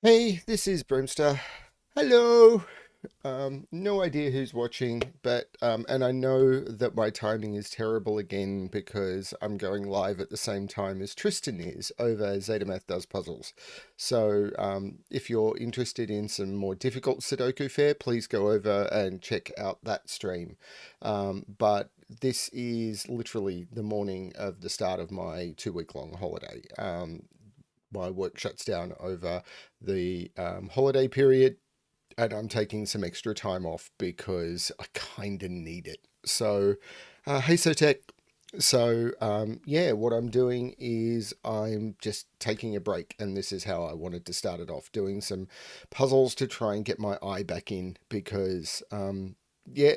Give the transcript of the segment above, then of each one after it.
Hey, this is BremSter. Hello. No idea who's watching, but and I know that my timing is terrible again because I'm going live at the same time as Tristan is over Zeta Does Puzzles. So if you're interested in some more difficult Sudoku fare, please go over and check out that stream. But this is literally the morning of the start of my 2 week long holiday. My work shuts down over the holiday period, and I'm taking some extra time off because I kind of need it. So, hey, Sotech. So, yeah, what I'm doing is I'm just taking a break, and this is how I wanted to start it off, doing some puzzles to try and get my eye back in because, yeah,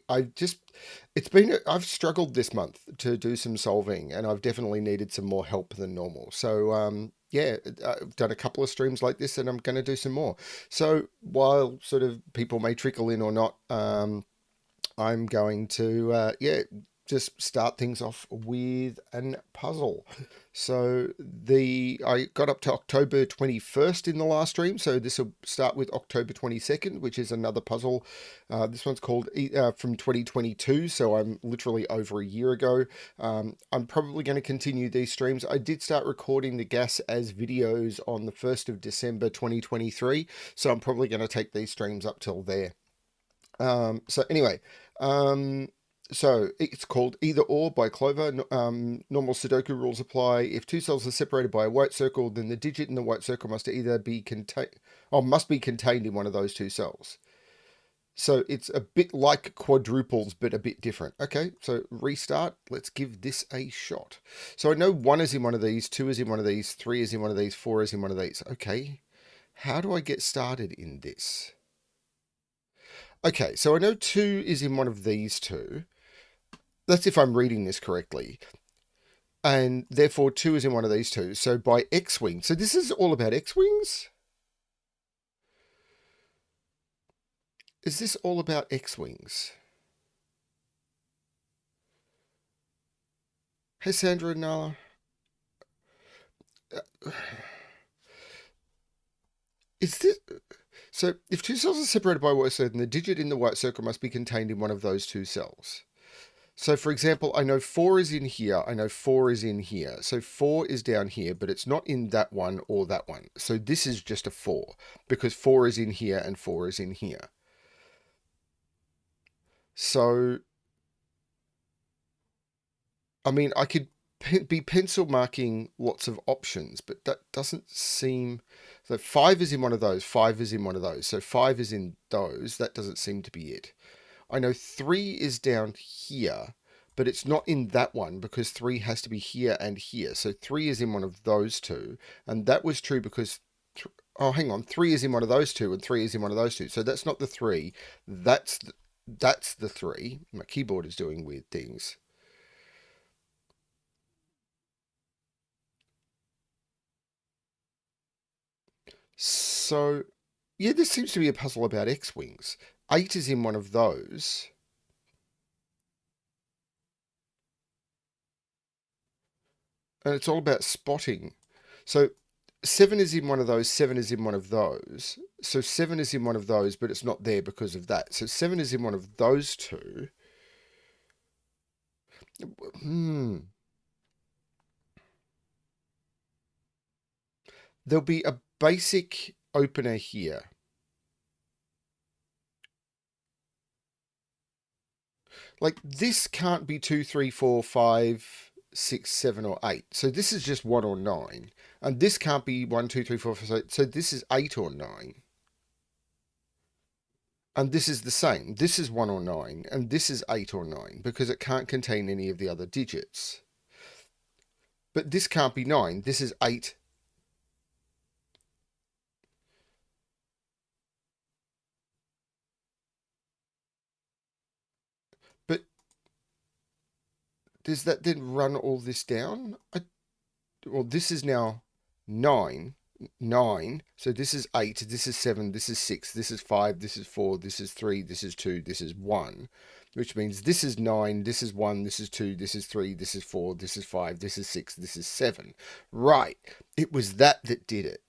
I've struggled this month to do some solving, and I've definitely needed some more help than normal. So, yeah, I've done a couple of streams like this, and I'm going to do some more. So while sort of people may trickle in or not, I'm going to, yeah, just start things off with a puzzle. So I got up to October 21st in the last stream, so this will start with October 22nd, which is another puzzle. This one's called from 2022, so I'm literally over a year ago. I'm probably going to continue these streams. I did start recording the gas as videos on the 1st of December 2023, so I'm probably going to take these streams up till there. So anyway, so it's called Either Or by Clover. Normal Sudoku rules apply. If two cells are separated by a white circle, then the digit in the white circle must either be contained or must be contained in one of those two cells. So it's a bit like quadruples, but a bit different. Okay, so restart. Let's give this a shot. So I know one is in one of these, two is in one of these, three is in one of these, four is in one of these. Okay, how do I get started in this? Okay, so I know two is in one of these two. That's if I'm reading this correctly. And therefore two is in one of these two. So by X-Wing. So this is all about X-Wings? Is this all about X-Wings? Hey, Sandra and Nala. Is this... So if two cells are separated by a white circle, then the digit in the white circle must be contained in one of those two cells. So for example, I know 4 is in here, I know 4 is in here. So 4 is down here, but it's not in that one or that one. So this is just a 4, because 4 is in here and 4 is in here. So, I mean, I could be pencil marking lots of options, but that doesn't seem... So 5 is in one of those, 5 is in one of those. So 5 is in those, that doesn't seem to be it. I know 3 is down here, but it's not in that one because 3 has to be here and here. So 3 is in one of those two. And that was true because, oh, hang on, 3 is in one of those two and 3 is in one of those two. So that's not the 3. That's the 3. My keyboard is doing weird things. So, yeah, this seems to be a puzzle about X-Wings. 8 is in one of those. And it's all about spotting. So 7 is in one of those, 7 is in one of those. So 7 is in one of those, but it's not there because of that. So 7 is in one of those two. There'll be a basic opener here. Like this can't be 2, 3, 4, 5, 6, 7, or 8. So this is just 1 or 9. And this can't be 1, 2, 3, 4, 5, 6. So this is 8 or 9. And this is the same. This is 1 or 9. And this is 8 or 9 because it can't contain any of the other digits. But this can't be 9. This is 8. But does that then run all this down? Well, this is now 9. 9. So this is 8. This is 7. This is 6. This is 5. This is 4. This is 3. This is 2. This is 1. Which means this is 9. This is 1. This is 2. This is 3. This is 4. This is 5. This is 6. This is 7. Right. It was that did it.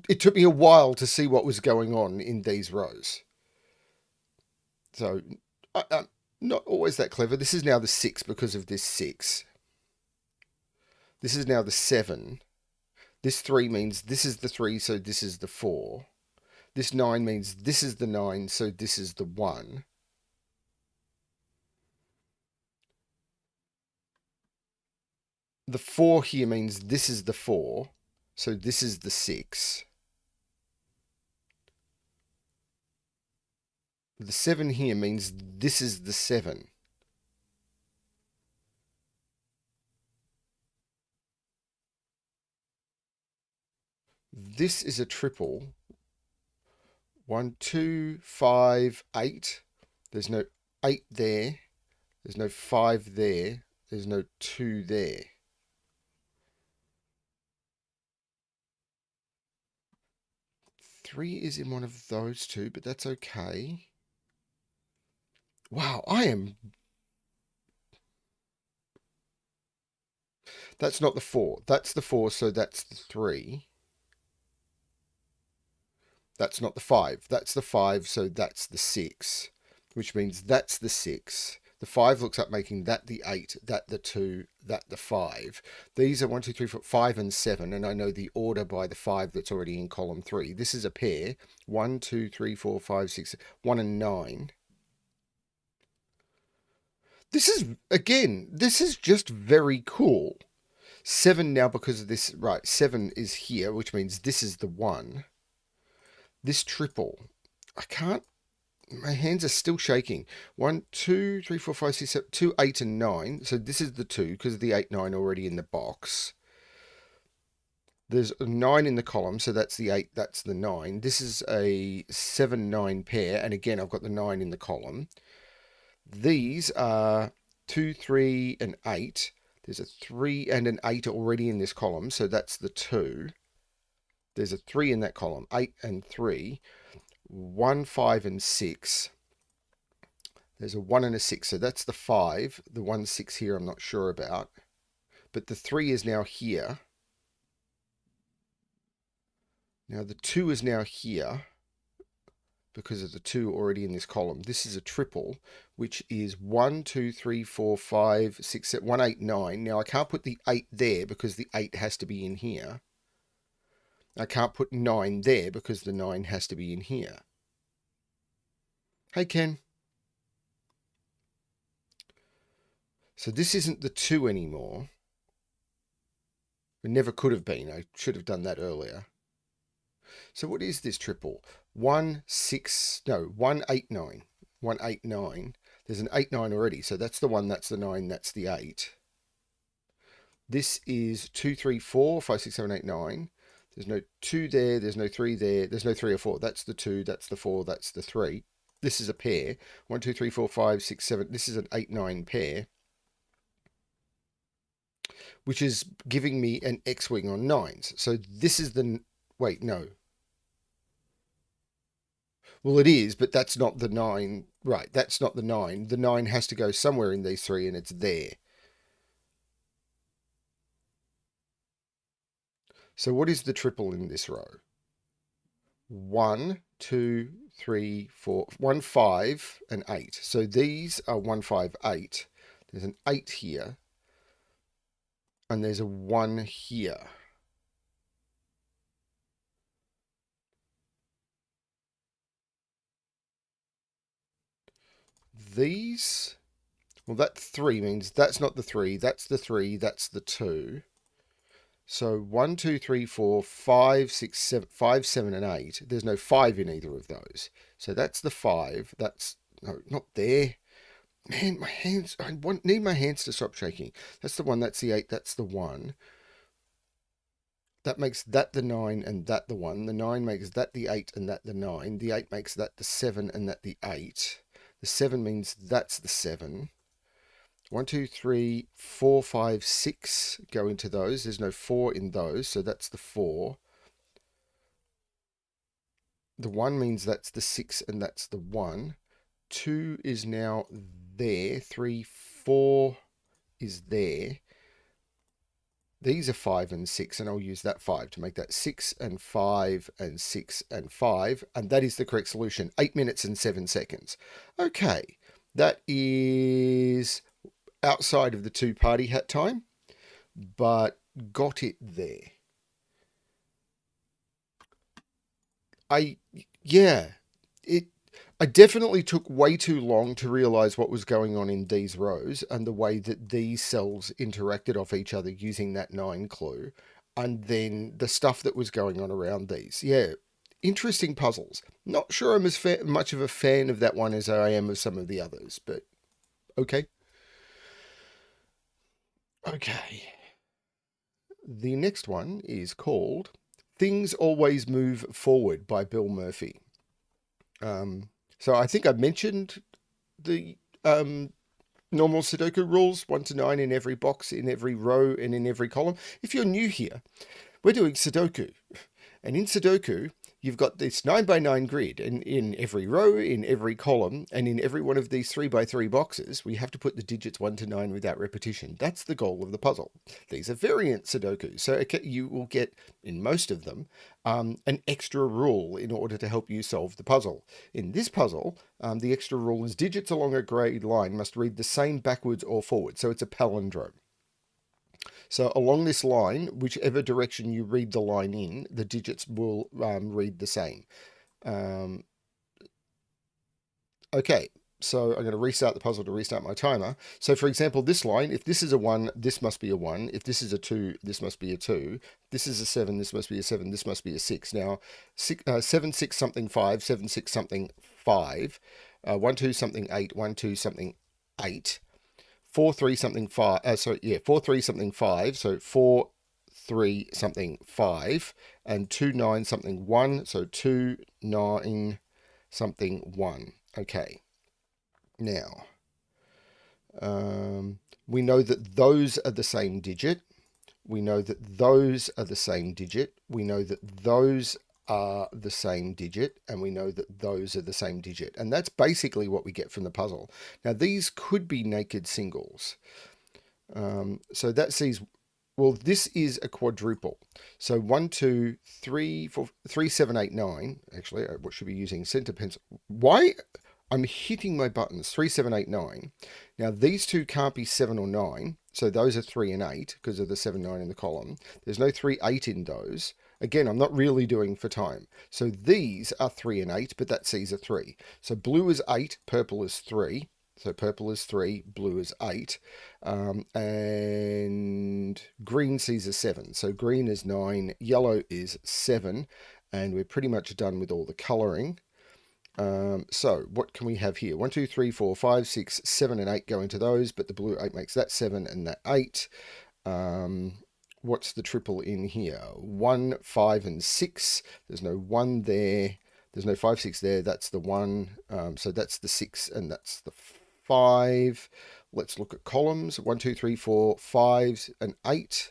it took me a while to see what was going on in these rows. So I'm not always that clever. This is now the 6 because of this 6. This is now the 7. This 3 means this is the 3, so this is the 4. This 9 means this is the 9, so this is the 1. The 4 here means this is the 4, so this is the 6. The 7 here means this is the 7. This is a triple. 1, 2, 5, 8. There's no 8 there. There's no 5 there. There's no 2 there. Three is in one of those two, but that's okay. Wow, That's not the 4. That's the 4, so that's the 3. That's not the 5. That's the 5, so that's the 6. Which means that's the 6. The 5 looks up making that the 8, that the 2, that the 5. These are 1, 2, 3, 4, 5 and 7, and I know the order by the 5 that's already in column 3. This is a pair. 1, 2, 3, 4, 5, 6, 1 and 9. This is, again, this is just very cool. 7 now because of this, right, 7 is here, which means this is the 1. This triple, I can't, my hands are still shaking. 1, 2, 3, 4, 5, 6, 7, 2, 8 and 9. So this is the 2 because of the 8, 9 already in the box. There's a 9 in the column, so that's the 8, that's the 9. This is a 7, 9 pair, and again, I've got the 9 in the column. These are 2, 3, and 8. There's a 3 and an 8 already in this column, so that's the 2. There's a 3 in that column, 8 and 3. 1, 5, and 6. There's a 1 and a 6, so that's the 5. The 1, 6 here I'm not sure about. But the 3 is now here. Now the 2 is now here because of the 2 already in this column. This is a triple, which is 1, 2, 3, 4, 5, 6, 7, 1, 8, 9. Now I can't put the 8 there because the 8 has to be in here. I can't put 9 there because the 9 has to be in here. Hey, Ken. So this isn't the 2 anymore. It never could have been. I should have done that earlier. So what is this triple? 1, 6, no, 1, 8, 9. 1, 8, 9. There's an 8, 9 already. So that's the 1, that's the 9, that's the 8. This is 2, 3, 4, 5, 6, 7, 8, 9. There's no 2 there. There's no 3 there. There's no 3 or 4. That's the 2. That's the 4. That's the 3. This is a pair. 1, 2, 3, 4, 5, 6, 7. This is an 8, 9 pair, which is giving me an X-wing on 9s. So this is the... Wait, no. Well, it is, but that's not the 9. Right, that's not the 9. The 9 has to go somewhere in these 3, and it's there. So what is the triple in this row? 1, 2, 3, 4, 1, 5, and 8. So these are 1, 5, 8. There's an 8 here. And there's a 1 here. These, well, that 3 means that's not the 3, that's the 3, that's the 2. So 1, 2, 3, 4, 5, 6, 7, 5, 7, and 8. There's no 5 in either of those. So that's the 5. That's, no, not there. Man, my hands, need my hands to stop shaking. That's the 1, that's the 8, that's the 1. That makes that the 9 and that the 1. The 9 makes that the 8 and that the 9. The 8 makes that the 7 and that the 8. The 7 means that's the 7. 1, 2, 3, 4, 5, 6 go into those. There's no 4 in those, so that's the 4. The 1 means that's the 6 and that's the 1. 2 is now there. 3, 4 is there. these are 5 and 6, and I'll use that 5 to make that 6 and 5 and 6 and 5, and that is the correct solution. 8 minutes and 7 seconds. Okay, that is outside of the 2 party hat time, but got it there. Yeah, I definitely took way too long to realize what was going on in these rows and the way that these cells interacted off each other using that 9 clue, and then the stuff that was going on around these. Yeah, interesting puzzles. Not sure I'm as much of a fan of that one as I am of some of the others, but okay. Okay. The next one is called Things Always Move Forward by Bill Murphy. So I think I mentioned the normal Sudoku rules, 1 to 9 in every box, in every row, and in every column. If you're new here, we're doing Sudoku. And in Sudoku, you've got this 9 by 9 grid, and in every row, in every column, and in every one of these 3 by 3 boxes, we have to put the digits 1 to 9 without repetition. That's the goal of the puzzle. These are variant Sudoku, so you will get, in most of them, an extra rule in order to help you solve the puzzle. In this puzzle, the extra rule is digits along a grade line must read the same backwards or forward, so it's a palindrome. So along this line, whichever direction you read the line in, the digits will read the same. Okay, so I'm going to restart the puzzle to restart my timer. So for example, this line, if this is a 1, this must be a 1. If this is a 2, this must be a 2. This is a 7, this must be a 7. This must be a 6. Now, 7, 6 something 5, 7, 6 something 5. 1, 2 something 8, 1, 2 something 8. 4, 3 something 5. 4, 3 something 5. So 4, 3 something 5. And 2, 9 something 1. So 2, 9 something 1. Okay. Now, we know that those are the same digit. We know that those are the same digit. We know that those are the same digit, and we know that those are the same digit, and that's basically what we get from the puzzle. Now these could be naked singles, so that sees, well, this is a quadruple, so 1 2 3 4 3 7 8 9. Actually, I should be using center pencil. Why I'm hitting my buttons? 3 7 8 9. Now these two can't be 7 or 9, so those are 3 and 8 because of the 7 9 in the column. There's no 3 8 in those. Again, I'm not really doing for time. So these are 3 and 8, but that sees a 3. So blue is 8, purple is 3. So purple is 3, blue is 8. And green sees a 7. So green is 9, yellow is 7. And we're pretty much done with all the colouring. So what can we have here? 1, 2, 3, 4, 5, 6, 7, and 8 go into those, but the blue 8 makes that 7 and that 8. What's the triple in here? 1, 5, and 6. There's no 1 there. There's no 5, 6 there. That's the 1. So that's the 6 and that's the 5. Let's look at columns. 1, 2, 3, 4, 5, and 8.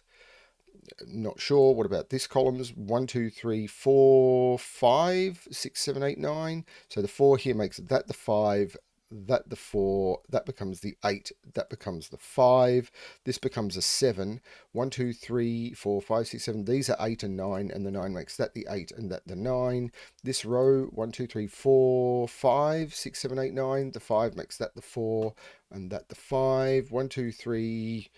Not sure. What about this columns? 1, 2, 3, 4, 5, 6, 7, 8, 9. So the 4 here makes that the 5, that the 4, that becomes the 8, that becomes the 5, this becomes a 7. 1, 2, 3, 4, 5, 6, 7. These are 8 and 9, and the 9 makes that the 8 and that the 9. This row, 1, 2, 3, 4, 5, 6, 7, 8, 9. The 5 makes that the 4 and that the 5. 1, 2, 3,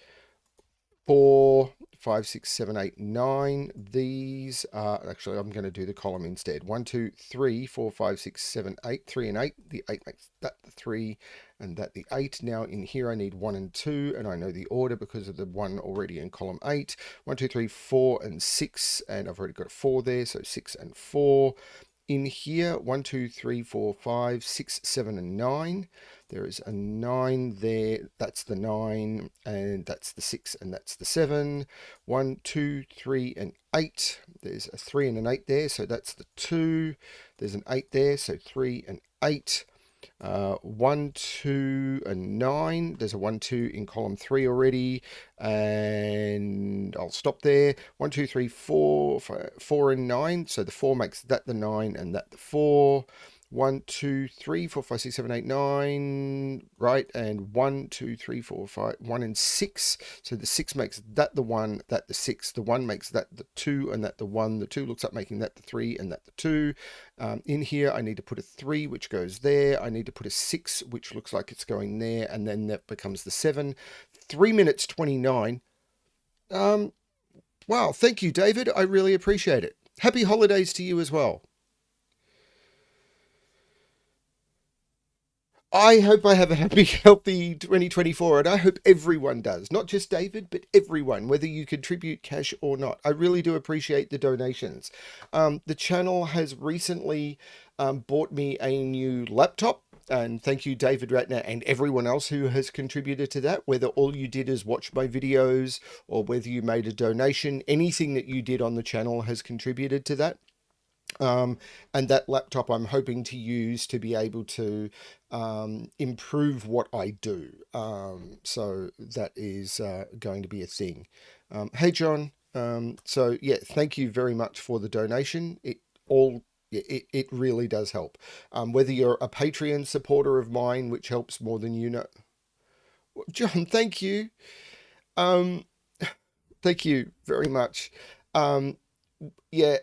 4, 5, 6, 7, 8, 9. These are, actually, I'm going to do the column instead. 1, 2, 3, 4, 5, 6, 7, 8. 3 and 8. The 8 makes that the 3 and that the 8. Now in here I need 1 and 2, and I know the order because of the 1 already in column 8. 1, 2, 3, 4, and 6, and I've already got a 4 there, so 6 and 4. In here, 1, 2, 3, 4, 5, 6, 7, and 9. There is a 9 there. That's the 9, and that's the 6, and that's the 7. 1, 2, 3, and 8. There's a 3 and an 8 there, so that's the 2. There's an 8 there, so 3 and 8. 1, 2, and 9. There's a 1, 2 in column 3 already, and I'll stop there. 1, 2, 3, 4, 4 and 9. So the 4 makes that the 9 and that the 4. 1, 2, 3, 4, 5, 6, 7, 8, 9, right, and 1, 2, 3, 4, 5, 1 and 6. So the 6 makes that the 1, that the 6, the 1 makes that the 2, and that the 1, the 2 looks up making that the 3, and that the 2. In here, I need to put a 3, which goes there. I need to put a 6, which looks like it's going there, and then that becomes the 7. 3 minutes 29. Wow, thank you, David. I really appreciate it. Happy holidays to you as well. I hope I have a happy, healthy 2024, and I hope everyone does. Not just David, but everyone, whether you contribute cash or not. I really do appreciate the donations. The channel has recently bought me a new laptop, and thank you, David Ratner, and everyone else who has contributed to that, whether all you did is watch my videos or whether you made a donation. Anything that you did on the channel has contributed to that. And that laptop I'm hoping to use to be able to improve what I do. So that is going to be a thing. Hey, John. So yeah, thank you very much for the donation. It really does help. Whether you're a Patreon supporter of mine, which helps more than you know. John, thank you. Thank you very much. Yeah,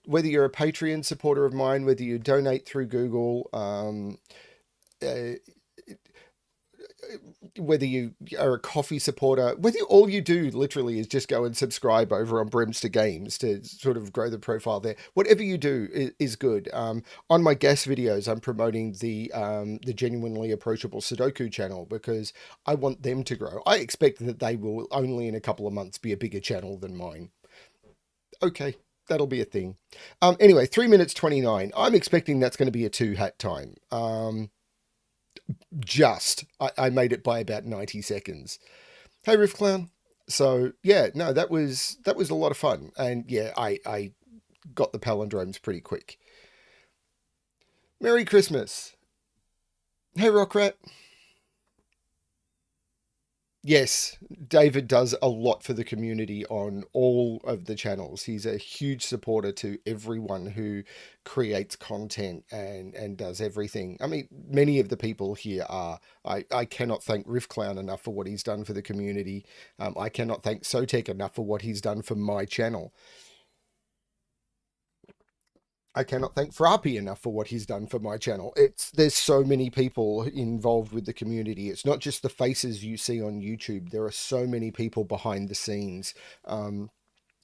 whether you're a Patreon supporter of mine, whether you donate through Google, whether you are a coffee supporter, whether all you do literally is just go and subscribe over on BremSter's Games to sort of grow the profile there. Whatever you do is good. On my guest videos, I'm promoting the genuinely approachable Sudoku channel because I want them to grow. I expect that they will only in a couple of months be a bigger channel than mine. Okay. That'll be a thing. Anyway, 3 minutes 29. I'm expecting that's going to be a 2-hat time. I made it by about 90 seconds. Hey, Riff Clown. So yeah, no, that was a lot of fun, and yeah, I got the palindromes pretty quick. Merry Christmas. Hey, Rockrat. Yes, David does a lot for the community on all of the channels. He's a huge supporter to everyone who creates content and does everything. I mean, many of the people here are. I cannot thank Riff Clown enough for what he's done for the community. I cannot thank Sotek enough for what he's done for my channel. I cannot thank Frappy enough for what he's done for my channel. There's so many people involved with the community. It's not just the faces you see on YouTube. There are so many people behind the scenes.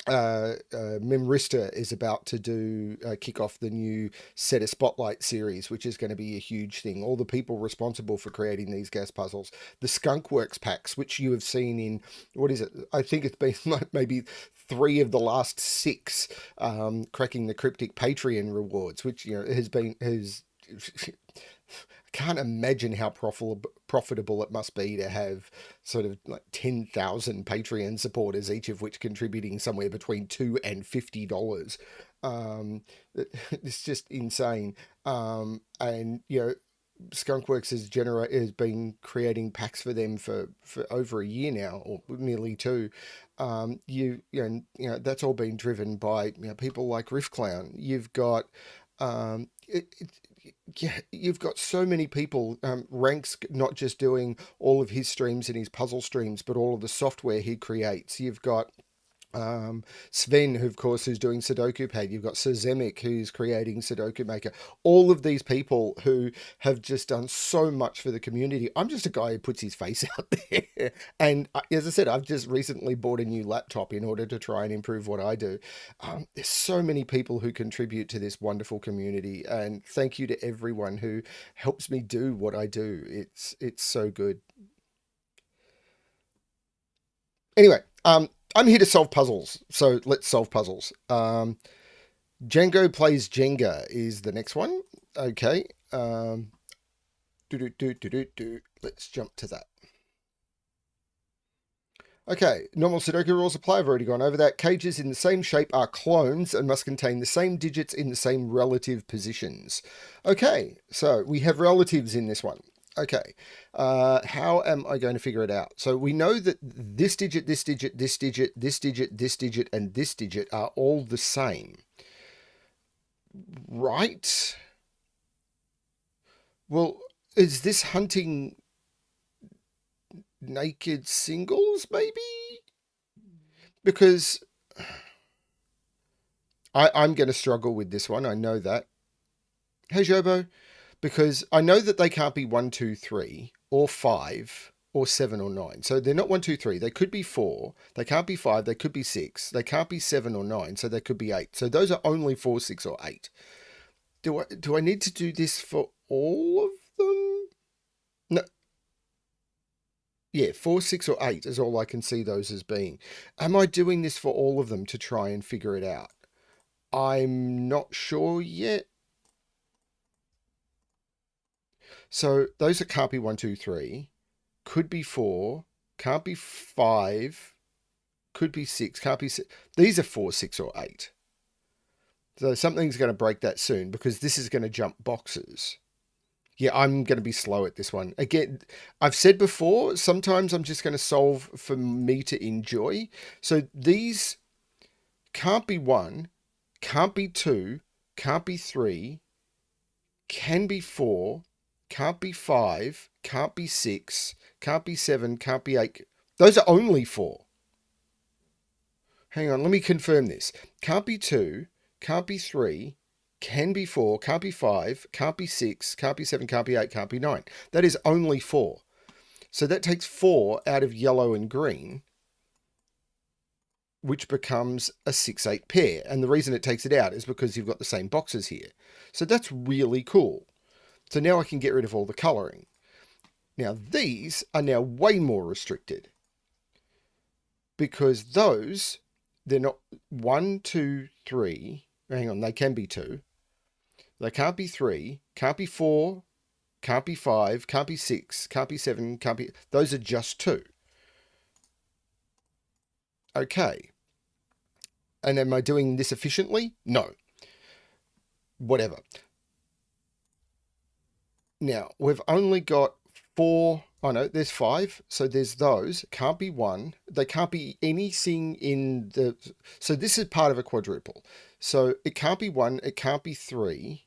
Memrista is about to kick off the new Set a Spotlight series, which is going to be a huge thing. All the people responsible for creating these gas puzzles, the Skunkworks packs, which you have seen in, what is it? I think it's been like maybe 3 of the last 6 cracking the cryptic Patreon rewards, which has I can't imagine how profitable it must be to have sort of like 10,000 Patreon supporters, each of which contributing somewhere between $2 and $50. It's just insane. And Skunkworks has been creating packs for them for over a year now, or nearly 2. That's all been driven by people like Riff Clown. You've got you've got so many people. Ranks not just doing all of his streams and his puzzle streams, but all of the software he creates. You've got Sven, who of course is doing Sudoku Pad. You've got Sezemic, who's creating Sudoku Maker. All of these people who have just done so much for the community. I'm just a guy who puts his face out there. And as I said, I've just recently bought a new laptop in order to try and improve what I do. There's so many people who contribute to this wonderful community, and thank you to everyone who helps me do what I do. It's so good. Anyway, I'm here to solve puzzles, so let's solve puzzles. Django Plays Jenga is the next one. Okay. Let's jump to that. Okay, normal Sudoku rules apply. I've already gone over that. Cages in the same shape are clones and must contain the same digits in the same relative positions. Okay, so we have relatives in this one. Okay, how am I going to figure it out? So we know that this digit, this digit, this digit, this digit, this digit, and this digit are all the same, right? Well, is this hunting naked singles, maybe? Because I'm going to struggle with this one. I know that. Hey, Jobo. Because I know that they can't be 1, 2, 3, or 5, or 7, or 9. So they're not 1, 2, 3. They could be 4. They can't be 5. They could be 6. They can't be 7 or 9. So they could be 8. So those are only 4, 6, or 8. Do I need to do this for all of them? No. Yeah, 4, 6, or 8 is all I can see those as being. Am I doing this for all of them to try and figure it out? I'm not sure yet. So those that can't be 1, 2, 3, could be 4, can't be 5, could be 6, can't be 6. These are 4, 6, or 8. So something's going to break that soon because this is going to jump boxes. Yeah, I'm going to be slow at this one. Again, I've said before, sometimes I'm just going to solve for me to enjoy. So these can't be 1, can't be 2, can't be 3, can be 4, can't be 5, can't be 6, can't be 7, can't be 8. Those are only 4. Hang on, let me confirm this. Can't be 2, can't be 3, can be 4, can't be 5, can't be 6, can't be 7, can't be 8, can't be 9. That is only 4. So that takes 4 out of yellow and green, which becomes a 6, 8 pair. And the reason it takes it out is because you've got the same boxes here. So that's really cool. So now I can get rid of all the colouring. Now these are now way more restricted because those, they're not 1, 2, 3. Hang on, they can be 2. They can't be 3, can't be 4, can't be 5, can't be 6, can't be 7, can't be... Those are just 2. Okay. And am I doing this efficiently? No. Whatever. Now, we've only got 4... Oh, no, there's 5. So there's those. Can't be 1. They can't be anything in the... So this is part of a quadruple. So it can't be 1. It can't be 3.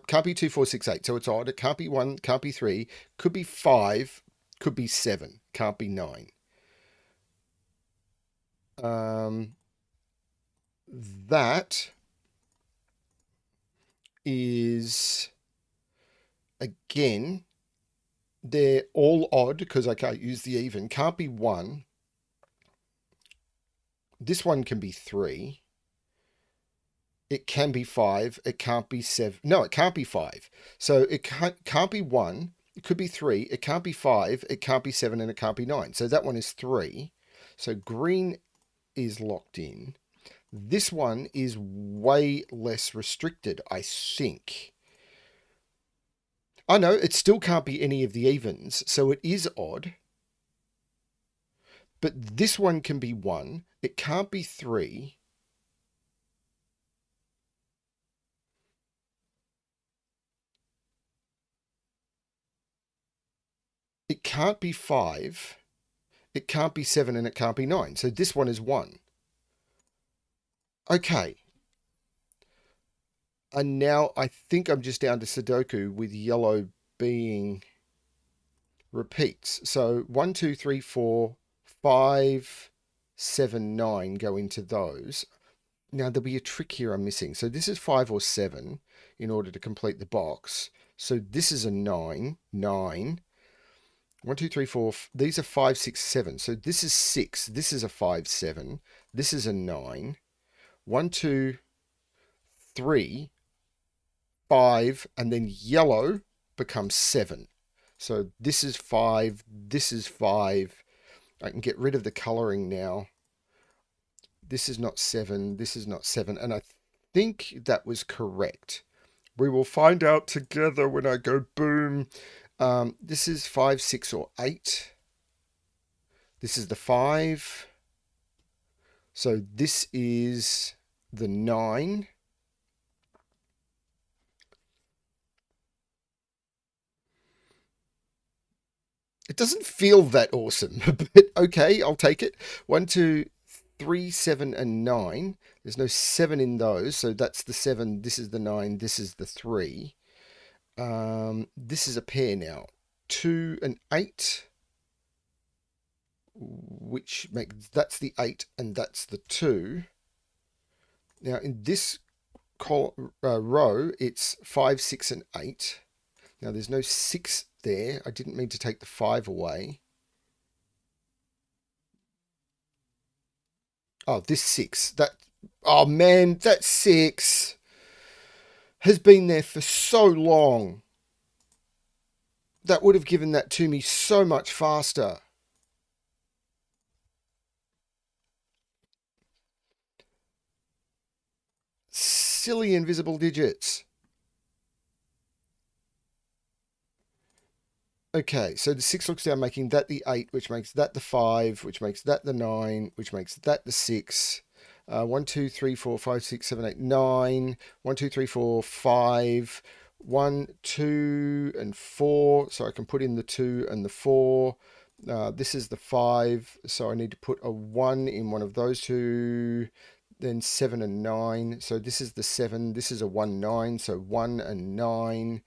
Can't be 2, 4, 6, 8. So it's odd. It can't be 1. Can't be 3. Could be 5. Could be 7. Can't be 9. That is... Again... They're all odd because I can't use the even. Can't be 1. This one can be 3. It can be 5. It can't be 7. No, it can't be 5. So it can't be 1. It could be 3. It can't be 5. It can't be 7. And it can't be 9. So that one is 3. So green is locked in. This one is way less restricted, I think. I know, it still can't be any of the evens, so it is odd. But this one can be 1. It can't be 3. It can't be 5. It can't be 7, and it can't be 9. So this one is 1. Okay. And now I think I'm just down to Sudoku with yellow being repeats. So 1, 2, 3, 4, 5, 7, 9 go into those. Now there'll be a trick here I'm missing. So this is 5 or 7 in order to complete the box. So this is a 9, 9. 1, 2, 3, 4. These are 5, 6, 7. So this is 6. This is a 5, 7. This is a 9. 1, 2, 3. 5, and then yellow becomes 7. So this is 5, this is 5. I can get rid of the colouring now. This is not 7, this is not 7, and I think that was correct. We will find out together when I go boom. This is 5, 6, or 8. This is the 5. So this is the 9. It doesn't feel that awesome, but okay, I'll take it. 1, 2, 3, 7, and 9. There's no 7 in those, so that's the 7. This is the 9. This is the 3. This is a pair now. 2 and 8, which makes that's the 8 and that's the 2. Now in this row, it's 5, 6, and 8. Now there's no 6 there. I didn't mean to take the 5 away. Oh, this 6. Oh man, that 6 has been there for so long. That would have given that to me so much faster. Silly invisible digits. Okay, so the 6 looks down, making that the 8, which makes that the 5, which makes that the 9, which makes that the 6. 1, 2, 3, 4, 5, 6, 7, 8, 9. 1, 2, 3, 4, 5. 1, 2, and 4. So I can put in the 2 and the 4. This is the 5, so I need to put a 1 in one of those two. Then 7 and 9. So this is the 7. This is a 1, 9. So 1 and 9.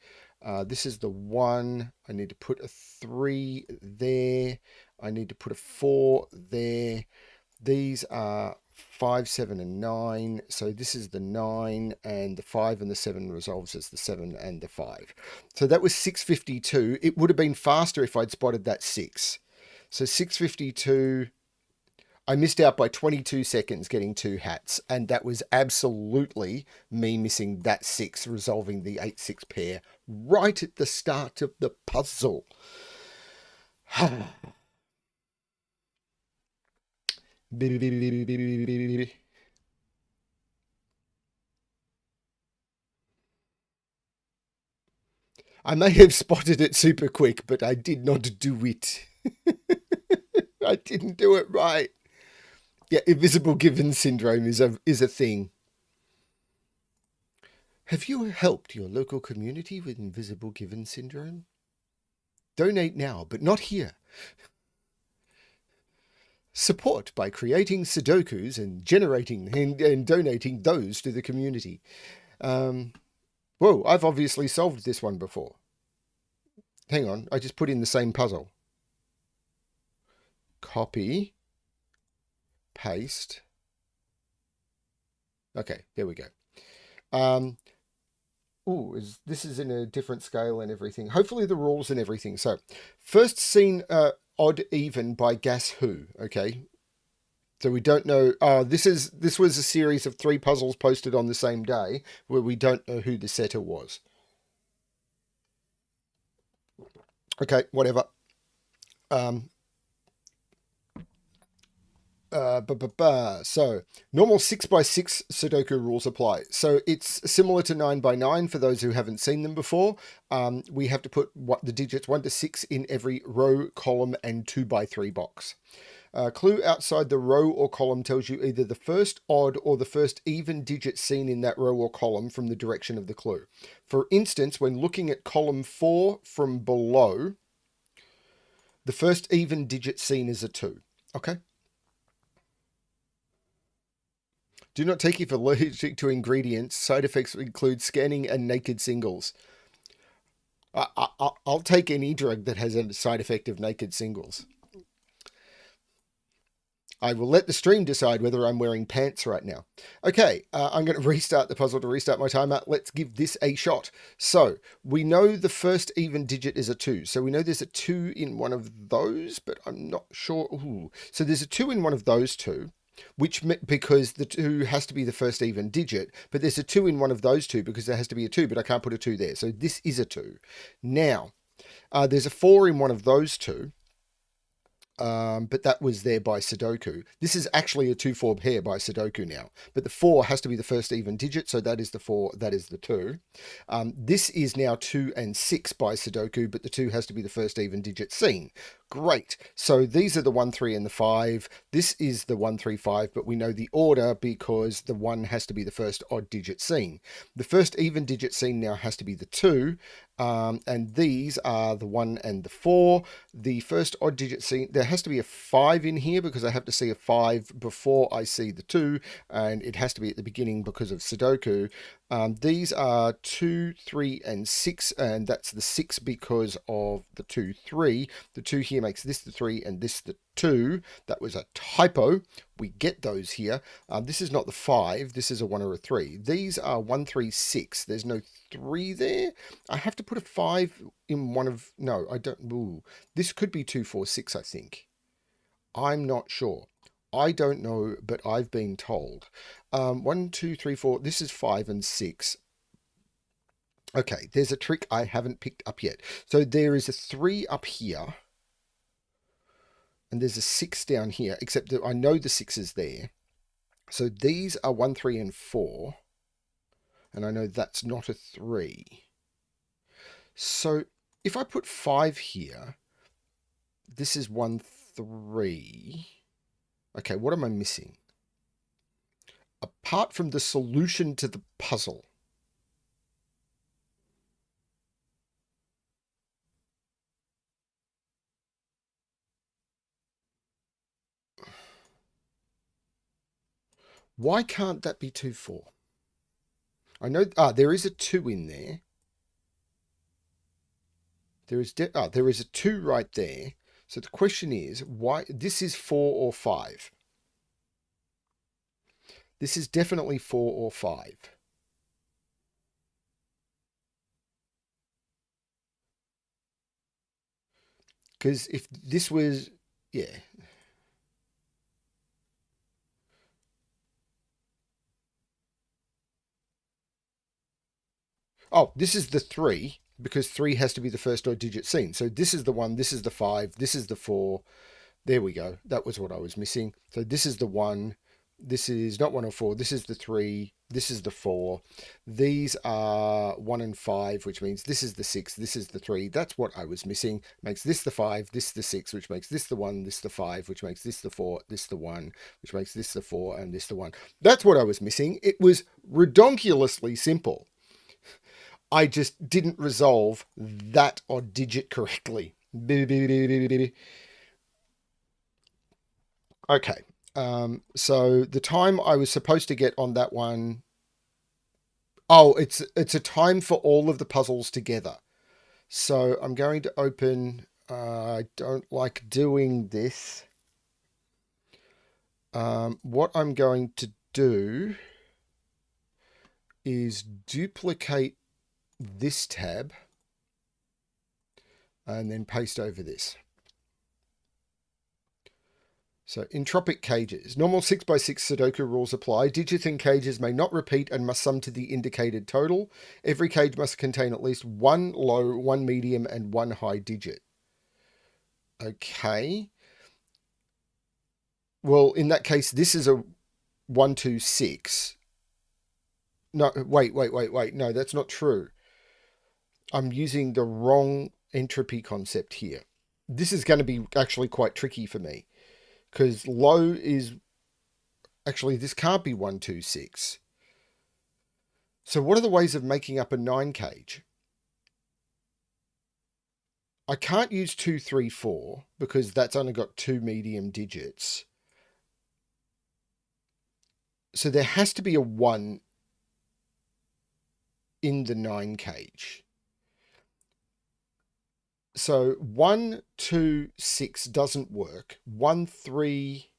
This is the 1. I need to put a 3 there. I need to put a 4 there. These are 5, 7, and 9. So this is the 9, and the 5 and the 7 resolves as the 7 and the 5. So that was 652. It would have been faster if I'd spotted that 6. So 652. I missed out by 22 seconds getting 2 hats, and that was absolutely me missing that 6, resolving the 8-6 pair right at the start of the puzzle. I may have spotted it super quick, but I did not do it. I didn't do it right. Yeah, invisible given syndrome is a thing. Have you helped your local community with invisible given syndrome? Donate now, but not here. Support by creating Sudokus and generating and donating those to the community. Whoa, I've obviously solved this one before. Hang on, I just put in the same puzzle. Copy. Paste. Okay, there we go. This is in a different scale and everything. Hopefully the rules and everything. So, first seen odd even by Guess Who. Okay, so we don't know. This was a series of 3 puzzles posted on the same day where we don't know who the setter was. Okay, whatever. So normal 6x6 Sudoku rules apply. So it's similar to 9x9 for those who haven't seen them before. We have to put the digits 1 to 6 in every row, column, and 2x3 box. Clue outside the row or column tells you either the first odd or the first even digit seen in that row or column from the direction of the clue. For instance, when looking at column 4 from below, the first even digit seen is a 2. Okay? Do not take if allergic to ingredients. Side effects include scanning and naked singles. I'll take any drug that has a side effect of naked singles. I will let the stream decide whether I'm wearing pants right now. Okay, I'm going to restart the puzzle to restart my timer. Let's give this a shot. So, we know the first even digit is a 2. So we know there's a 2 in one of those, but I'm not sure. Ooh. So there's a 2 in one of those two. Because the 2 has to be the first even digit, but there's a 2 in one of those two because there has to be a 2, but I can't put a 2 there. So this is a 2. Now, there's a 4 in one of those two, but that was there by Sudoku. This is actually a 2-4 pair by Sudoku now, but the 4 has to be the first even digit, so that is the 4, that is the 2. This is now 2 and 6 by Sudoku, but the 2 has to be the first even digit seen. Great. So these are the 1, 3, and the 5. This is the 1, 3, 5, but we know the order because the 1 has to be the first odd digit seen. The first even digit seen now has to be the 2, and these are the 1 and the 4. The first odd digit seen, there has to be a 5 in here because I have to see a 5 before I see the 2, and it has to be at the beginning because of Sudoku. These are 2, 3, and 6, and that's the 6 because of the 2, 3. The 2 here makes this the 3 and this the 2. That was a typo. We get those here. This is not the 5. This is a 1 or a 3. These are 1, 3, 6. There's no 3 there. I have to put a 5 in one of... No, I don't... Ooh. This could be 2, 4, 6, I think. I'm not sure. I don't know, but I've been told. 1, 2, 3, 4. This is 5 and 6. Okay, there's a trick I haven't picked up yet. So there is a 3 up here. And there's a 6 down here, except that I know the 6 is there. So these are 1, 3, and 4. And I know that's not a 3. So if I put 5 here, this is 1, 3. Okay, what am I missing? Apart from the solution to the puzzle. Why can't that be 2, 4? I know, there is a 2 in there. There is a 2 right there. So the question is, why this is 4 or 5? This is definitely 4 or 5. Because if this was, yeah. Oh, this is the 3, because 3 has to be the first odd digit seen. So this is the 1, this is the 5, this is the 4. There we go. That was what I was missing. So this is the 1. This is not 1 or 4. This is the 3. This is the 4. These are 1 and 5, which means this is the 6. This is the 3. That's what I was missing. Makes this the 5, this the 6, which makes this the 1, this the 5, which makes this the 4, this the 1, which makes this the 4, and this the 1. That's what I was missing. It was redonkulously simple. I just didn't resolve that odd digit correctly. Okay. So the time I was supposed to get on that one... Oh, it's a time for all of the puzzles together. So I'm going to open... I don't like doing this. What I'm going to do is duplicate this tab and then paste over this. So, Entropic cages. Normal 6x6 Sudoku rules apply. Digits in cages may not repeat and must sum to the indicated total. Every cage must contain at least 1 low, 1 medium, and 1 high digit. Okay. Well, in that case, this is a 1, 2, 6. No, wait. No, that's not true. I'm using the wrong entropy concept here. This is going to be actually quite tricky for me. Because low is... Actually, this can't be 1, 2, 6. So what are the ways of making up a 9 cage? I can't use 2, 3, 4 because that's only got 2 medium digits. So there has to be a 1 in the 9 cage. So 1, 2, 6 doesn't work. 1, 3...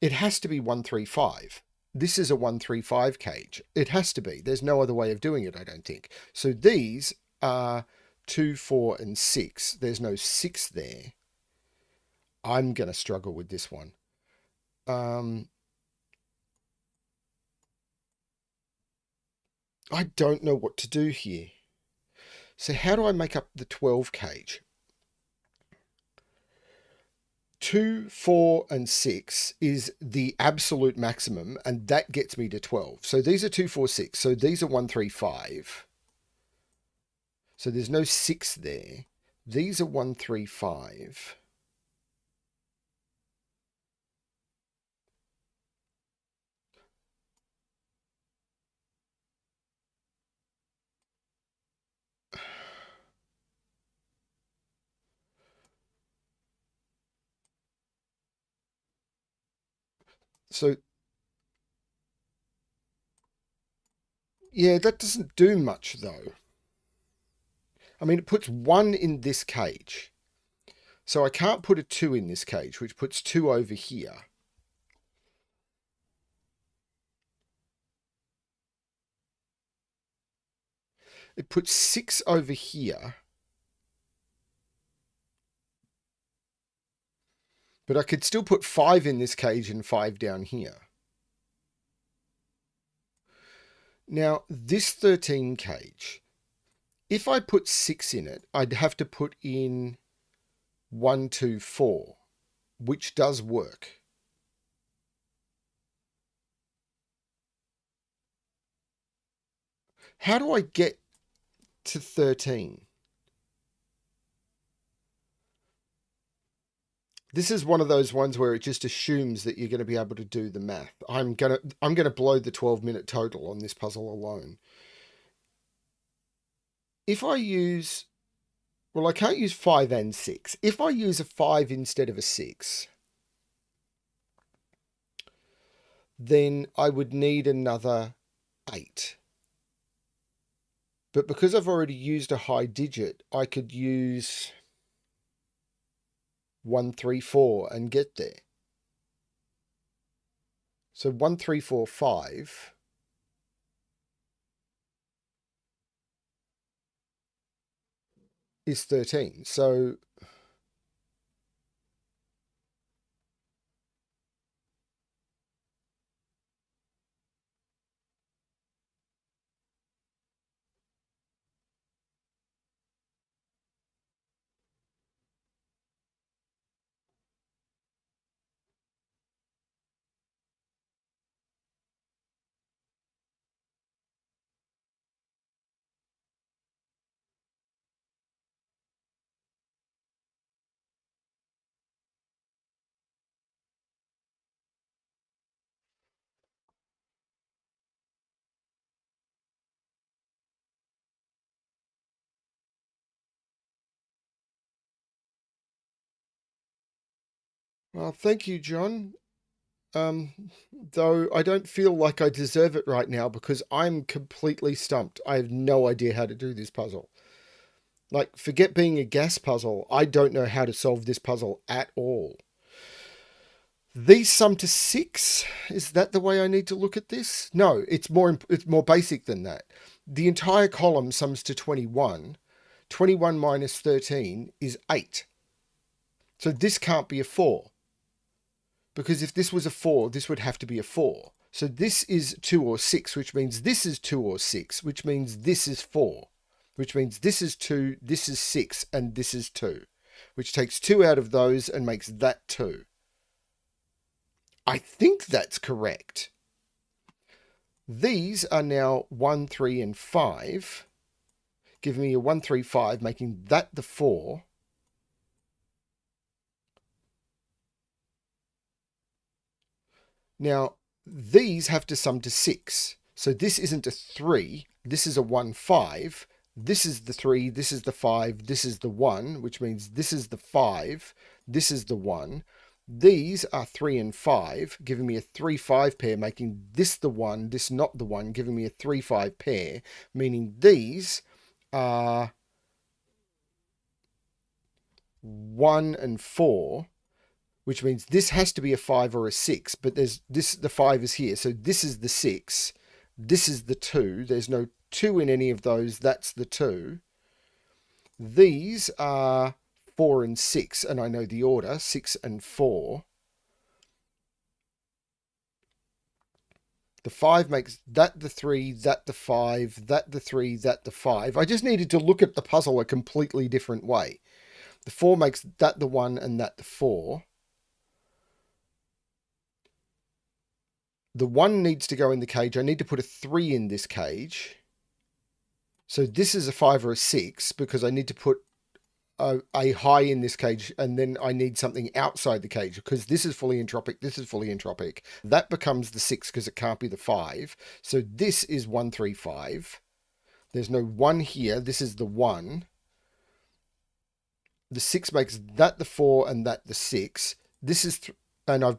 It has to be 1, 3, 5. This is a 1, 3, 5 cage. It has to be. There's no other way of doing it, I don't think. So these are 2, 4, and 6. There's no 6 there. I'm going to struggle with this one. I don't know what to do here. So how do I make up the 12 cage? 2, 4, and 6 is the absolute maximum, and that gets me to 12. So these are 2, 4, 6. So these are 1, 3, 5. So there's no 6 there. These are 1, 3, 5. So, yeah, that doesn't do much though. I mean, it puts 1 in this cage. So I can't put a 2 in this cage, which puts 2 over here. It puts 6 over here. But I could still put 5 in this cage and 5 down here. Now, this 13 cage, if I put 6 in it, I'd have to put in 1, 2, 4, which does work. How do I get to 13? This is one of those ones where it just assumes that you're going to be able to do the math. I'm going to blow the 12-minute total on this puzzle alone. If I use, well, I can't use 5 and 6. If I use a 5 instead of a 6, then I would need another 8. But because I've already used a high digit, I could use 1, 3, 4 and get there. So 1, 3, 4, 5 is 13. So well, thank you, John. Though I don't feel like I deserve it right now because I'm completely stumped. I have no idea how to do this puzzle. Like, forget being a gas puzzle. I don't know how to solve this puzzle at all. These sum to 6. Is that the way I need to look at this? No, it's more basic than that. The entire column sums to 21. 21 minus 13 is 8. So this can't be a 4. Because if this was a 4, this would have to be a 4. So this is 2 or 6, which means this is 2 or 6, which means this is 4, which means this is 2, this is 6, and this is 2, which takes 2 out of those and makes that 2. I think that's correct. These are now 1, 3, and 5, giving me a 1, 3, 5, making that the 4. Now, these have to sum to 6. So this isn't a 3. This is a 1, 5. This is the 3. This is the 5. This is the 1, which means this is the 5. This is the 1. These are 3 and 5, giving me a 3, 5 pair, making this the 1, this not the 1, giving me a 3, 5 pair, meaning these are 1 and 4. Which means this has to be a 5 or a 6, but there's this, the 5 is here. So this is the 6. This is the 2. There's no 2 in any of those. That's the 2. These are 4 and 6, and I know the order, 6 and 4. The 5 makes that the 3, that the 5, that the 3, that the 5. I just needed to look at the puzzle a completely different way. The 4 makes that the 1 and that the 4. The 1 needs to go in the cage. I need to put a 3 in this cage. So this is a 5 or a 6 because I need to put a high in this cage, and then I need something outside the cage because this is fully entropic, this is fully entropic. That becomes the 6 because it can't be the 5. So this is 1, 3, 5. There's no 1 here. This is the 1. The 6 makes that the 4 and that the 6. This is, and I've,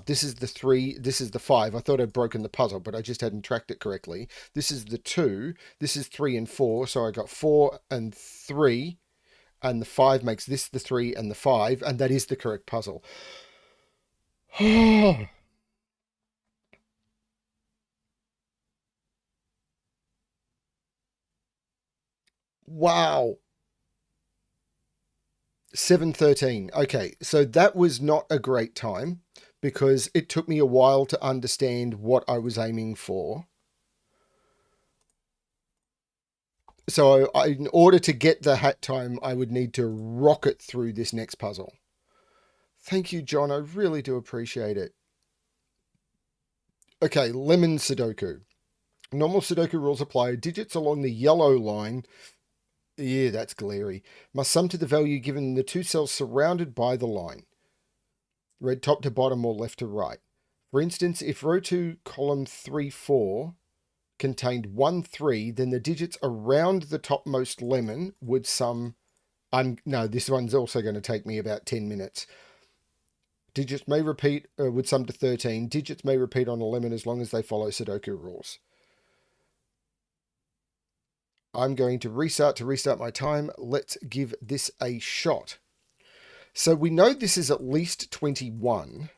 this is the 3, this is the 5. I thought I'd broken the puzzle, but I just hadn't tracked it correctly. This is the 2. This is 3 and 4. So I got 4 and 3. And the 5 makes this the 3 and the 5. And that is the correct puzzle. Wow. 7:13. Okay, so that was not a great time because it took me a while to understand what I was aiming for. So in order to get the hat time, I would need to rocket through this next puzzle. Thank you, John. I really do appreciate it. Okay, lemon Sudoku. Normal Sudoku rules apply. Digits along the yellow line. Yeah, that's glary. Must sum to the value given the 2 cells surrounded by the line. Read top to bottom or left to right. For instance, if row 2, column 3, 4 contained 1, 3, then the digits around the topmost lemon would sum... No, this one's also going to take me about 10 minutes. Digits may repeat, would sum to 13. Digits may repeat on a lemon as long as they follow Sudoku rules. I'm going to restart my time. Let's give this a shot. So we know this is at least 21.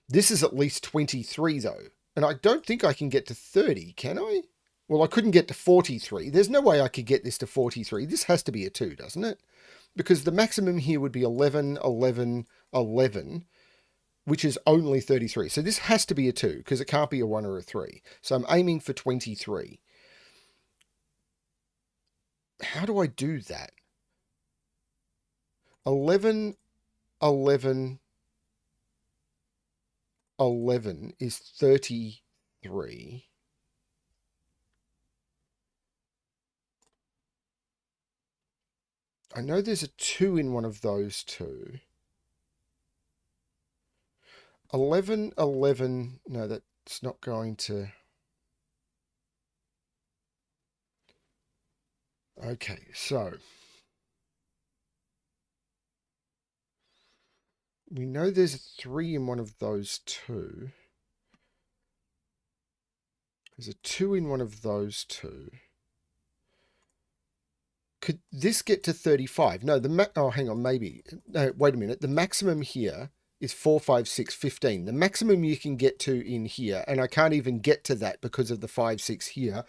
This is at least 23 though. And I don't think I can get to 30, can I? Well, I couldn't get to 43. There's no way I could get this to 43. This has to be a 2, doesn't it? Because the maximum here would be 11, 11, 11, which is only 33. So this has to be a 2 because it can't be a 1 or a 3. So I'm aiming for 23. How do I do that? 11, 11, 11 is 33. I know there's a 2 in one of those two. 11, 11, no, that's not going to... Okay, so... we know there's a 3 in one of those two. There's a 2 in one of those two. Could this get to 35? No, oh, hang on, maybe. No, wait a minute. The maximum here is 4, 5, 6, 15. The maximum you can get to in here, and I can't even get to that because of the 5, 6 here.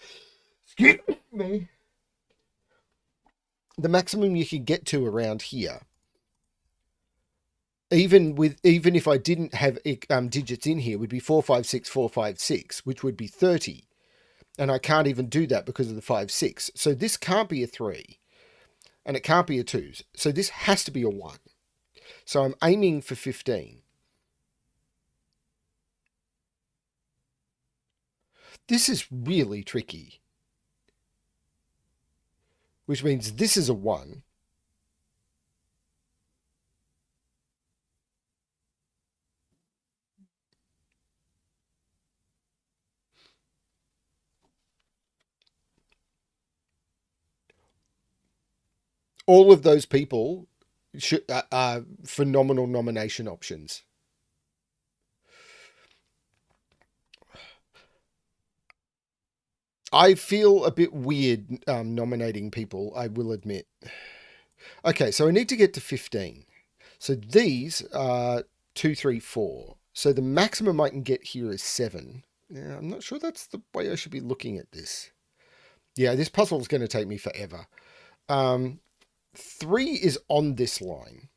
Excuse me. The maximum you can get to around here, even if I didn't have digits in here, would be 4, 5, 6, 4, 5, 6, which would be 30. And I can't even do that because of the 5, 6. So this can't be a 3. And it can't be a 2. So this has to be a 1. So I'm aiming for 15. This is really tricky. Which means this is a 1. All of those people are phenomenal nomination options. I feel a bit weird nominating people, I will admit. Okay, so I need to get to 15. So these are 2, 3, 4. So the maximum I can get here is 7. Yeah, I'm not sure that's the way I should be looking at this. Yeah, this puzzle is going to take me forever. 3 is on this line.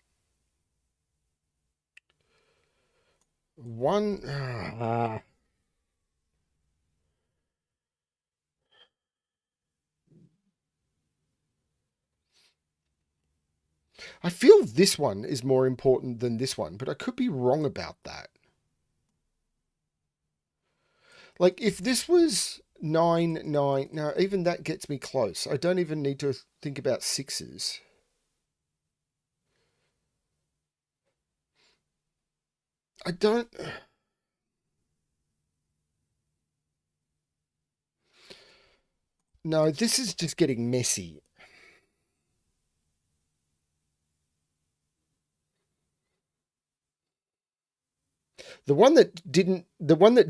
1... I feel this one is more important than this one, but I could be wrong about that. Like, if this was 9, 9. No, even that gets me close. I don't even need to think about sixes. I don't... No, this is just getting messy. The one that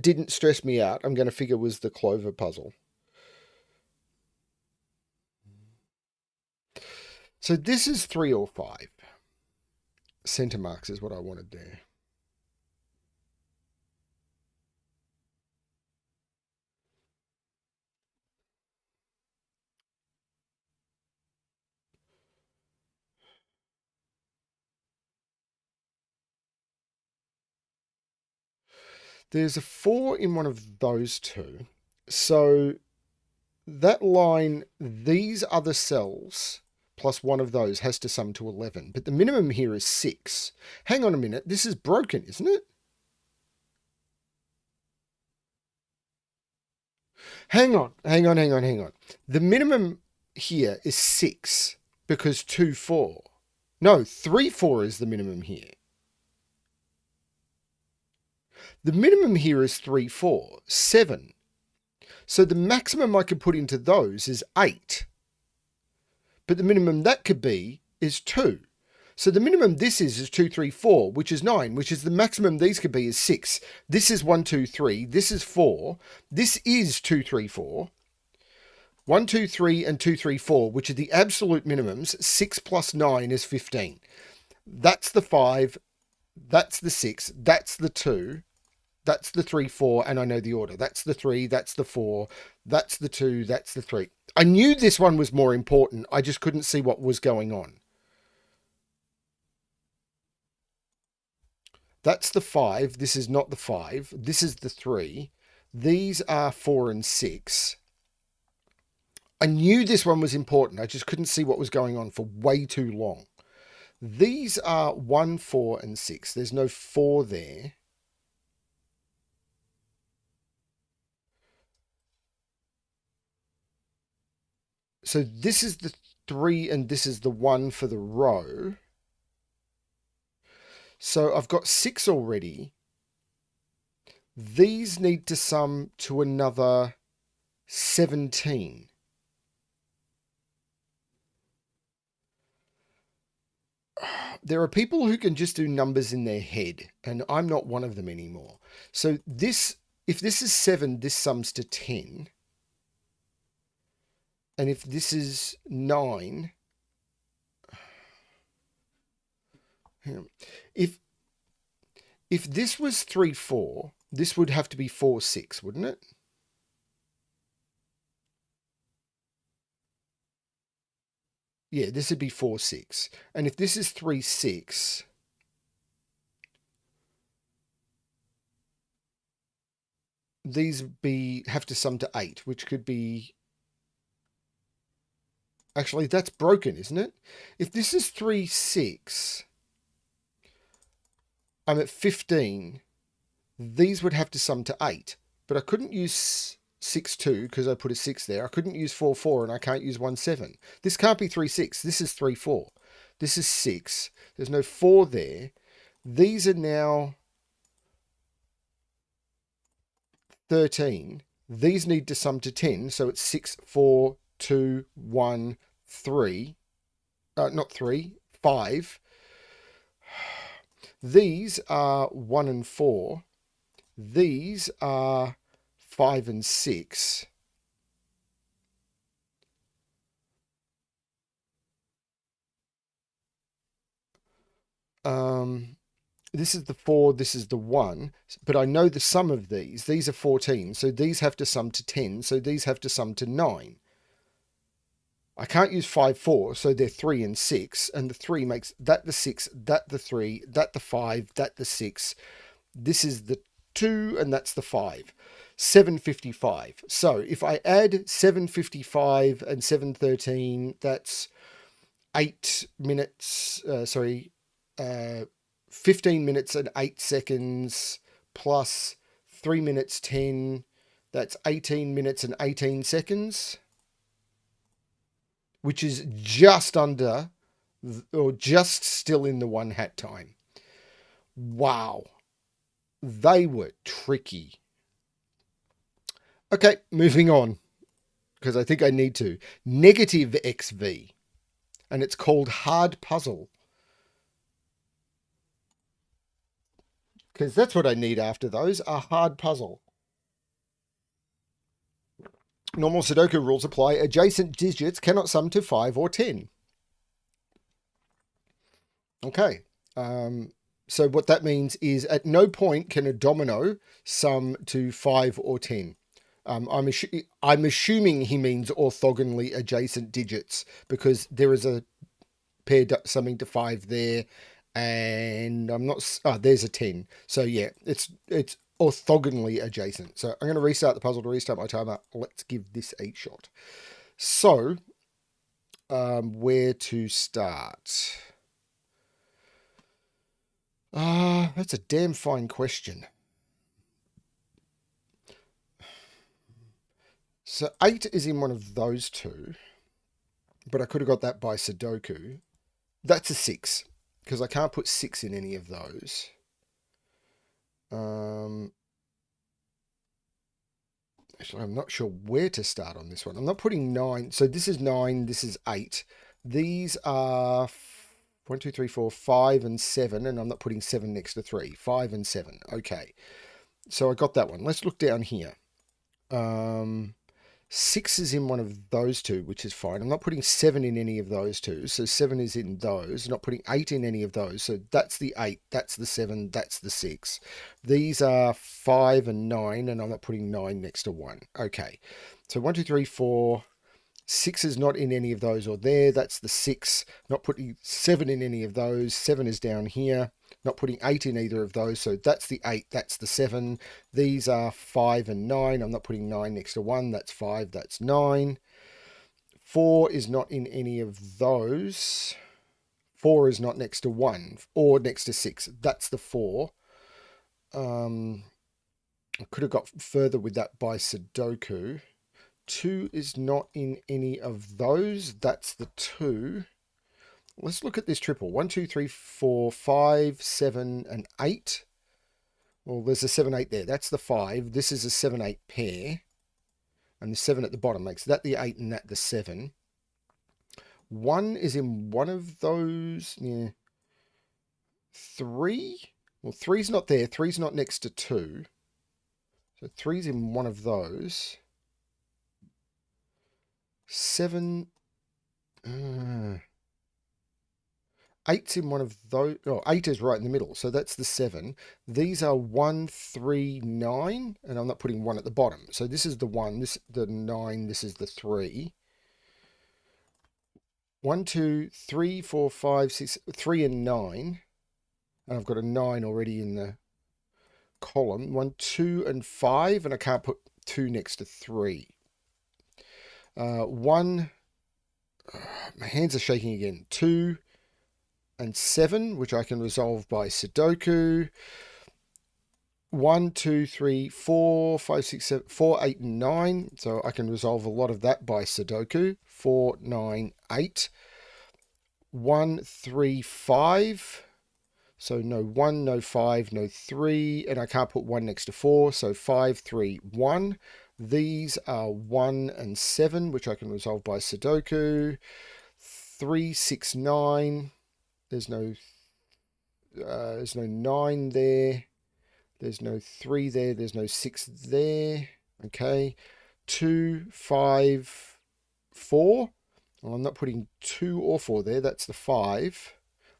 didn't stress me out, I'm going to figure, was the Clover puzzle. So this is 3 or 5. Center marks is what I wanted there. There's a 4 in one of those two. So that line, these other cells plus one of those has to sum to 11. But the minimum here is 6. Hang on a minute. This is broken, isn't it? Hang on. The minimum here is 6 because 2, 4. No, 3, 4 is the minimum here. The minimum here is 3, 4, 7. So the maximum I could put into those is 8. But the minimum that could be is 2. So the minimum this is 2, 3, 4, which is 9, which is the maximum these could be is 6. This is 1, 2, 3. This is 4. This is 2, 3, 4. 1, 2, 3 and 2, 3, 4, which are the absolute minimums. 6 plus 9 is 15. That's the 5. That's the 6. That's the 2. That's the 3, 4, and I know the order. That's the 3, that's the 4, that's the 2, that's the 3. I knew this one was more important. I just couldn't see what was going on. That's the 5. This is not the 5. This is the 3. These are 4 and 6. I knew this one was important. I just couldn't see what was going on for way too long. These are 1, 4, and 6. There's no 4 there. So this is the 3 and this is the 1 for the row. So I've got 6 already. These need to sum to another 17. There are people who can just do numbers in their head, and I'm not one of them anymore. So this, if this is 7, this sums to 10. And if this is 9, if this was 3, 4, this would have to be 4, 6, wouldn't it? Yeah, this would be 4, 6. And if this is 3, 6, these have to sum to 8, which could be... Actually, that's broken, isn't it? If this is 3, 6, I'm at 15. These would have to sum to 8. But I couldn't use 6, 2 because I put a 6 there. I couldn't use 4, 4, and I can't use 1, 7. This can't be 3, 6. This is 3, 4. This is 6. There's no 4 there. These are now 13. These need to sum to 10. So it's 6, 4, 2, 1, 3. Not 3, 5. These are 1 and 4. These are 5 and 6. This is the 4, this is the 1, but I know the sum of these. These are 14, so these have to sum to 10, so these have to sum to 9. I can't use 5, 4, so they're 3 and 6, and the 3 makes that the 6, that the 3, that the 5, that the 6. This is the 2, and that's the 5. 755. So if I add 755 and 713, that's 8 minutes, 15 minutes and 8 seconds plus 3 minutes 10 That's 18 minutes and 18 seconds, which is just under, or just still in the one hat time. Wow. They were tricky. Okay, moving on, because I think I need to. Negative XV, and it's called Hard Puzzle. Because that's what I need after those, a hard puzzle. Normal Sudoku rules apply. Adjacent digits cannot sum to 5 or 10. Okay. So what that means is at no point can a domino sum to 5 or 10. I'm assuming he means orthogonally adjacent digits, because there is a pair summing to 5 there, and I'm not... Oh, there's a 10. So yeah, it's orthogonally adjacent. So I'm going to restart the puzzle to restart my timer. Let's give this a shot. So, where to start? That's a damn fine question. So 8 is in one of those two, but I could have got that by Sudoku. That's a 6, because I can't put 6 in any of those. Actually, I'm not sure where to start on this one. I'm not putting 9. So this is 9, this is 8. These are 1, 2, 3, 4, 5, and 7, and I'm not putting 7 next to 3. 5 and 7. Okay. So I got that one. Let's look down here. 6 is in one of those two, which is fine. I'm not putting 7 in any of those two. So 7 is in those. Not putting 8 in any of those. So that's the 8. That's the 7. That's the 6. These are 5 and 9, and I'm not putting 9 next to 1. Okay. So 1, 2, 3, 4. 6 is not in any of those or there. That's the 6. Not putting 7 in any of those. 7 is down here. Not putting 8 in either of those. So that's the 8. That's the 7. These are 5 and 9. I'm not putting 9 next to 1. That's 5. That's 9. 4 is not in any of those. 4 is not next to 1 or next to 6. That's the 4. I could have got further with that by Sudoku. 2 is not in any of those. That's the 2. Let's look at this triple. 1, 2, 3, 4, 5, 7, and 8. Well, there's a 7, 8 there. That's the 5. This is a 7, 8 pair. And the 7 at the bottom makes that the 8 and that the 7. 1 is in one of those. Yeah. 3? Well, 3's not there. 3's not next to 2. So 3's in one of those. 7... 8's in one of those. Oh, 8 is right in the middle. So that's the 7. These are 1, 3, 9. And I'm not putting 1 at the bottom. So this is the 1. This the 9. This is the 3. 1, 2, 3, 4, 5, 6, 3 and 9. And I've got a 9 already in the column. 1, 2, and 5. And I can't put 2 next to 3. 1. My hands are shaking again. 2 and 7, which I can resolve by Sudoku. 1, 2, 3, 4, 5, 6, 7, 4, 8, and 9. So I can resolve a lot of that by Sudoku. 4, 9, 8. 1, 3, 5. So no 1, no 5, no 3. And I can't put 1 next to 4. So 5, 3, 1. These are 1 and 7, which I can resolve by Sudoku. 3, 6, 9. There's no 9 there. There's no 3 there. There's no 6 there. Okay. 2, 5, 4. Well, I'm not putting 2 or 4 there. That's the 5.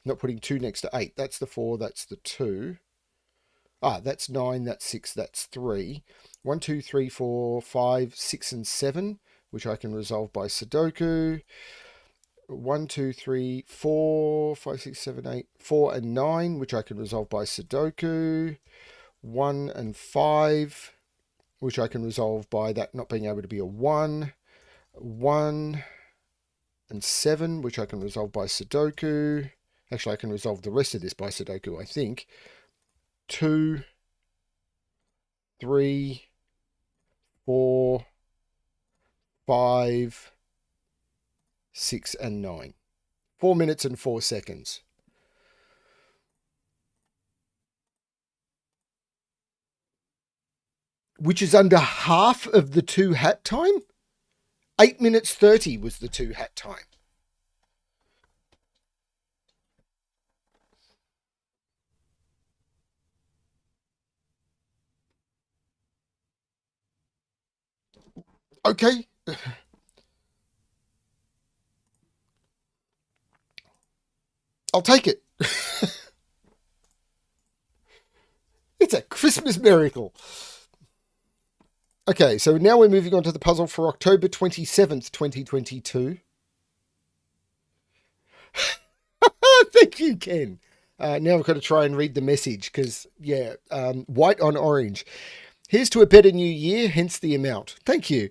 I'm not putting 2 next to 8. That's the 4. That's the 2. That's 9. That's 6. That's 3. 1, 2, 3, 4, 5, 6, and 7, which I can resolve by Sudoku. 1, 2, 3, 4, 5, 6, 7, 8, 4 and 9, which I can resolve by Sudoku. 1 and 5, which I can resolve by that not being able to be a 1. 1 and 7, which I can resolve by Sudoku. Actually, I can resolve the rest of this by Sudoku, I think. 2, 3, 4, 5, 6, and 9. 4 minutes and 4 seconds. Which is under half of the 2 hat time. 8 minutes 30 was the 2 hat time. Okay. I'll take it. It's a Christmas miracle. Okay, so now we're moving on to the puzzle for October 27th, 2022. Thank you, Ken. Now I've got to try and read the message because, yeah, white on orange. Here's to a better new year, hence the amount. Thank you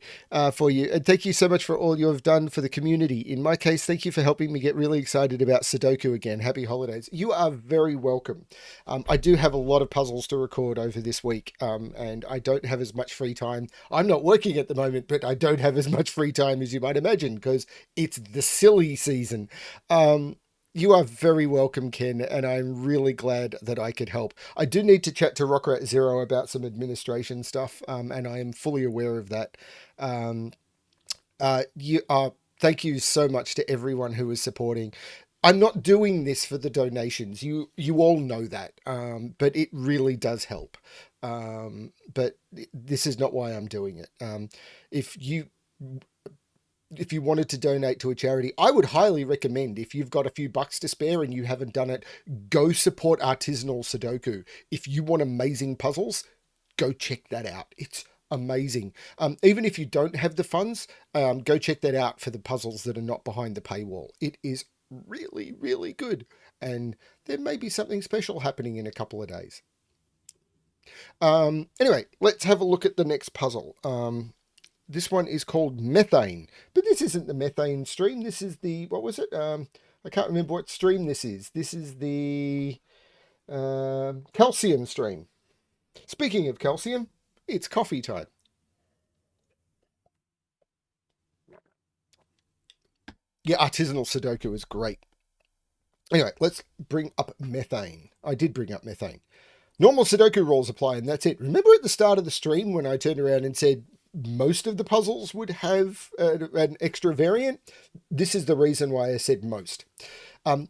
for you. And thank you so much for all you have done for the community. In my case, thank you for helping me get really excited about Sudoku again. Happy holidays. You are very welcome. I do have a lot of puzzles to record over this week, and I don't have as much free time. I'm not working at the moment, but I don't have as much free time as you might imagine because it's the silly season. You are very welcome, Ken, and I'm really glad that I could help. I do need to chat to Rockrat Zero about some administration stuff, and I am fully aware of that. Thank you so much to everyone who is supporting. I'm not doing this for the donations. You all know that, but it really does help. But this is not why I'm doing it. If you wanted to donate to a charity, I would highly recommend, if you've got a few bucks to spare and you haven't done it, go support Artisanal Sudoku. If you want amazing puzzles, go check that out. It's amazing. Even if you don't have the funds, go check that out for the puzzles that are not behind the paywall. It is really, really good. And there may be something special happening in a couple of days. Anyway, let's have a look at the next puzzle. This one is called Methane, but this isn't the Methane stream. This is the, what was it? I can't remember what stream this is. This is the calcium stream. Speaking of calcium, it's coffee time. Yeah, Artisanal Sudoku is great. Anyway, let's bring up Methane. I did bring up Methane. Normal Sudoku rules apply, and that's it. Remember at the start of the stream when I turned around and said most of the puzzles would have an extra variant? This is the reason why I said most.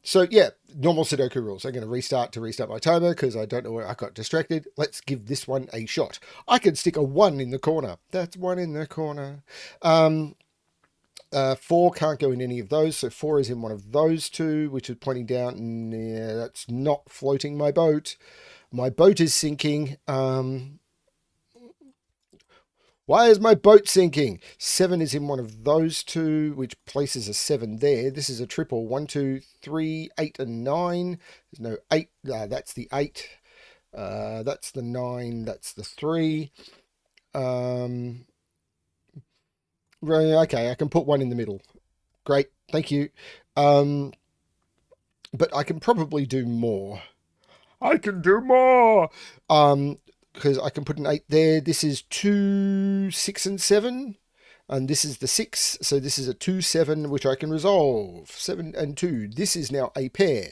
So yeah, normal Sudoku rules. I'm going to restart my timer because I don't know where I got distracted. Let's give this one a shot. I can stick a 1 in the corner. That's 1 in the corner. 4 can't go in any of those, so 4 is in one of those two, which is pointing down. Yeah, that's not floating my boat. My boat is sinking. Why is my boat sinking? 7 is in one of those two, which places a 7 there. This is a triple. 1, 2, 3, 8, and 9. There's no 8. That's the 8. That's the 9. That's the 3. Okay, I can put 1 in the middle. Great, thank you. But I can probably do more. I can do more. Because I can put an 8 there. This is 2, 6, and 7. And this is the 6. So this is a 2, 7, which I can resolve. 7 and 2. This is now a pair.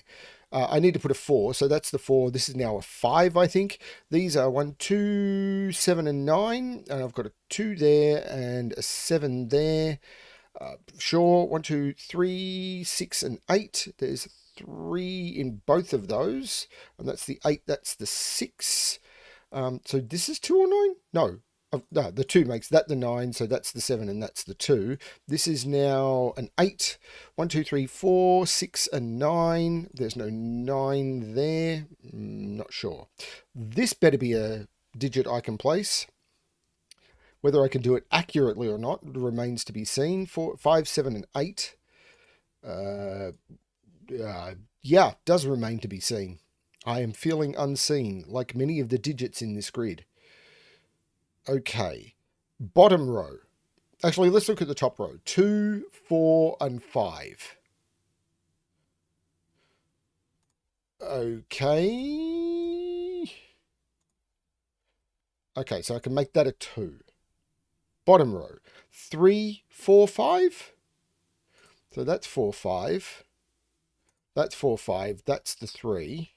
I need to put a 4. So that's the 4. This is now a 5, I think. These are 1, 2, 7, and 9. And I've got a 2 there and a 7 there. Sure. 1, 2, 3, 6, and 8. There's 3 in both of those. And that's the 8. That's the 6. So this is 2 or 9? No. No, the 2 makes that the 9, so that's the 7 and that's the 2. This is now an 8. 1, 2, 3, 4, 6, and 9. There's no 9 there. Not sure. This better be a digit I can place. Whether I can do it accurately or not remains to be seen. 4, 5, 7, and 8. Yeah, does remain to be seen. I am feeling unseen, like many of the digits in this grid. Okay, bottom row. Actually, let's look at the top row. 2, 4, and 5. Okay. Okay, so I can make that a 2. Bottom row, 3, 4, 5. So that's 4, 5. That's 4, 5. That's the 3.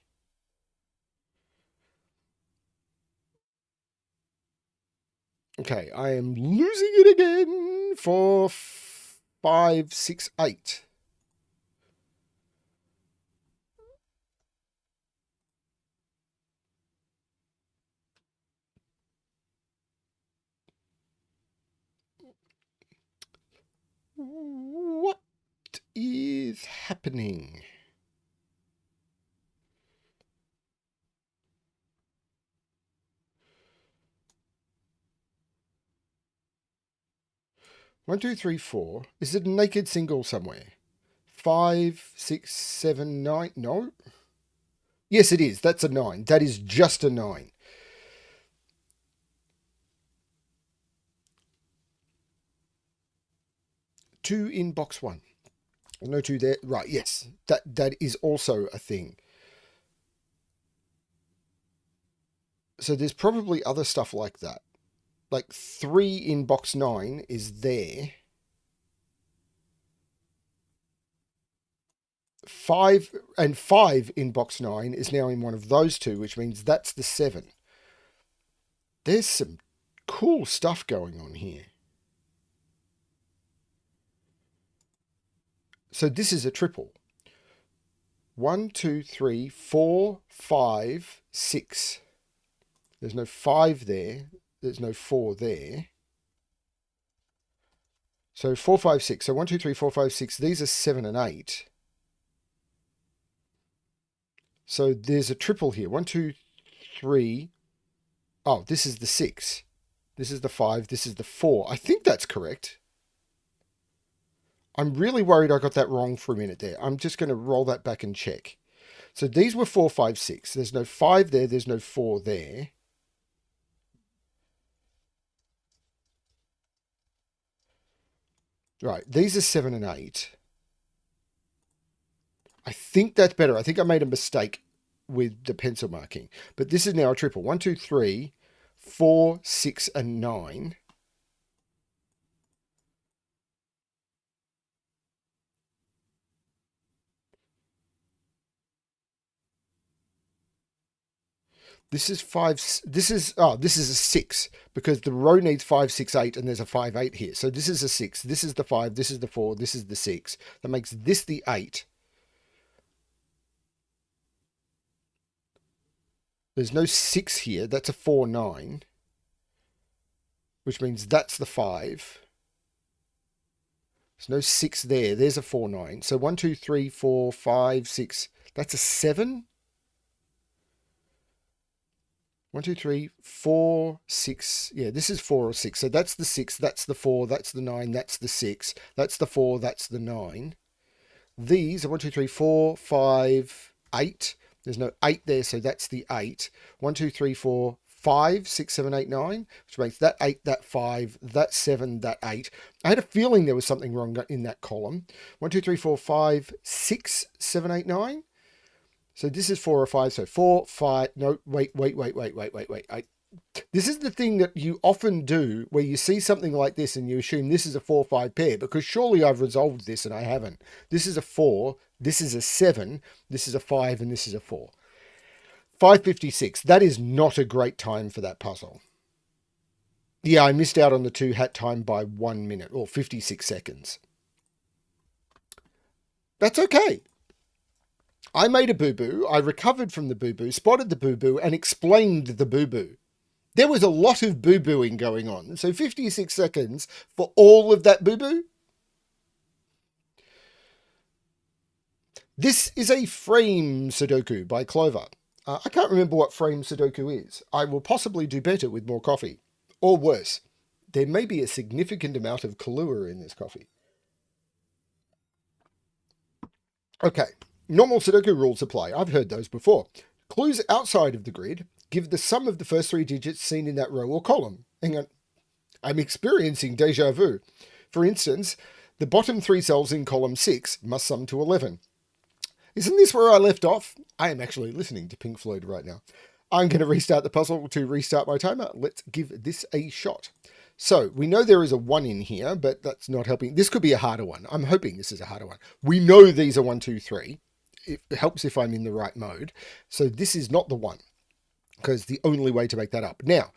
Okay, I am losing it again. 4, 5, 6, 8. What is happening? One, two, three, four. Is it a naked single somewhere? 5, 6, 7, 9. No. Yes, it is. That's a 9. That is just a 9. Two in box 1. No 2 there. Right, yes. That is also a thing. So there's probably other stuff like that. Like 3 in box 9 is there. 5 and 5 in box 9 is now in one of those two, which means that's the 7. There's some cool stuff going on here. So this is a triple. 1, 2, 3, 4, 5, 6. There's no 5 there. There's no 4 there. So 4, 5, 6. So 1, 2, 3, 4, 5, 6. These are 7 and 8. So there's a triple here. 1, 2, 3. Oh, this is the 6. This is the 5. This is the 4. I think that's correct. I'm really worried I got that wrong for a minute there. I'm just going to roll that back and check. So these were 4, 5, 6. There's no 5 there. There's no 4 there. Right, these are 7 and 8. I think that's better. I think I made a mistake with the pencil marking. But this is now a triple. 1, 2, 3, 4, 6, and 9. This is 5. This is a 6 because the row needs 5, 6, 8, and there's a 5, 8 here. So this is a 6. This is the 5. This is the 4. This is the 6. That makes this the 8. There's no 6 here. That's a 4, 9. Which means that's the 5. There's no 6 there. There's a 4, 9. So 1, 2, 3, 4, 5, 6. That's a 7. 1, 2, 3, 4, 6. Yeah, this is 4 or 6. So that's the 6, that's the 4, that's the 9, that's the 6, that's the 4, that's the 9. These are 1, 2, 3, 4, 5, 8. There's no 8 there, so that's the 8. 1, 2, 3, 4, 5, 6, 7, 8, 9, which makes that 8, that 5, that 7, that 8. I had a feeling there was something wrong in that column. 1, 2, 3, 4, 5, 6, 7, 8, 9. So this is 4 or 5. So 4, 5. No, wait. This is the thing that you often do where you see something like this and you assume this is a 4, 5 pair because surely I've resolved this and I haven't. This is a 4. This is a 7. This is a 5 and this is a 4. 5:56. That is not a great time for that puzzle. Yeah, I missed out on the 2 hat time by 1 minute or 56 seconds. That's okay. I made a boo-boo, I recovered from the boo-boo, spotted the boo-boo, and explained the boo-boo. There was a lot of boo-booing going on, so 56 seconds for all of that boo-boo? This is a frame Sudoku by Clover. I can't remember what frame Sudoku is. I will possibly do better with more coffee. Or worse, there may be a significant amount of Kahlua in this coffee. Okay. Normal Sudoku rules apply. I've heard those before. Clues outside of the grid give the sum of the first 3 digits seen in that row or column. Hang on. I'm experiencing deja vu. For instance, the bottom 3 cells in column 6 must sum to 11. Isn't this where I left off? I am actually listening to Pink Floyd right now. I'm going to restart the puzzle to restart my timer. Let's give this a shot. So we know there is a 1 in here, but that's not helping. This could be a harder one. I'm hoping this is a harder one. We know these are 1, 2, 3. It helps if I'm in the right mode. So this is not the 1, because the only way to make that up. Now,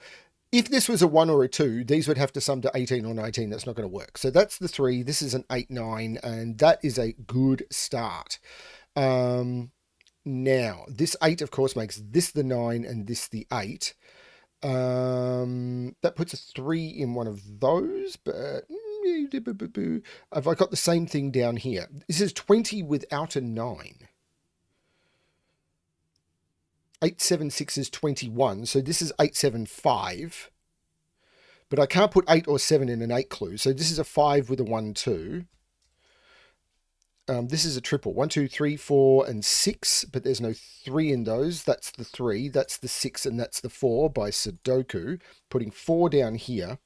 if this was a 1 or a 2, these would have to sum to 18 or 19. That's not going to work. So that's the 3. This is an 8, 9, and that is a good start. Now, this 8, of course, makes this the 9 and this the 8. That puts a 3 in one of those, but have I got the same thing down here? This is 20 without a 9. 876 is 21, so this is 875. But I can't put 8 or 7 in an 8 clue, so this is a 5 with a 1, 2. This is a triple. 1, 2, 3, 4, and 6, but there's no 3 in those. That's the 3, that's the 6, and that's the 4 by Sudoku. Putting 4 down here.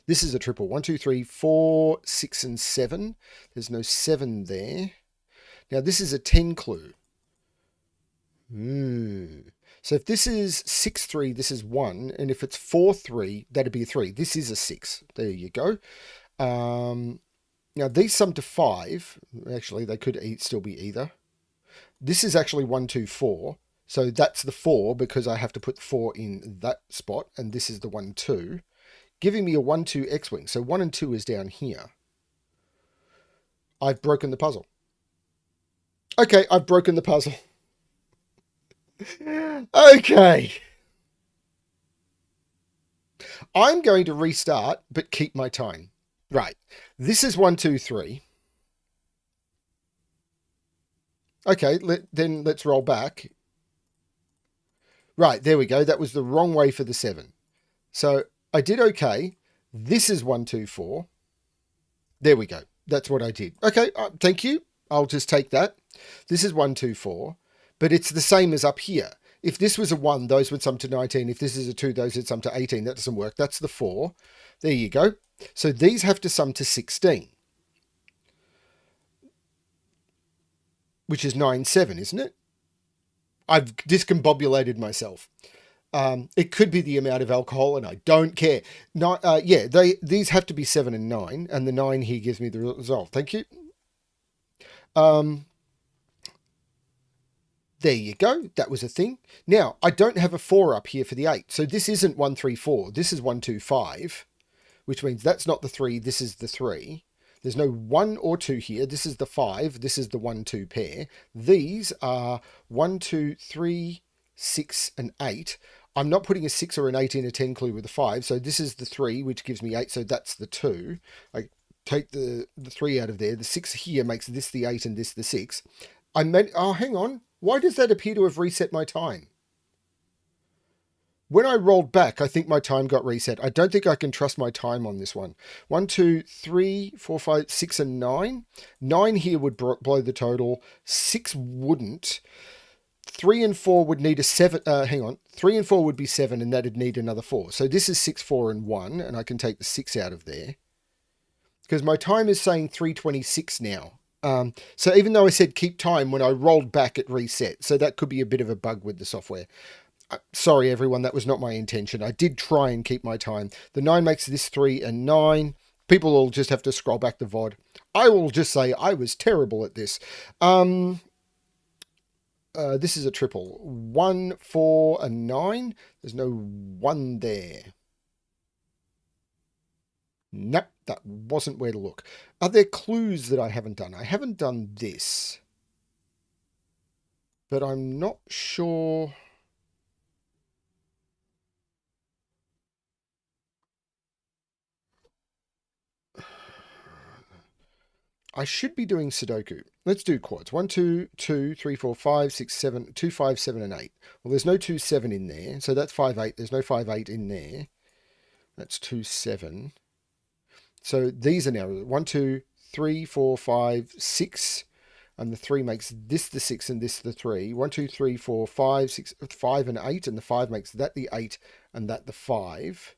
This is a triple. 1, 2, 3, 4, 6, and 7. There's no 7 there. Now this is a 10 clue. So if this is 6, 3, this is 1, and if it's 4, 3, that'd be a 3. This is a 6. There you go. Now, these sum to 5. Actually, they could still be either. This is actually 1, 2, 4. So that's the 4 because I have to put the 4 in that spot. And this is the 1, 2. Giving me a 1, 2 X-Wing. So 1 and 2 is down here. I've broken the puzzle. Okay, I've broken the puzzle. Okay. I'm going to restart, but keep my time. Right, this is 1, 2, 3. Okay, then let's roll back. Right, there we go. That was the wrong way for the 7. So I did okay. This is 1, 2, 4. There we go. That's what I did. Okay, thank you. I'll just take that. This is 1, 2, 4. But it's the same as up here. If this was a 1, those would sum to 19. If this is a 2, those would sum to 18. That doesn't work. That's the 4. There you go. So these have to sum to 16. Which is 9, 7, isn't it? I've discombobulated myself. It could be the amount of alcohol, and I don't care. No, yeah, these have to be 7 and 9, and the 9 here gives me the result. Thank you. There you go. That was a thing. Now, I don't have a 4 up here for the 8. So this isn't 1, 3, 4. This is 1, 2, 5, which means that's not the 3. This is the 3. There's no 1 or 2 here. This is the 5. This is the 1, 2 pair. These are 1, 2, 3, 6, and 8. I'm not putting a 6 or an 8 in a 10 clue with a 5. So this is the 3, which gives me 8. So that's the 2. I take the 3 out of there. The 6 here makes this the 8 and this the 6. Oh, hang on. Why does that appear to have reset my time? When I rolled back, I think my time got reset. I don't think I can trust my time on this one. 1, 2, 3, 4, 5, 6, and 9. 9 here would blow the total. 6 wouldn't. 3 and 4 would need a 7. Hang on. 3 and 4 would be 7, and that'd need another 4. So this is 6, 4, and 1, and I can take the 6 out of there. Because my time is saying 3:26 now. So even though I said keep time, when I rolled back, it reset. So that could be a bit of a bug with the software. Sorry, everyone, that was not my intention. I did try and keep my time. The 9 makes this 3 and 9. People will just have to scroll back the VOD. I will just say I was terrible at this. This is a triple. 1, 4, and 9. There's no 1 there. Nope, that wasn't where to look. Are there clues that I haven't done? I haven't done this. But I'm not sure. I should be doing Sudoku. Let's do quads. 1, 2, 2, 3, 4, 5, 6, 7, 2, 5, 7, and 8. Well, there's no 2, 7 in there. So that's 5, 8. There's no 5, 8 in there. That's 2, 7. So these are now 1, 2, 3, 4, 5, 6. And the 3 makes this the 6 and this the 3. 1, 2, 3, 4, 5, 6, 5, and 8. And the 5 makes that the 8 and that the 5.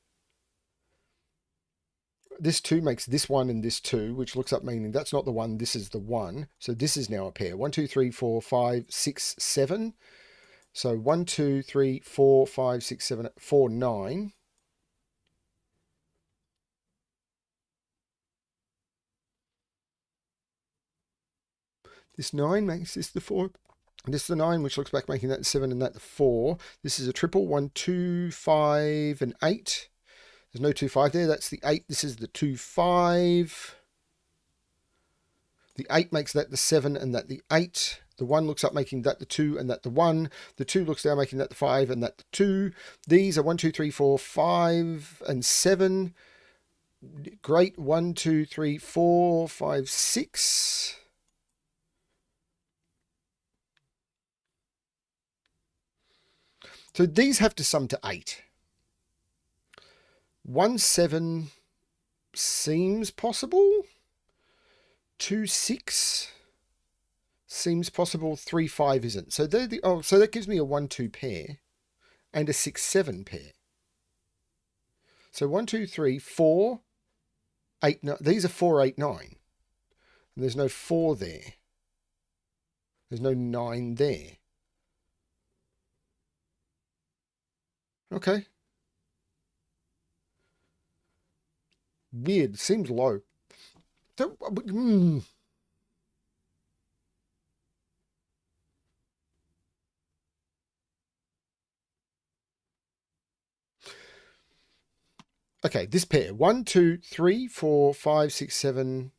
This 2 makes this 1 and this 2, which looks up meaning that's not the 1, this is the 1. So this is now a pair. 1, 2, 3, 4, 5, 6, 7. So 1, 2, 3, 4, 5, 6, 7, 4, 9. This 9 makes this the 4. This is the 9, which looks back, making that the 7 and that the 4. This is a triple, 1, 2, 5, and 8. There's no 2, 5 there. That's the 8. This is the 2, 5. The 8 makes that the 7 and that the 8. The 1 looks up, making that the 2 and that the 1. The 2 looks down, making that the 5 and that the 2. These are 1, 2, 3, 4, 5, and 7. Great. 1, 2, 3, 4, 5, 6. So these have to sum to 8. 1, 7 seems possible. 2, 6 seems possible. 3, 5 isn't. So they're the, so that gives me a 1, 2 pair and a 6, 7 pair. So 1, 2, 3, 4, 8, 9. These are 4, 8, 9. And there's no 4 there. There's no 9 there. Okay. Weird. Seems low. So, Okay, this pair. 1, 2, 3, 4, 5, 6, 7,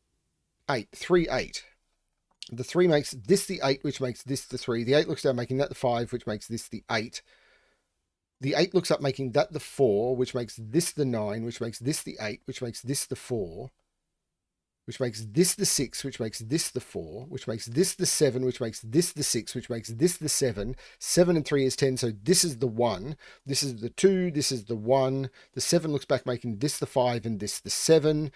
8. 3, 8. The 3 makes this the 8, which makes this the 3. The 8 looks down, making that the 5, which makes this the 8. The 8 looks up, making that the 4, which makes this the 9, which makes this the 8, which makes this the 4, which makes this the 6, which makes this the 4, which makes this the 7, which makes this the 6, which makes this the 7. 7 and 3 is 10, so this is the 1. This is the 2, this is the 1. The 7 looks back, making this the 5 and this the 7.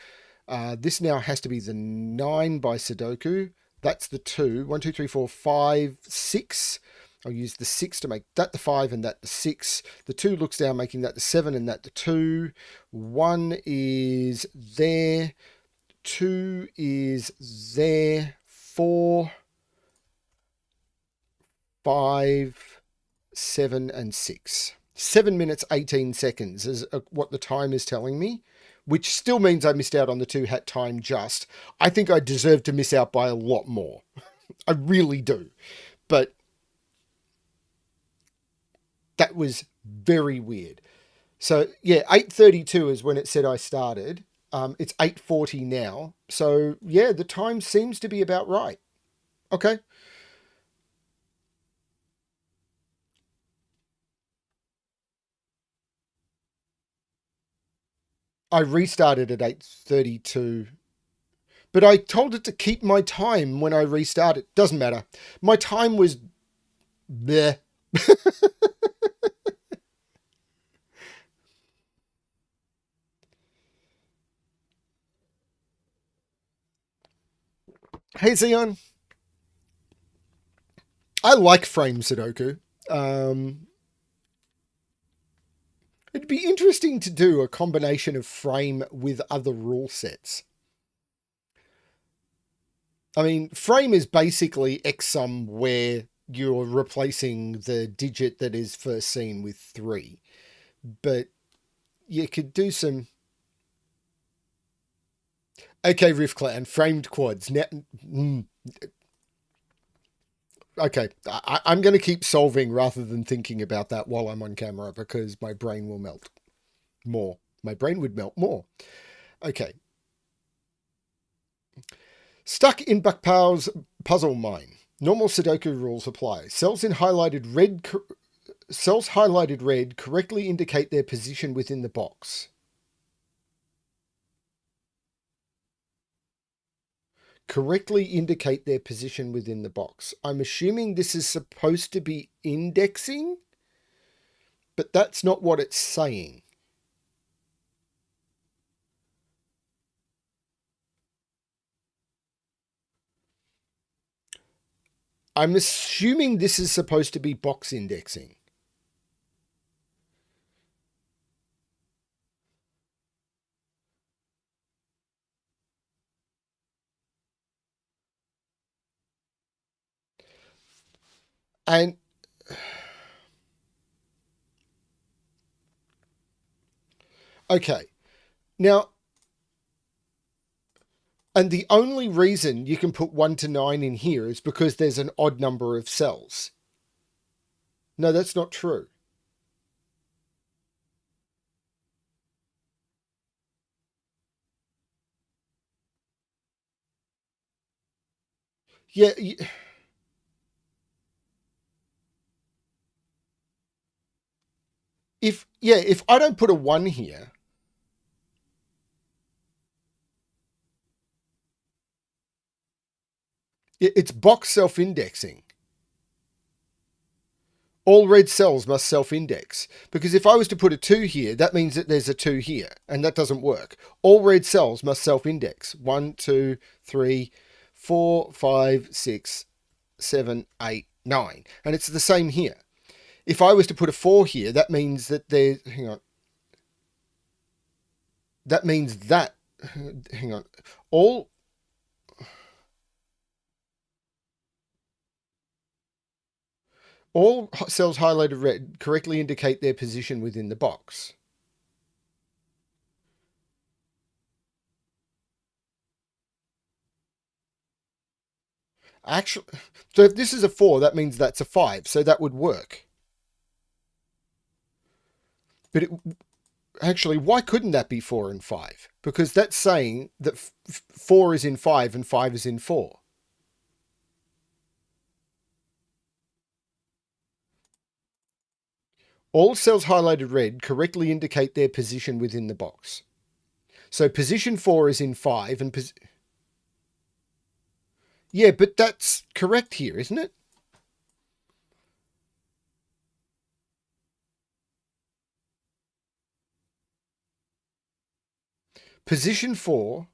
This now has to be the 9 by Sudoku. That's the 2. 1, 2, 3, 4, 5, 6. I'll use the 6 to make that the 5 and that the 6. The 2 looks down, making that the 7 and that the 2. 1 is there. 2 is there. 4, 5, 7, and 6. 7 minutes, 18 seconds is what the time is telling me, which still means I missed out on the 2 hat time just. I think I deserve to miss out by a lot more. I really do. But that was very weird. So yeah, 8:32 is when it said I started. It's 8:40 now. So yeah, the time seems to be about right. Okay. I restarted at 8:32, but I told it to keep my time when I restarted. Doesn't matter. My time was bleh. Hey, Xeon. I like frame Sudoku. It'd be interesting to do a combination of frame with other rule sets. I mean, frame is basically XSum where you're replacing the digit that is first seen with 3. But you could do some... Okay, Riff Clan, framed quads. Now, okay, I'm going to keep solving rather than thinking about that while I'm on camera because my brain will melt more. My brain would melt more. Okay. Stuck in Bakpau's puzzle mine. Normal Sudoku rules apply. Cells highlighted red correctly indicate their position within the box. Correctly indicate their position within the box. I'm assuming this is supposed to be indexing, but that's not what it's saying. I'm assuming this is supposed to be box indexing. And okay, now And the only reason you can put 1 to 9 in here is because there's an odd number of cells. No, that's not true. Yeah, if I don't put a 1 here, it's box self-indexing. All red cells must self-index. Because if I was to put a 2 here, that means that there's a 2 here, and that doesn't work. All red cells must self-index. 1, 2, 3, 4, 5, 6, 7, 8, 9. And it's the same here. If I was to put a 4 here, that means that there's... Hang on. That means that... Hang on. All cells highlighted red correctly indicate their position within the box. Actually, so if this is a 4, that means that's a 5. So that would work. But actually, why couldn't that be 4 and 5? Because that's saying that 4 is in 5 and 5 is in 4. All cells highlighted red correctly indicate their position within the box. So position 4 is in 5 and... Yeah, but that's correct here, isn't it? Position 4...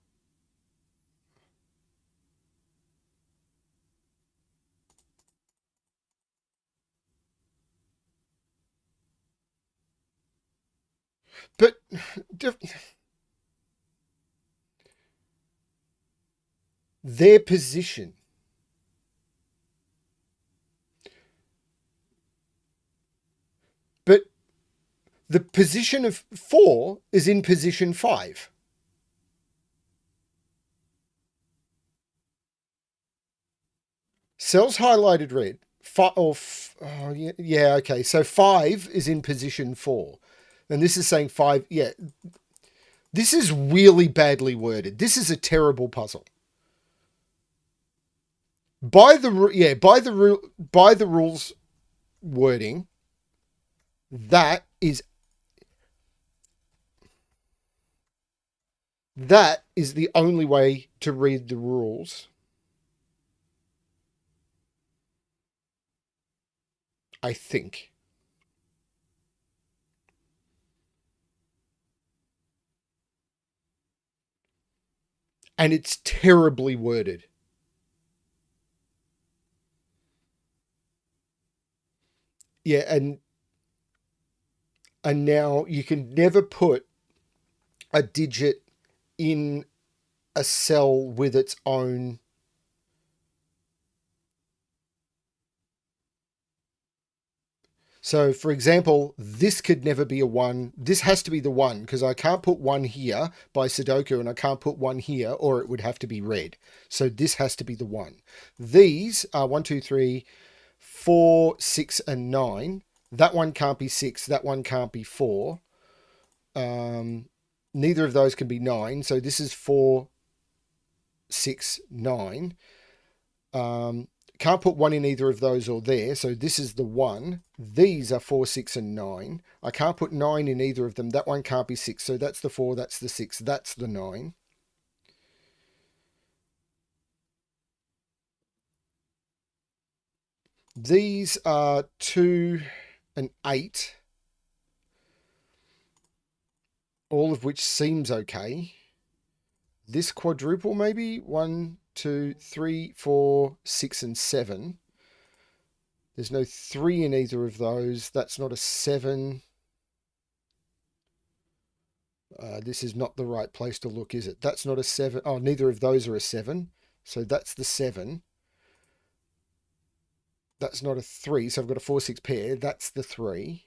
But... Their position... But the position of 4 is in position 5. Cells highlighted red. Yeah, okay. So 5 is in position 4. And this is saying 5. Yeah. This is really badly worded. This is a terrible puzzle. By the rules wording, that is the only way to read the rules. I think. And it's terribly worded. Yeah, and now you can never put a digit in a cell with its own... So, for example, this could never be a 1. This has to be the 1 because I can't put 1 here by Sudoku and I can't put 1 here or it would have to be red. So this has to be the 1. These are 1, 2, 3, 4, 6, and 9. That one can't be 6. That one can't be 4. Neither of those can be 9. So this is 4, 6, 9. Can't put 1 in either of those or there. So this is the 1. These are 4, 6, and 9. I can't put 9 in either of them. That one can't be 6. So that's the 4. That's the 6. That's the 9. These are 2 and 8. All of which seems okay. This quadruple maybe? 1, 2, 3, 4, 6, and 7. There's no 3 in either of those. That's not a 7. This is not the right place to look, is it? That's not a 7. Oh, neither of those are a 7. So that's the 7. That's not a 3. So I've got a 4, 6 pair. That's the 3.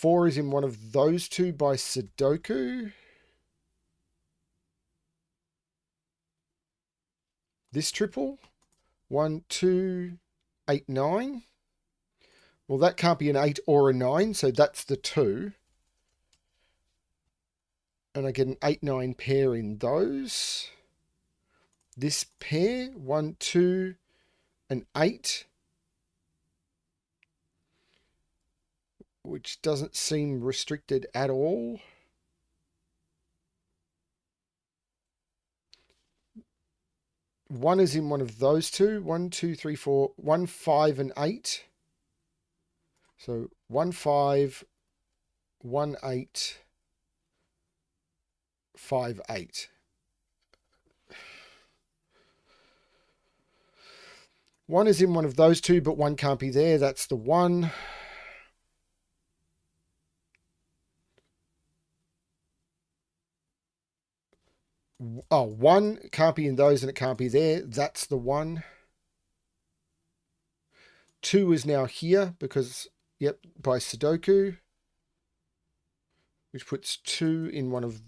4 is in one of those two by Sudoku. This triple. 1, 2, 8, 9. Well, that can't be an 8 or a 9, so that's the 2. And I get an 8, 9 pair in those. This pair, 1, 2, and 8. Which doesn't seem restricted at all. One is in one of those two. 1, 2, 3, 4. 1, 5, and 8. So 1, 5, 1, 8, 5, 8. One is in one of those two, but one can't be there. That's the 1. Oh, 1 can't be in those and it can't be there. That's the 1. 2 is now here because, yep, by Sudoku. Which puts 2 in one of...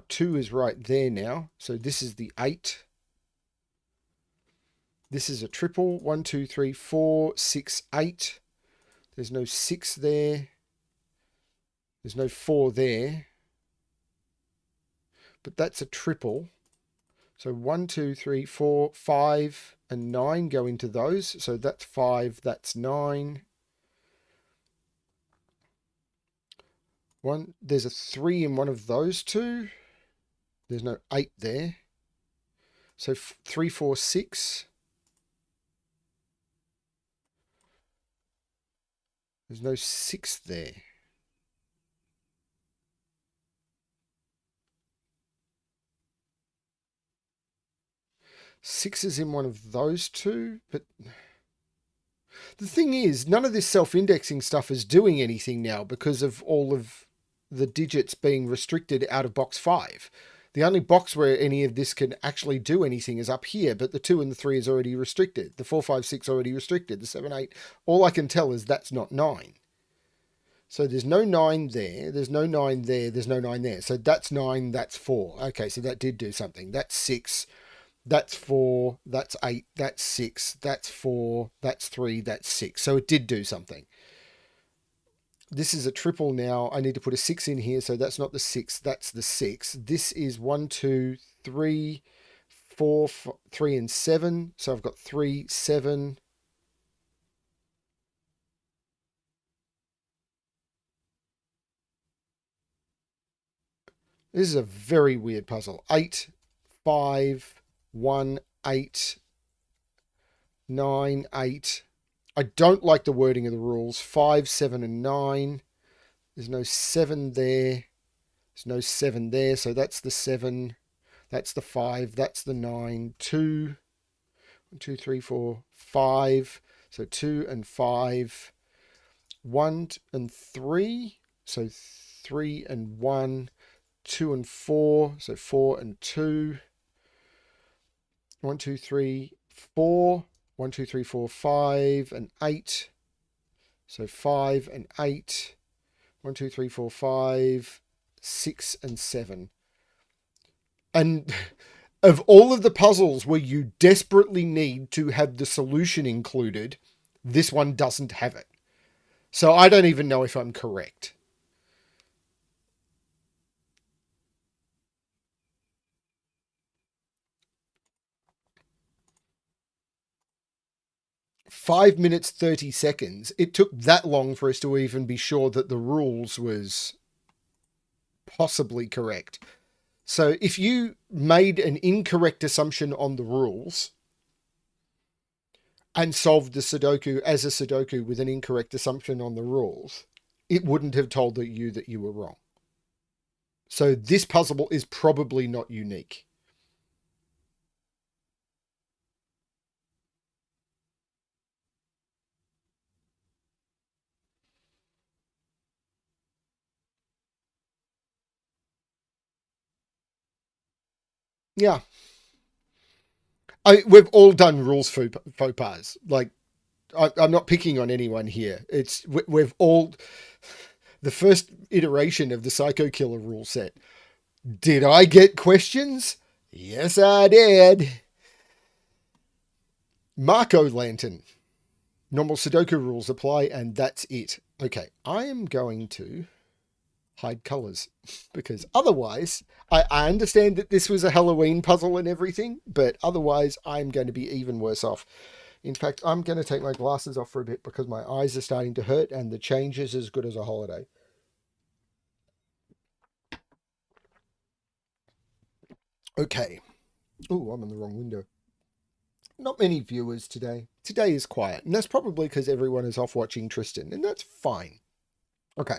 2 is right there now. So this is the 8. This is a triple. 1, 2, 3, 4, 6, 8. There's no 6 there. There's no 4 there. But that's a triple. So 1, 2, 3, 4, 5, and 9 go into those. So that's 5, that's 9. There's a 3 in one of those two. There's no 8 there. So 3, 4, 6. There's no 6 there. Six is in one of those two, but the thing is, none of this self-indexing stuff is doing anything now because of all of the digits being restricted out of box 5. The only box where any of this can actually do anything is up here, but the 2 and the 3 is already restricted. The 4, 5, 6 already restricted. The 7, 8, all I can tell is that's not 9. So there's no 9 there. There's no 9 there. There's no 9 there. So that's 9. That's 4. Okay, so that did do something. That's 6. That's 4. That's 8. That's 6. That's 4. That's 3. That's 6. So it did do something. This is a triple now. I need to put a 6 in here. So that's not the 6. That's the 6. This is 1, 2, 3, 4, 3, and 7. So I've got 3, 7. This is a very weird puzzle. 8, 5, 1, 8, 9, 8. I don't like the wording of the rules. 5, 7, and 9. There's no 7 there. There's no 7 there. So that's the 7. That's the 5. That's the 9. 2. 1, 2, 3, 4, 5. So 2 and 5. 1 and 3. So 3 and 1. 2 and 4. So 4 and 2. 1, 2, 3, 4. 1, 2, 3, 4, 5, and 8. So 5 and 8. 1, 2, 3, 4, 5, 6, and 7. And of all of the puzzles where you desperately need to have the solution included, this one doesn't have it. So I don't even know if I'm correct. Five minutes, 30 seconds. It took that long for us to even be sure that the rules was possibly correct. So if you made an incorrect assumption on the rules and solved the Sudoku as a Sudoku with an incorrect assumption on the rules, it wouldn't have told you that you were wrong. So this puzzle is probably not unique. Yeah. We've all done rules faux pas. Like, I'm not picking on anyone here. We've all... the first iteration of the Psycho Killer rule set. Did I get questions? Yes, I did. Marco Lantern. Normal Sudoku rules apply, and that's it. Okay, I am going to hide colors because otherwise, I understand that this was a Halloween puzzle and everything, but otherwise I'm going to be even worse off. In fact, I'm going to take my glasses off for a bit because my eyes are starting to hurt and the change is as good as a holiday. Okay. Oh, I'm in the wrong window. Not many viewers today. Today is quiet, and that's probably because everyone is off watching Tristan, and that's fine. Okay.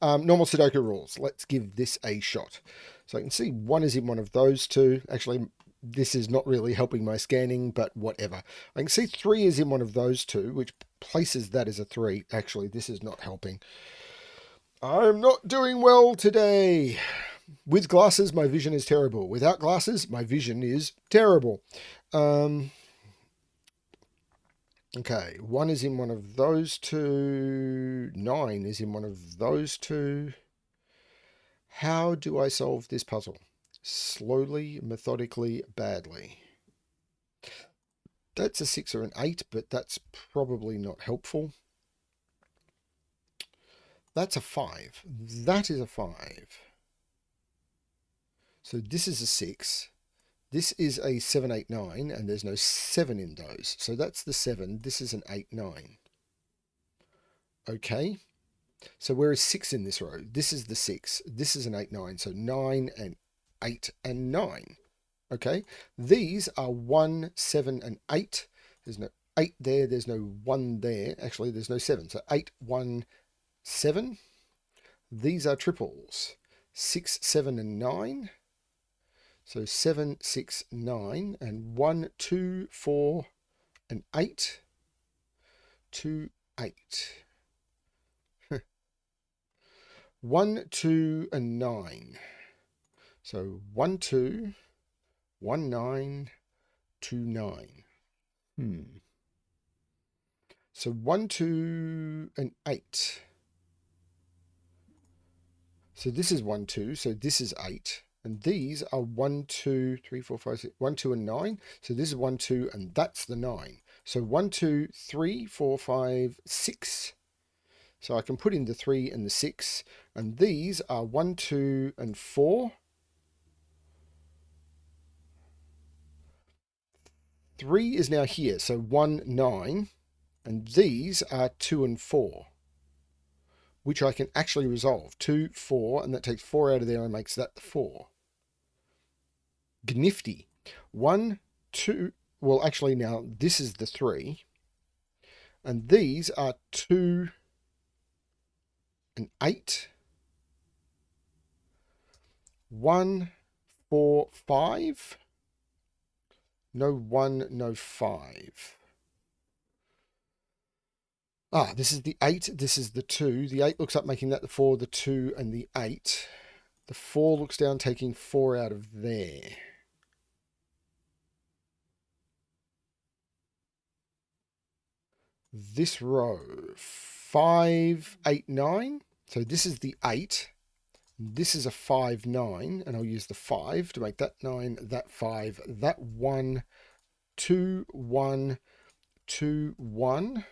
Normal Sudoku rules. Let's give this a shot. So I can see one is in one of those two. Actually, this is not really helping my scanning, but whatever. I can see 3 is in one of those two, which places that as a 3. Actually, this is not helping. I'm not doing well today. With glasses, my vision is terrible. Without glasses, my vision is terrible. Okay, 1 is in one of those two. 9 is in one of those two. How do I solve this puzzle? Slowly, methodically, badly. That's a 6 or an 8, but that's probably not helpful. That's a 5. That is a 5. So this is a 6. This is a 7, 8, 9, and there's no 7 in those. So that's the 7. This is an 8, 9. Okay. So where is 6 in this row? This is the 6. This is an 8, 9. So 9 and 8 and 9. Okay. These are 1, 7, and 8. There's no 8 there. There's no 1 there. Actually, there's no 7. So 8, 1, 7. These are triples. 6, 7, and 9. So 7, 6, 9, and 1, 2, 4, and 8. 2, 8. 1, 2, and 9. So 1, 2, 1, 9, 2, 9. So 1, 2, and 8. So this is 1, 2. So this is 8. And these are 1, 2, 3, 4, 5, 6, 1, 2, and 9. So this is 1, 2, and that's the 9. So 1, 2, 3, 4, 5, 6. So I can put in the 3 and the 6. And these are 1, 2, and 4. 3 is now here. So 1, 9. And these are 2 and 4. Which I can actually resolve. 2, 4, and that takes 4 out of there and makes that the 4. Gnifty. 1, 2, well actually now this is the 3. And these are 2 and 8. 1, 4, 5. No 1, no 5. Ah, this is the 8, this is the 2. The 8 looks up making that the 4, the 2, and the 8. The 4 looks down taking 4 out of there. This row, 5, 8, 9. So this is the 8. This is a 5, 9. And I'll use the 5 to make that 9, that 5, that 1, 2, 1, 2, 1.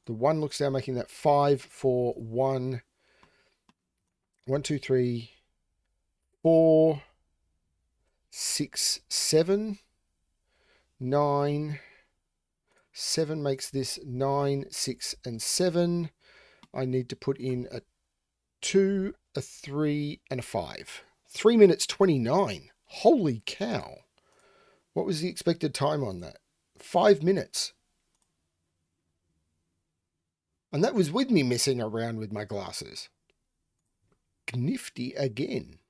The 1 looks down, making that 5, 4, 1, 1, 2, 3, 4, 6, 7, 9, 7 makes this 9, 6, and 7. I need to put in a 2, a 3, and a 5. 3 minutes 29. Holy cow. What was the expected time on that? 5 minutes. And that was with me messing around with my glasses. Nifty again.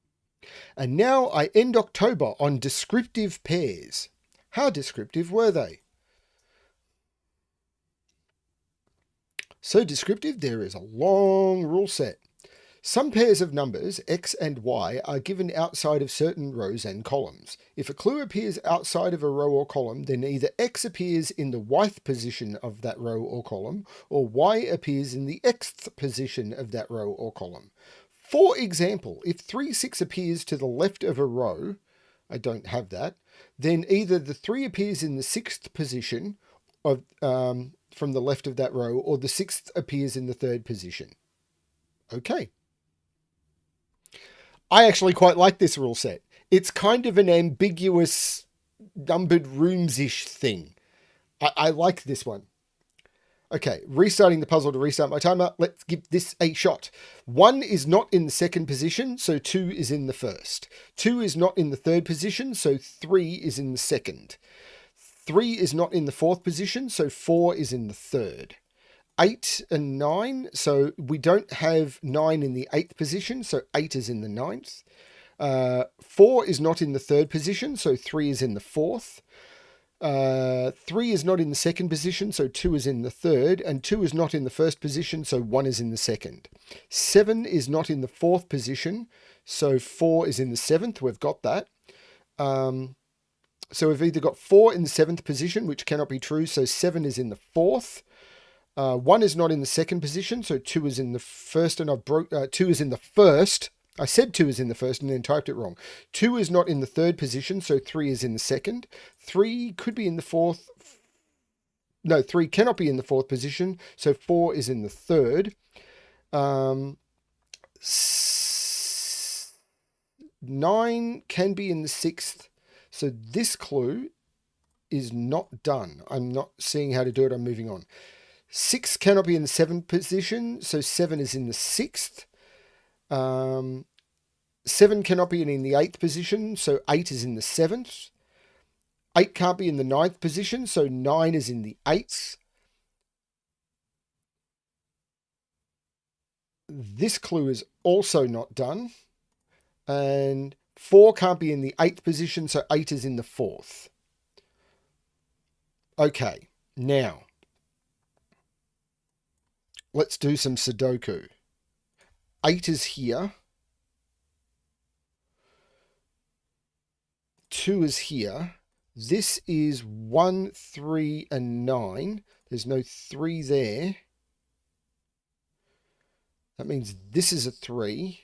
And now I end October on descriptive pairs. How descriptive were they? So descriptive, there is a long rule set. Some pairs of numbers, x and y, are given outside of certain rows and columns. If a clue appears outside of a row or column, then either x appears in the yth position of that row or column, or y appears in the xth position of that row or column. For example, if 3, 6 appears to the left of a row, I don't have that, then either the 3 appears in the 6th position of, from the left of that row, or the 6th appears in the 3rd position. Okay. I actually quite like this rule set. It's kind of an ambiguous numbered rooms-ish thing. I like this one. Okay, restarting the puzzle to restart my timer. Let's give this a shot. 1 is not in the 2nd position, so 2 is in the 1st. 2 is not in the 3rd position, so 3 is in the 2nd. 3 is not in the 4th position, so 4 is in the 3rd. 8 and 9, so we don't have 9 in the 8th position, so 8 is in the 9th. 4 is not in the 3rd position, so 3 is in the 4th. 3 is not in the 2nd position, so 2 is in the 3rd, and 2 is not in the 1st position, so 1 is in the 2nd. 7 is not in the 4th position, so 4 is in the 7th. We've got that. So we've either got 4 in the 7th position, which cannot be true, so 7 is in the 4th. 1 is not in the 2nd position, so 2 is in the 1st, and 2 is in the 1st. I said 2 is in the 1st and then typed it wrong. 2 is not in the 3rd position, so 3 is in the 2nd. 3 could be in the 4th. No, 3 cannot be in the 4th position, so 4 is in the 3rd. 9 can be in the 6th, so this clue is not done. I'm not seeing how to do it. I'm moving on. 6 cannot be in the 7th position, so 7 is in the 6th. 7 cannot be in the 8th position, so 8 is in the 7th. 8 can't be in the 9th position, so 9 is in the 8th. This clue is also not done. And 4 can't be in the 8th position, so 8 is in the 4th. Okay, now let's do some Sudoku. 8 is here. 2 is here. This is 1, 3, and 9. There's no 3 there. That means this is a 3.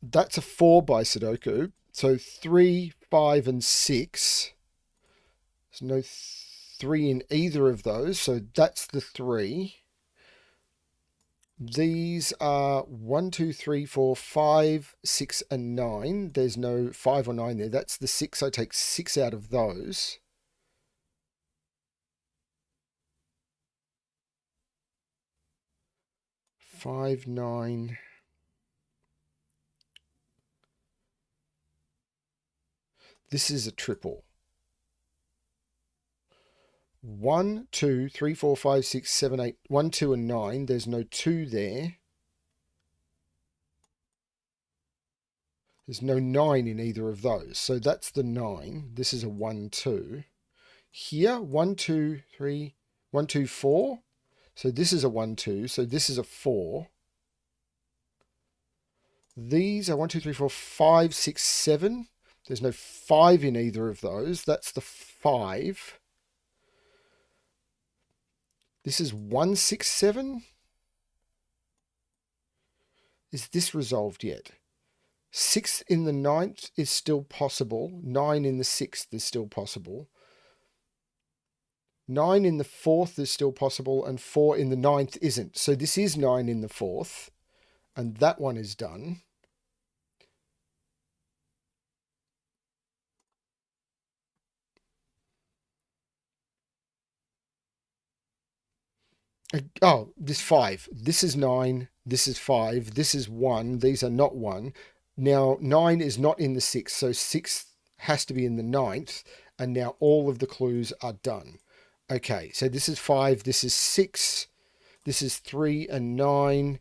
That's a 4 by Sudoku. So 3, 5, and 6. There's no 3 in either of those, so that's the 3. These are 1, 2, 3, 4, 5, 6, and 9. There's no 5 or 9 there. That's the 6. I take 6 out of those. Five, 9. This is a triple. 1, 2, 3, 4, 5, 6, 7, 8. 1, 2, and 9. There's no 2 there. There's no 9 in either of those. So that's the 9. This is a 1, 2. Here, 1, 2, 3, 1, 2, 4. So this is a 1, 2. So this is a 4. These are 1, 2, 3, 4, 5, 6, 7. There's no 5 in either of those. That's the 5. This is 1, 6, 7. Is this resolved yet? 6 in the 9th is still possible. 9 in the 6th is still possible. 9 in the 4th is still possible, and 4 in the 9th isn't. So this is 9 in the 4th, and that one is done. Oh, this 5. This is 9. This is 5. This is 1. These are not 1. Now, 9 is not in the 6th, so 6th has to be in the 9th, and now all of the clues are done. Okay, so this is 5. This is 6. This is 3 and 9.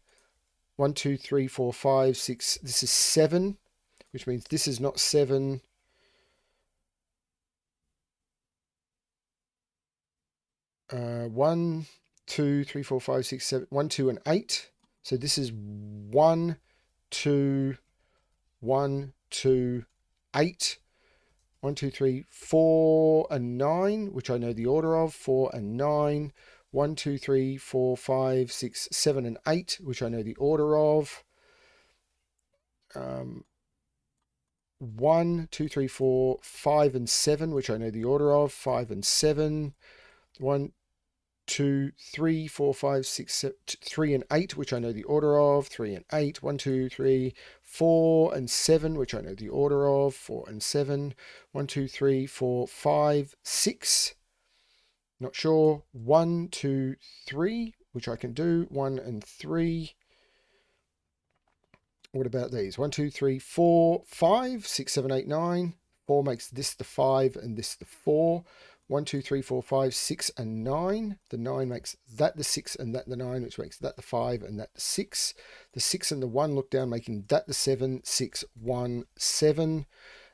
1, 2, 3, 4, 5, 6. This is 7, which means this is not 7. 1, 2, 3, 4, 5, 6, 7, 1, 2, and 8. So this is 1, 2, 1, 2, 8. 1, 2, 3, 4, and 9, which I know the order of. 4 and 9. 1, 2, 3, 4, 5, 6, 7, and 8, which I know the order of. 1, 2, 3, 4, 5, and 7, which I know the order of. 5 and 7. 1, 2, 3, 4, 5, 6, 7, 3 and 8, which I know the order of. 3 and 8. 1, 2, 3, 4 and 7, which I know the order of. 4 and 7. 1, 2, 3, 4, 5, 6. Not sure. 1, 2, 3, which I can do. 1 and 3. What about these? 1, 2, 3, 4, 5, 6, 7, 8, 9. 4 makes this the 5 and this the 4. 1, 2, 3, 4, 5, 6, and 9. The 9 makes that the 6 and that the 9, which makes that the 5 and that the 6. The 6 and the 1 look down, making that the 7, 6, 1, 7.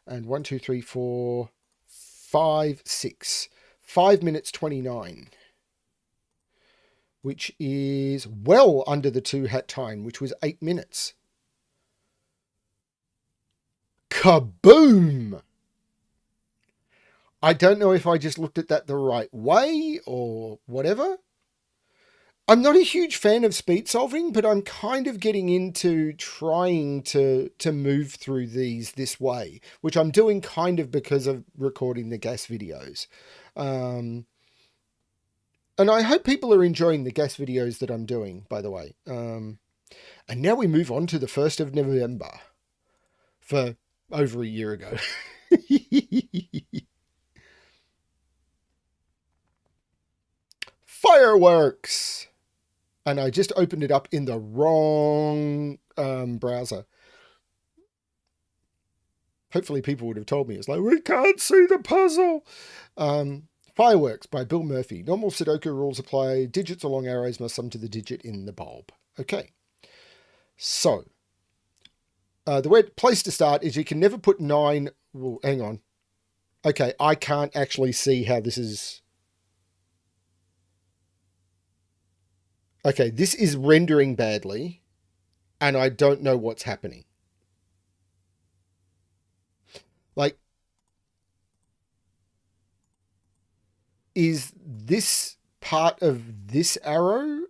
And 1, 2, 3, 4, 5, 6. 5 minutes 29. Which is well under the 2 hat time, which was 8 minutes. Kaboom! I don't know if I just looked at that the right way or whatever. I'm not a huge fan of speed solving, but I'm kind of getting into trying to move through these this way, which I'm doing kind of because of recording the gas videos. And I hope people are enjoying the gas videos that I'm doing, by the way. And now we move on to the 1st of November for over a year ago. Fireworks! And I just opened it up in the wrong browser. Hopefully people would have told me. It's like, we can't see the puzzle. Fireworks by Bill Murphy. Normal Sudoku rules apply. Digits or long arrows must sum to the digit in the bulb. Okay. So, the place to start is you can never put 9... Well, hang on. Okay, I can't actually see how this is... Okay, this is rendering badly, and I don't know what's happening. Like, is this part of this arrow?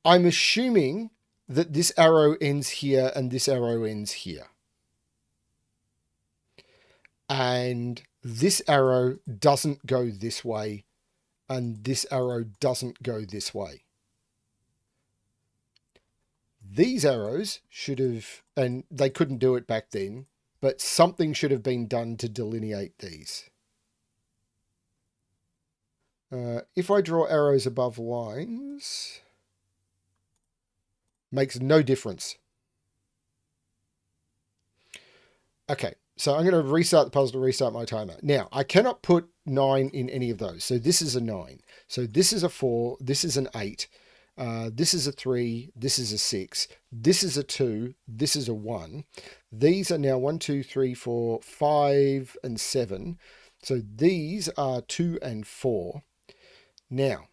I'm assuming that this arrow ends here and this arrow ends here. And this arrow doesn't go this way, and this arrow doesn't go this way. These arrows should have, and they couldn't do it back then, but something should have been done to delineate these. If I draw arrows above lines, makes no difference. Okay. So I'm going to restart the puzzle to restart my timer. Now, I cannot put 9 in any of those. So this is a 9. So this is a 4. This is an 8. This is a 3. This is a 6. This is a 2. This is a 1. These are now 1, 2, 3, 4, 5, and 7. So these are 2 and 4. Now,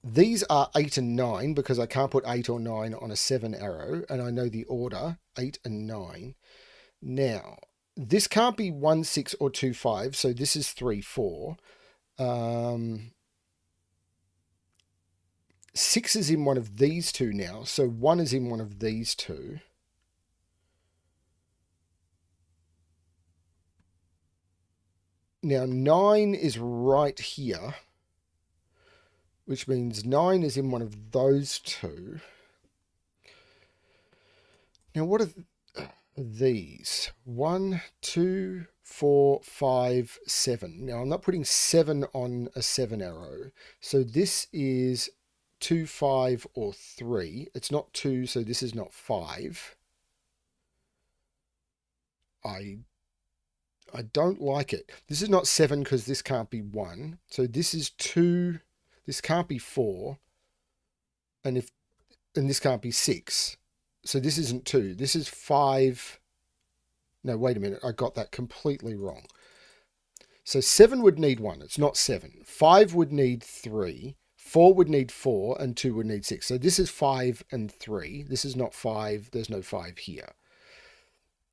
these are 8 and 9 because I can't put 8 or 9 on a 7 arrow, and I know the order, 8 and 9. Now, this can't be 1, 6, or 2, 5, so this is 3, 4. 6 is in one of these two now, so 1 is in one of these two. Now, 9 is right here, which means 9 is in one of those two. Now, what are these? 1, 2, 4, 5, 7. Now, I'm not putting 7 on a 7 arrow. So this is 2, 5, or 3. It's not 2, so this is not 5. I don't like it. This is not 7 because this can't be 1. So this is 2. This can't be 4. And this can't be 6. So this isn't 2. This is 5. No, wait a minute. I got that completely wrong. So 7 would need 1. It's not 7. 5 would need 3. 4 would need 4. And 2 would need 6. So this is 5 and 3. This is not 5. There's no 5 here.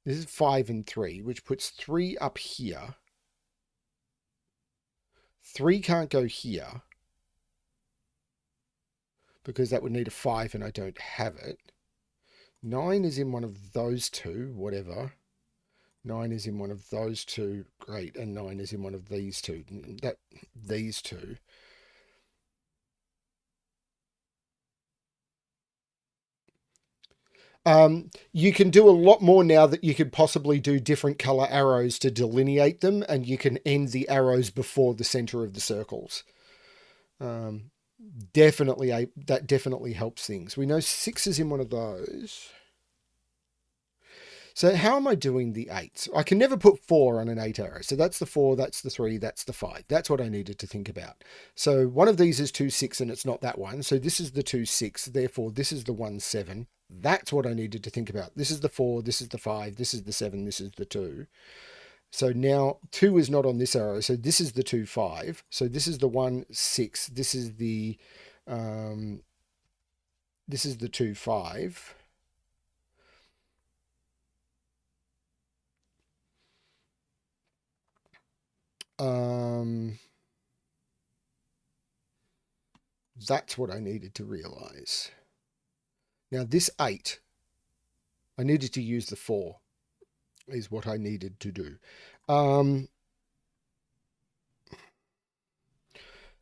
This is 5 and 3, which puts 3 up here. 3 can't go here because that would need a 5 and I don't have it. 9 is in one of those two, whatever. 9 is in one of those two, great, and 9 is in one of these two. These two. You can do a lot more now that you could possibly do different color arrows to delineate them, and you can end the arrows before the center of the circles. That definitely helps things. We know 6 is in one of those. So how am I doing the 8s? I can never put 4 on an 8 arrow. So that's the 4, that's the 3, that's the 5. That's what I needed to think about. So one of these is 2, 6, and it's not that one. So this is the 2, 6. Therefore, this is the 1, 7. That's what I needed to think about. This is the 4, this is the 5, this is the 7, this is the 2. So now 2 is not on this arrow. So this is the 2, 5. So this is the 1, 6. This is the 2, 5. That's what I needed to realize. Now this 8, I needed to use the 4 is what I needed to do. Now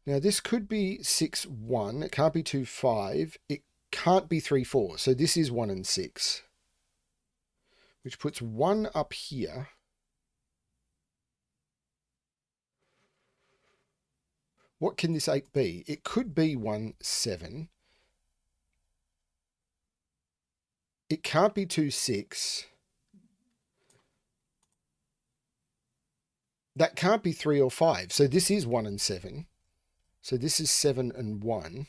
this could be 6, 1. It can't be 2, 5. It can't be 3, 4. So this is 1 and 6, which puts 1 up here. What can this 8 be? It could be 1, 7. It can't be 2, 6. That can't be 3 or 5. So this is 1 and 7. So this is 7 and 1.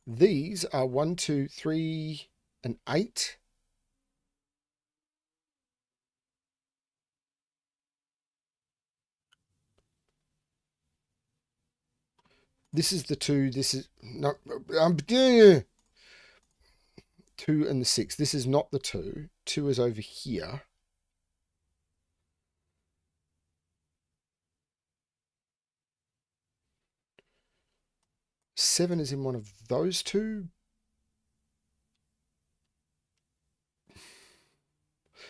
These are 1, 2, 3, and 8. This is the 2. This is not. I'm doing 2 and the 6. This is not the 2. 2 is over here. Seven is in one of those two.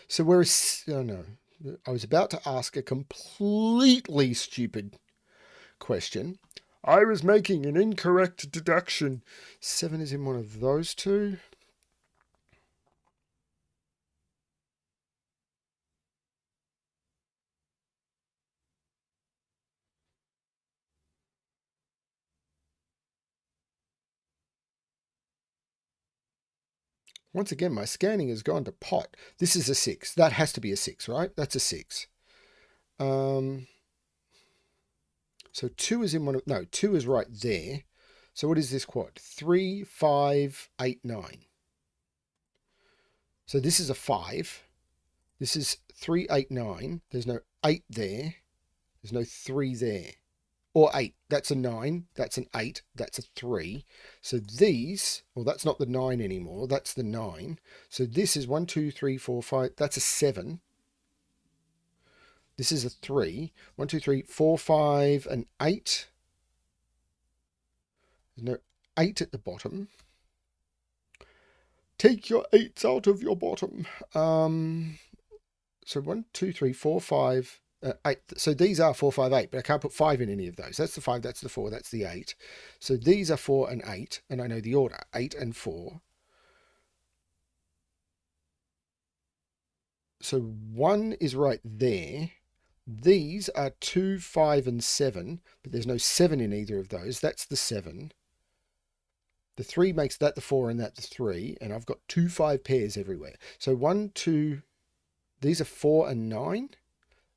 So where is... Oh, no. I was about to ask a completely stupid question. I was making an incorrect deduction. 7 is in one of those two. Once again, my scanning has gone to pot. This is a 6. That has to be a 6, right? That's a 6. So 2 is in one of... No, 2 is right there. So what is this quad? 3, 5, 8, 9. So this is a 5. This is 3, 8, 9. There's no 8 there. There's no 3 there. Or 8. That's a 9. That's an 8. That's a 3. So these... Well, that's not the 9 anymore. That's the 9. So this is 1, 2, 3, 4, 5. That's a 7. This is a 3. 1, 2, 3, 4, 5, and 8. There's no 8 at the bottom. Take your 8s out of your bottom. So 1, 2, 3, 4, 5, 8. So these are 4, 5, 8, but I can't put 5 in any of those. That's the 5, that's the 4, that's the 8. So these are 4 and 8, and I know the order. 8 and 4. So 1 is right there. These are 2, 5, and 7, but there's no 7 in either of those. That's the 7. The 3 makes that the 4 and that the 3, and I've got 2 5 pairs everywhere. So 1, 2, these are 4 and 9,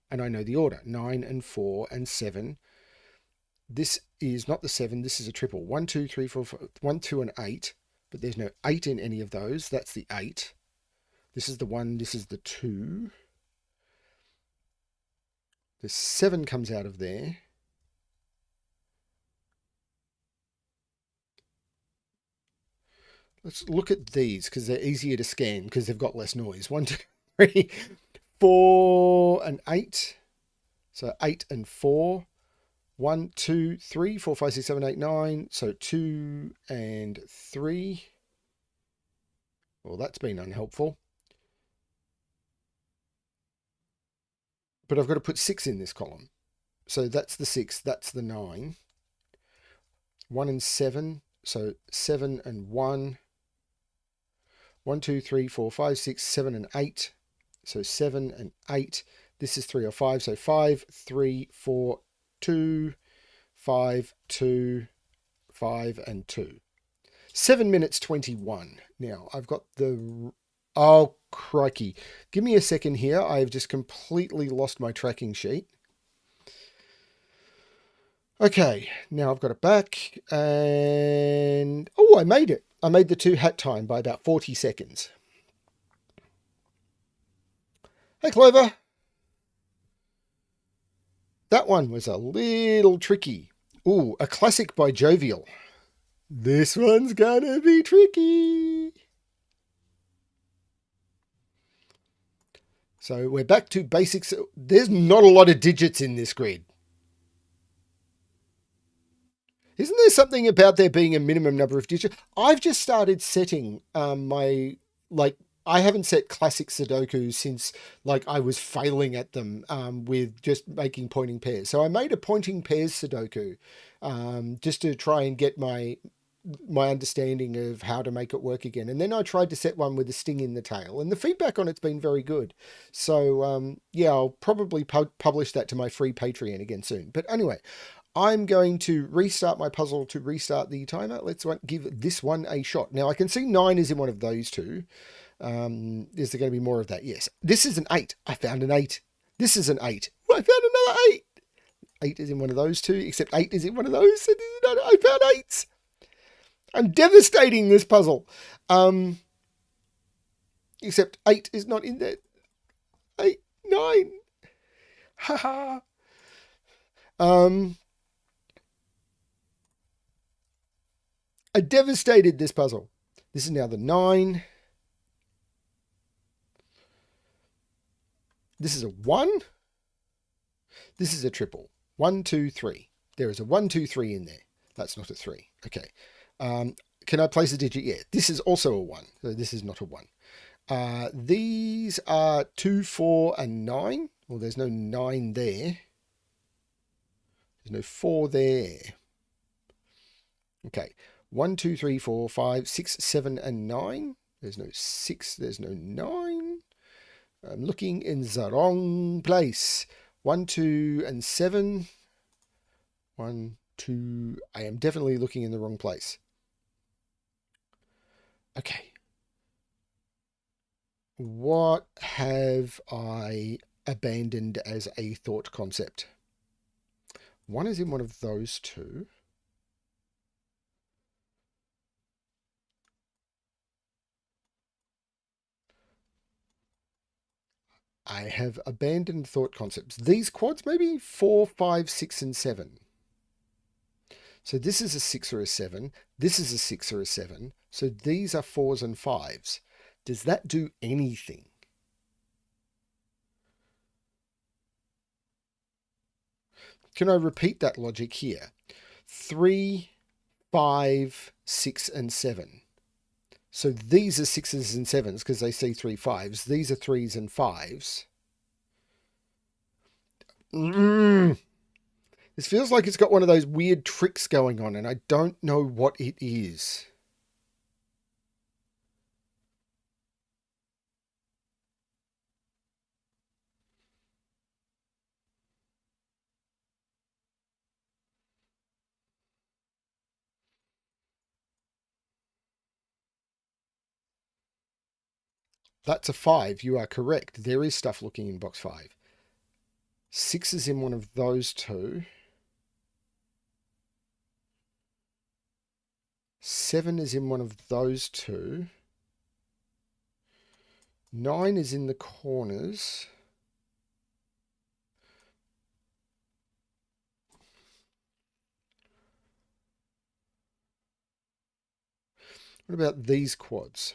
and I know the order. 9 and 4 and 7. This is not the 7, this is a triple. 1, 2, 3, 4, 5, 1, 2, and 8, but there's no 8 in any of those. That's the 8. This is the 1, this is the 2. The 7 comes out of there. Let's look at these because they're easier to scan because they've got less noise. 1, 2, 3, 4, and 8. So 8 and 4. 1, 2, 3, 4, 5, 6, 7, 8, 9. So 2 and 3. Well, that's been unhelpful. But I've got to put 6 in this column. So that's the 6, that's the 9. 1 and 7. So 7 and 1. 1, 2, 3, 4, 5, 6, 7, and 8. So 7 and 8. This is 3 or 5. So 5, 3, 4, 2, 5, 2, 5, and 2. 7 minutes 21. Now I've got the... Oh, crikey. Give me a second here. I've just completely lost my tracking sheet. Okay, now I've got it back and... Oh, I made it. I made the 2 hat time by about 40 seconds. Hey, Clover. That one was a little tricky. Ooh, a classic by Jovial. This one's gonna be tricky. So we're back to basics. There's not a lot of digits in this grid. Isn't there something about there being a minimum number of digits? I've just started setting I haven't set classic Sudoku since I was failing at them with just making pointing pairs. So I made a pointing pairs Sudoku just to try and get my understanding of how to make it work again. And then I tried to set one with a sting in the tail, and the feedback on it's been very good. So yeah, I'll probably publish that to my free Patreon again soon. But anyway, I'm going to restart my puzzle to restart the timer. Let's give this one a shot. Now I can see 9 is in one of those two. Is there going to be more of that? Yes. This is an 8. I found an 8. This is an 8. I found another 8. 8 is in one of those two, except 8 is in one of those. I found 8s. I'm devastating this puzzle. Except 8 is not in there. 8, 9. Haha. I devastated this puzzle. This is now the 9. This is a 1. This is a triple. 1, 2, 3. There is a 1, 2, 3 in there. That's not a 3. Okay. Can I place a digit? Yeah. This is also a 1. So this is not a 1. These are 2, 4, and 9. Well, there's no 9 there. There's no 4 there. Okay. 1, 2, 3, 4, 5, 6, 7, and 9. There's no 6. There's no 9. I'm looking in the wrong place. 1, 2, and 7. 1, 2. I am definitely looking in the wrong place. Okay. What have I abandoned as a thought concept? 1 is in one of those two. I have abandoned thought concepts. These quads, maybe 4, 5, 6, and 7. So this is a 6 or a 7. This is a 6 or a 7. So these are 4s and 5s. Does that do anything? Can I repeat that logic here? 3, 5, 6, and 7. So these are 6s and 7s because they see 3 5s. These are 3s and 5s. This feels like it's got one of those weird tricks going on, and I don't know what it is. That's a 5. You are correct. There is stuff looking in box 5. 6 is in one of those two. 7 is in one of those two. 9 is in the corners. What about these quads?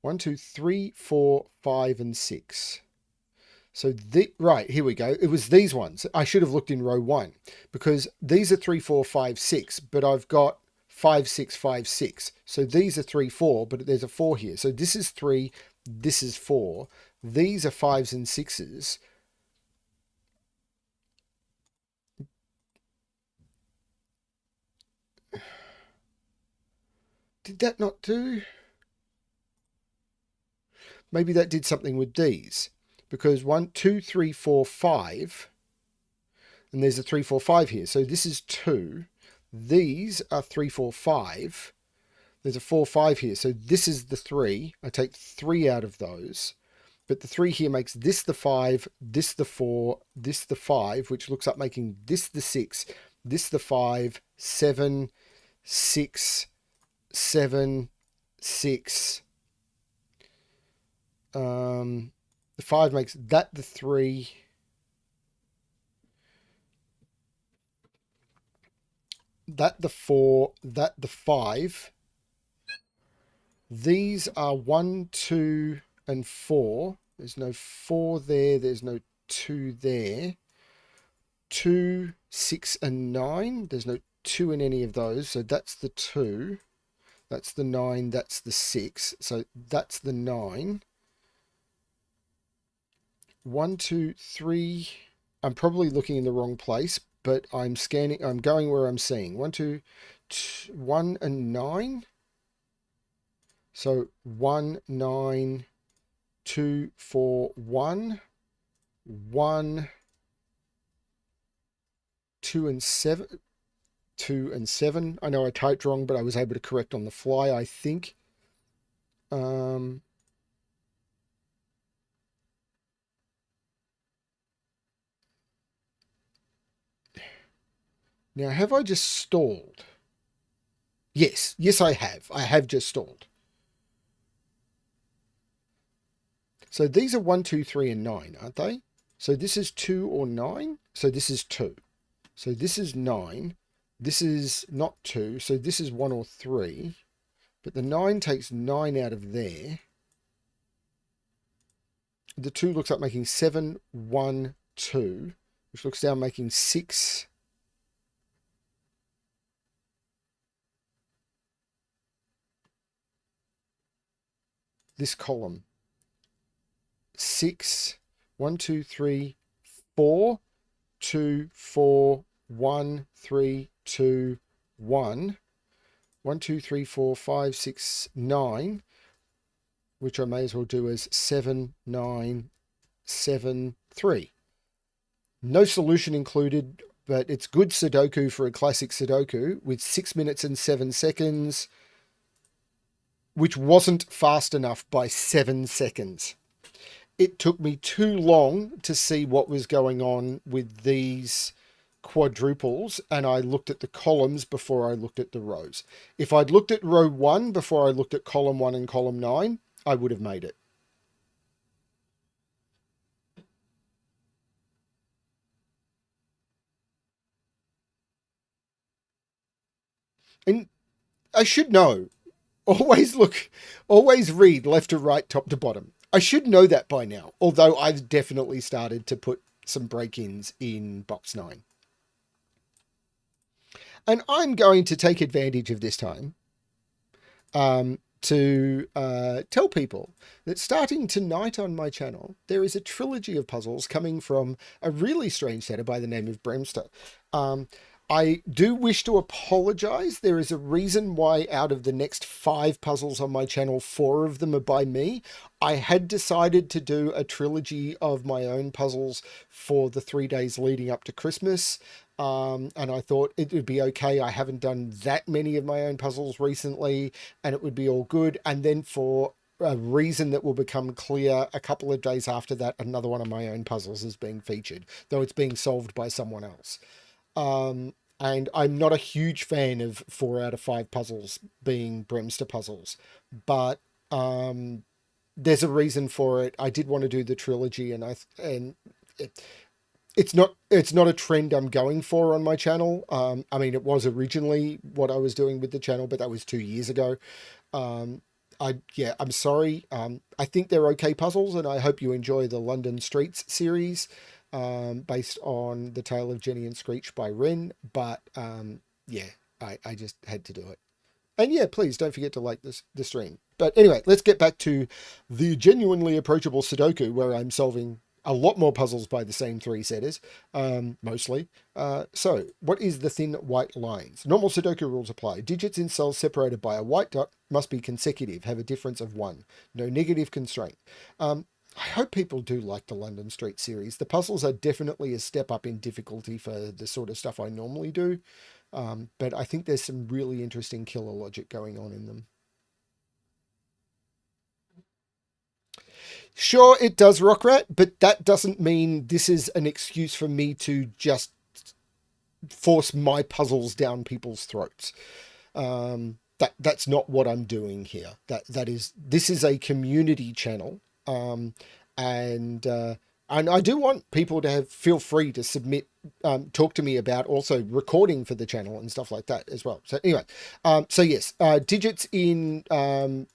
1, 2, 3, 4, 5, and 6. So right, here we go. It was these ones. I should have looked in row 1 because these are 3, 4, 5, 6, but I've got 5, 6, 5, 6. So these are 3, 4, but there's a 4 here. So this is 3, this is 4. These are 5s and 6s. Did that not do? Maybe that did something with these. Because 1, 2, 3, 4, 5. And there's a 3, 4, 5 here. So this is 2. These are 3, 4, 5. There's a 4, 5 here. So this is the 3. I take 3 out of those. But the 3 here makes this the 5, this the 4, this the 5, which looks like making this the 6, this the 5, 7, 6, 7, 6. The 5 makes that the 3. That the 4, that the 5. These are 1, 2, and 4. There's no 4 there. There's no 2 there. 2, 6, and 9. There's no 2 in any of those. So that's the 2. That's the 9. That's the 6. So that's the 9. 1, 2, 3. I'm probably looking in the wrong place, but I'm scanning. I'm going where I'm seeing. 1, 2, 1 and 9. So 1, 9, 2, 4, 1, 1, 2 and 7, 2 and 7. I know I typed wrong, but I was able to correct on the fly, I think. Now, have I just stalled? Yes, yes, I have. I have just stalled. So these are 1, 2, 3, and 9, aren't they? So this is 2 or 9. So this is 2. So this is 9. This is not 2. So this is 1 or 3. But the 9 takes 9 out of there. The 2 looks like making 7, 1, 2. Which looks down making 6. This column. 6, 1, 2, 3, 4, 2, 4, 1, 3, 2, 1. 1, 2, 3, 4, 5, 6, 9, which I may as well do as 7, 9, 7, 3. No solution included, but it's good Sudoku for a classic Sudoku with 6 minutes and 7 seconds, which wasn't fast enough by 7 seconds. It took me too long to see what was going on with these quadruples, and I looked at the columns before I looked at the rows. If I'd looked at row 1 before I looked at column 1 and column 9, I would have made it. And I should know. Always read left to right, top to bottom. I should know that by now, although I've definitely started to put some break-ins in box 9. And I'm going to take advantage of this time to tell people that starting tonight on my channel, there is a trilogy of puzzles coming from a really strange setter by the name of BremSter's. I do wish to apologize. There is a reason why out of the next 5 puzzles on my channel, 4 of them are by me. I had decided to do a trilogy of my own puzzles for the 3 days leading up to Christmas. And I thought it would be okay. I haven't done that many of my own puzzles recently, and it would be all good. And then for a reason that will become clear a couple of days after that, another one of my own puzzles is being featured, though it's being solved by someone else. And I'm not a huge fan of 4 out of 5 puzzles being BremSter's puzzles, but there's a reason for it. I did want to do the trilogy, and it, it's not a trend I'm going for on my channel. I mean, it was originally what I was doing with the channel, but that was 2 years ago. I'm sorry. I think they're okay puzzles, and I hope you enjoy the London Streets series, based on The Tale of Jenny and Screech by Ren. But yeah, I just had to do it. And yeah, please don't forget to like the stream. But anyway, let's get back to the genuinely approachable Sudoku, where I'm solving a lot more puzzles by the same three setters, mostly. So, what is the thin white lines? Normal Sudoku rules apply. Digits in cells separated by a white dot must be consecutive, have a difference of 1. No negative constraint. I hope people do like the London Street series. The puzzles are definitely a step up in difficulty for the sort of stuff I normally do. But I think there's some really interesting killer logic going on in them. Sure, it does, Rockrat, but that doesn't mean this is an excuse for me to just force my puzzles down people's throats. That's not what I'm doing here. This is a community channel, and I do want people to feel free to submit, talk to me about also recording for the channel and stuff like that as well. So anyway, so yes, digits in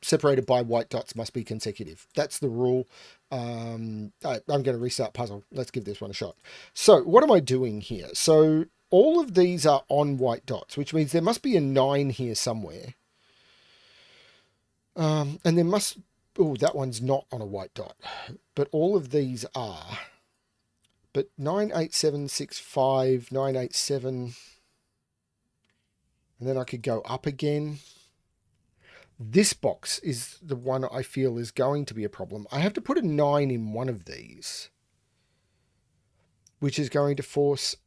separated by white dots must be consecutive. That's the rule. I'm going to restart puzzle. Let's give this one a shot. So what am I doing here? So all of these are on white dots, which means there must be a 9 here somewhere. And there must... Oh, that one's not on a white dot. But all of these are. But 98765, 987... And then I could go up again. This box is the one I feel is going to be a problem. I have to put a 9 in one of these, which is going to force...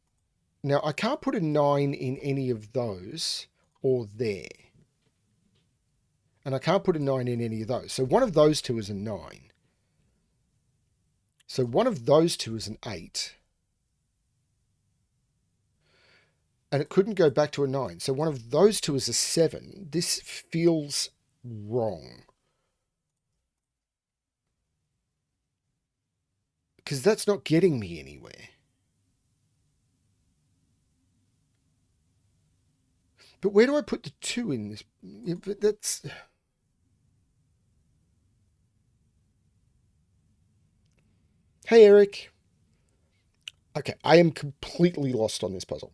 Now, I can't put a 9 in any of those or there. And I can't put a 9 in any of those. So one of those two is a 9. So one of those two is an 8. And it couldn't go back to a 9. So one of those two is a 7. This feels wrong. Because that's not getting me anywhere. But where do I put the 2 in this? But that's... Hey, Eric. Okay, I am completely lost on this puzzle.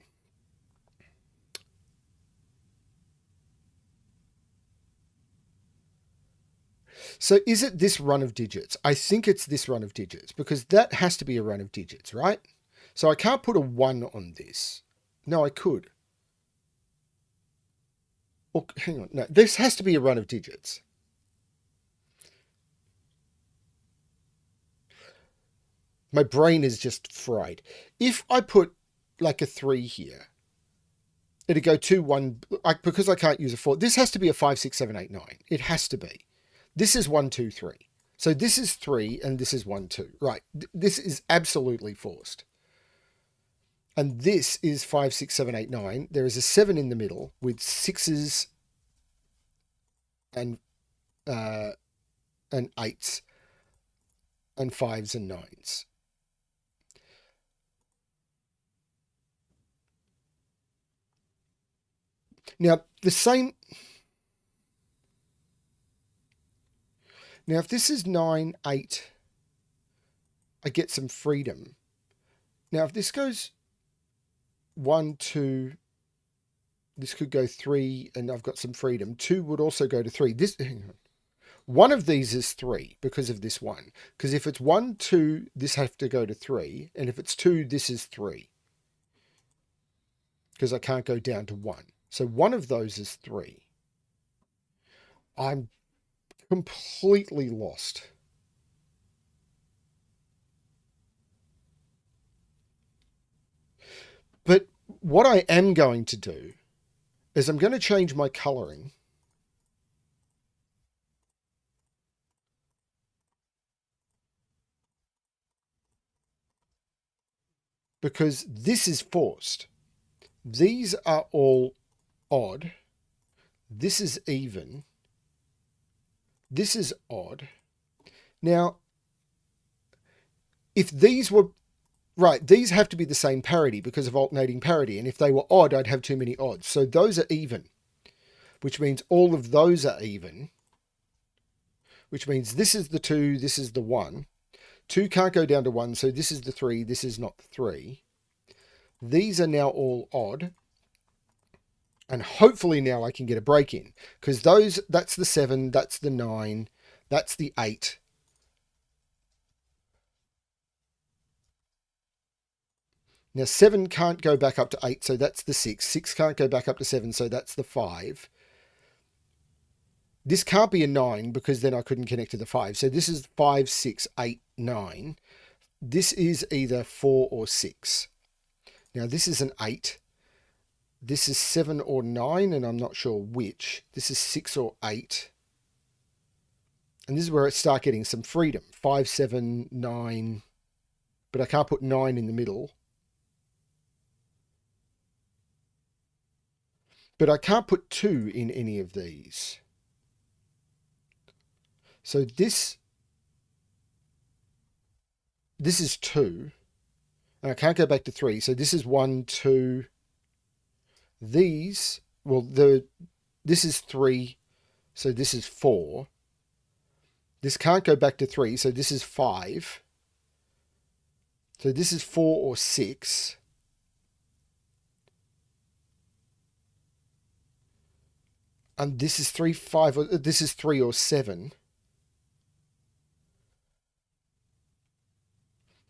So is it this run of digits? I think it's this run of digits, because that has to be a run of digits, right? So I can't put a 1 on this. No, I could. Oh, hang on. No, this has to be a run of digits. My brain is just fried. If I put like a 3 here, it'd go 2, 1, because I can't use a 4. This has to be a 5, 6, 7, 8, 9. It has to be. This is 1, 2, 3. So this is 3 and this is 1, 2. Right. This is absolutely forced. And this is 5, 6, 7, 8, 9. There is a 7 in the middle with 6s and 8s and 5s and 9s. Now, the same... Now, if this is 9, 8, I get some freedom. Now, if this goes 1, 2, this could go 3, and I've got some freedom. 2 would also go to 3. This, hang on. One of these is 3 because of this 1. Because if it's 1, 2, this has to go to 3. And if it's 2, this is 3. Because I can't go down to 1. So one of those is 3. I'm completely lost. But what I am going to do is I'm going to change my coloring. Because this is forced. These are all odd. This is even. This is odd. Now, if these were, right, these have to be the same parity because of alternating parity. And if they were odd, I'd have too many odds. So those are even, which means all of those are even, which means this is the 2, this is the 1. 2 can't go down to 1, so this is the 3, this is not the 3. These are now all odd. And hopefully now I can get a break in. Because that's the 7, that's the 9, that's the 8. Now 7 can't go back up to 8, so that's the 6. 6 can't go back up to 7, so that's the 5. This can't be a 9 because then I couldn't connect to the 5. So this is 5, 6, 8, 9. This is either 4 or 6. Now this is an 8. This is 7 or 9, and I'm not sure which. This is 6 or 8. And this is where I start getting some freedom. 5, 7, 9. But I can't put 9 in the middle. But I can't put 2 in any of these. So this is 2. And I can't go back to 3. So this is 1, 2. These, well, this is 3. So this is 4. This can't go back to 3. So this is 5. So this is 4 or 6. And this is 3, 5, or this is 3 or 7.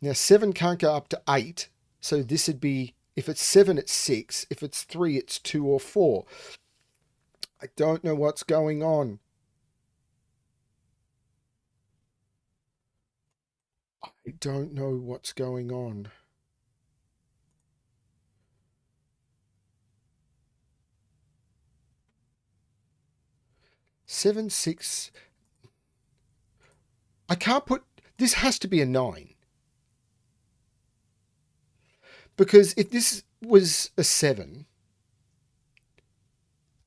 Now 7 can't go up to 8. So this would be, if it's 7, it's 6. If it's 3, it's 2 or 4. I don't know what's going on. I don't know what's going on. Seven, 6. I can't put, this has to be a 9. Because if this was a 7,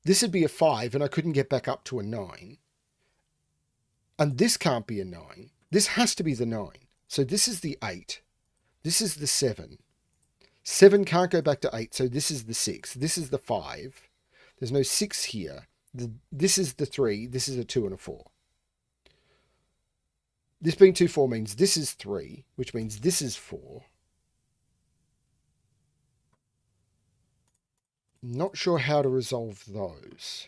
this would be a 5, and I couldn't get back up to a 9. And this can't be a 9. This has to be the 9. So this is the 8. This is the 7. 7 can't go back to 8, so this is the 6. This is the 5. There's no 6 here. This is the 3. This is a 2 and a 4. This being 2, 4 means this is 3, which means this is 4. Not sure how to resolve those.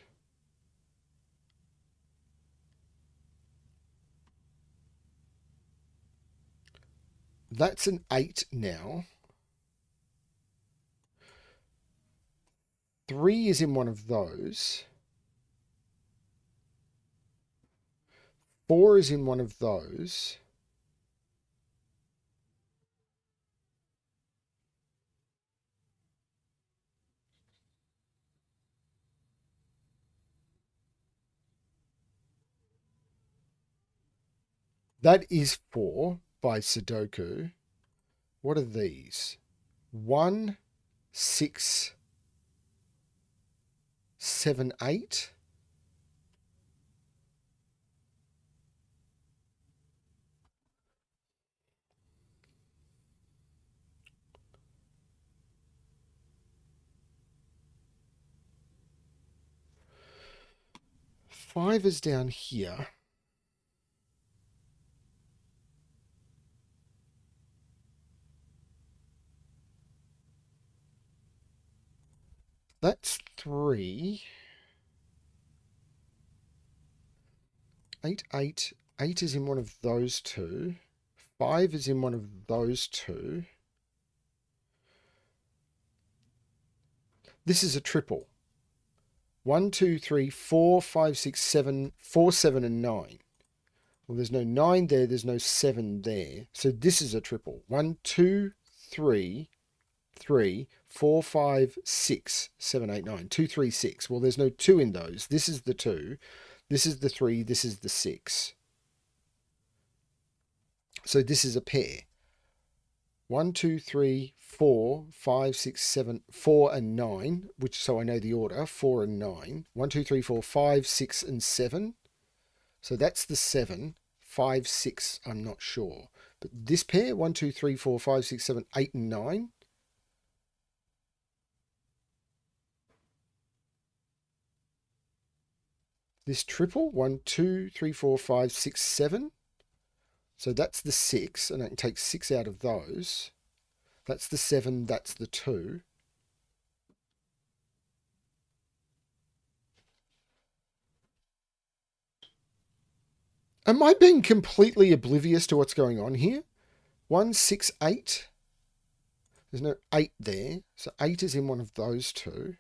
That's an 8 now. 3 is in one of those. 4 is in one of those. That is 4 by Sudoku. What are these? 1, 6, 7, 8. Five is down here. That's 3. 8, 8. 8 is in one of those two. 5 is in one of those two. This is a triple. 1, 2, 3, 4, 5, 6, 7, 4, 7, and 9. Well, there's no 9 there. There's no 7 there. So this is a triple. 1, 2, 3, 3, 4, 5, 6, 7, 8, 9. 2, 3, 6. Well, there's no 2 in those. This is the 2. This is the 3. This is the 6. So this is a pair. 1, 2, 3, 4, 5, 6, 7, 4 and 9, which, so I know the order, 4 and 9. 1, 2, 3, 4, 5, 6 and 7. So that's the 7. 5, 6, I'm not sure. But this pair, 1, 2, 3, 4, 5, 6, 7, 8, and 9. This triple, 1, 2, 3, 4, 5, 6, 7. So that's the 6, and I can take 6 out of those. That's the 7, that's the 2. Am I being completely oblivious to what's going on here? 1, 6, 8. There's no 8 there. So 8 is in one of those two.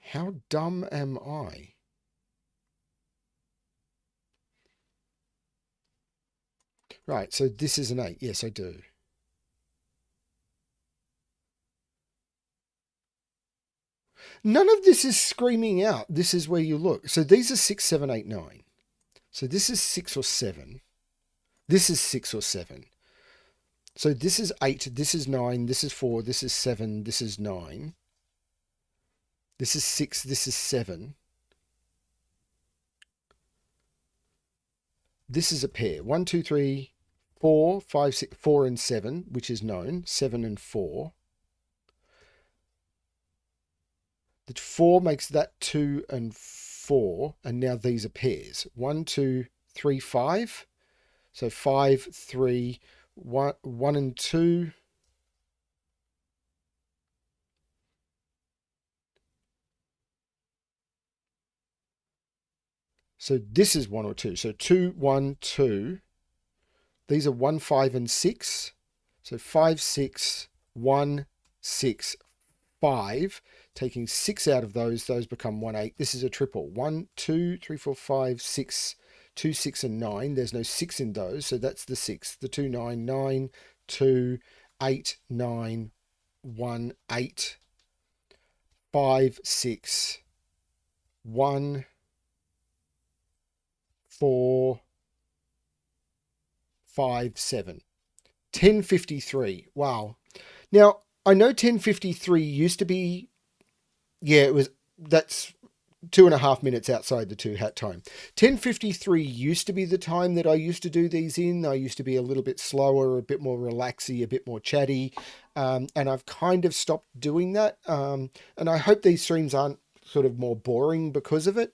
How dumb am I? Right, so this is an 8. Yes, I do. None of this is screaming out. This is where you look. So these are 6, 7, 8, 9. So this is 6 or 7. This is 6 or 7. So this is 8, this is 9, this is 4, this is 7, this is 9. This is 6, this is 7. This is a pair. 1, 2, 3, 4, 5, 6, 4 and 7, which is known. 7 and 4. The 4 makes that 2 and 4, and now these are pairs. 1, 2, 3, 5. So 5, 3, 1, 1 and 2. So this is 1 or 2. So 2, 1, 2. These are 1, 5 and 6. So 5, 6, 1, 6, 5. Taking 6 out of those become 1, 8. This is a triple. 1, 2, 3, 4, 5, 6, 2, 6 and 9. There's no 6 in those, so that's the 6. The 2, 9, 9, 2, 8, 9, 1, 8, 5, 6, 1, 4, 5, 7. 1053. Wow. Now, I know 1053 used to be, yeah, that's 2.5 minutes outside the 2 hat time. 1053 used to be the time that I used to do these in. I used to be a little bit slower, a bit more relaxy, a bit more chatty. And I've kind of stopped doing that. And I hope these streams aren't sort of more boring because of it.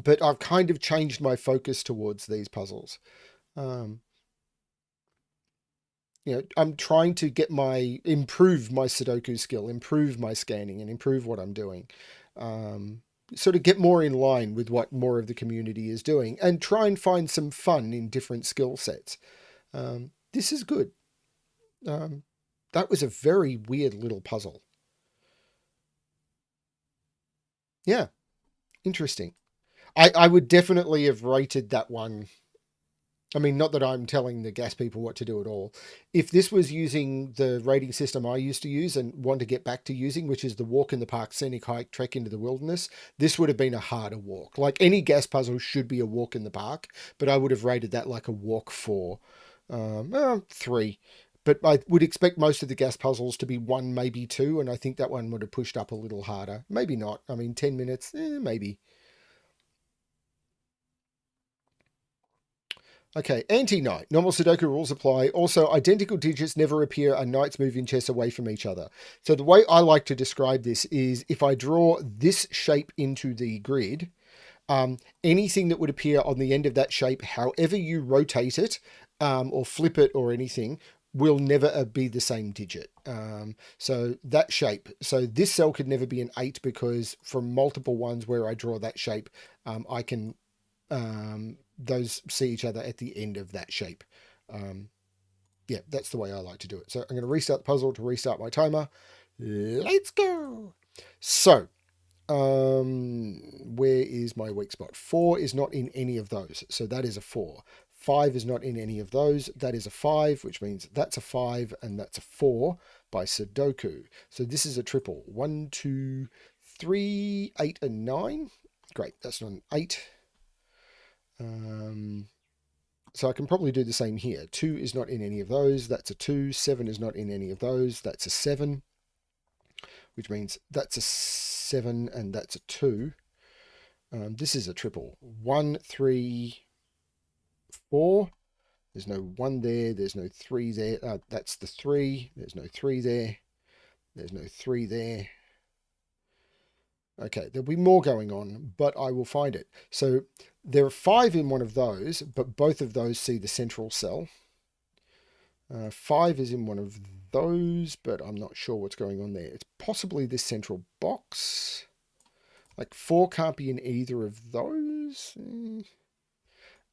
But I've kind of changed my focus towards these puzzles. I'm trying to improve my Sudoku skill, improve my scanning, and improve what I'm doing. Sort of get more in line with what more of the community is doing, and try and find some fun in different skill sets. This is good. That was a very weird little puzzle. Yeah, interesting. I would definitely have rated that one. I mean, not that I'm telling the gas people what to do at all. If this was using the rating system I used to use and want to get back to using, which is the walk in the park, scenic hike, trek into the wilderness, this would have been a harder walk. Like any gas puzzle should be a walk in the park, but I would have rated that like a walk 4, 3. But I would expect most of the gas puzzles to be 1, maybe 2, and I think that one would have pushed up a little harder. Maybe not. I mean, 10 minutes, maybe. Okay, anti-knight. Normal Sudoku rules apply. Also, identical digits never appear and knights move in chess away from each other. So the way I like to describe this is if I draw this shape into the grid, anything that would appear on the end of that shape, however you rotate it or flip it or anything, will never be the same digit. So that shape. So this cell could never be an 8 because from multiple ones where I draw that shape, I can... those see each other at the end of that shape. Yeah, that's the way I like to do it. So I'm going to restart the puzzle to restart my timer. Let's go. So, where is my weak spot? 4 is not in any of those. So that is a 4. 5 is not in any of those. That is a 5, which means that's a 5 and that's a 4 by Sudoku. So this is a triple. 1, 2, 3, 8 and 9. Great, that's not an 8. So I can probably do the same here. 2 is not in any of those. That's a 2. 7 is not in any of those. That's a 7, which means that's a 7 and that's a 2. This is a triple. 1, 3, 4. There's no 1 there. There's no 3 there. That's the 3. There's no 3 there. There's no 3 there. Okay, there'll be more going on, but I will find it. So there are 5 in one of those, but both of those see the central cell. 5 is in one of those, but I'm not sure what's going on there. It's possibly this central box. Like 4 can't be in either of those.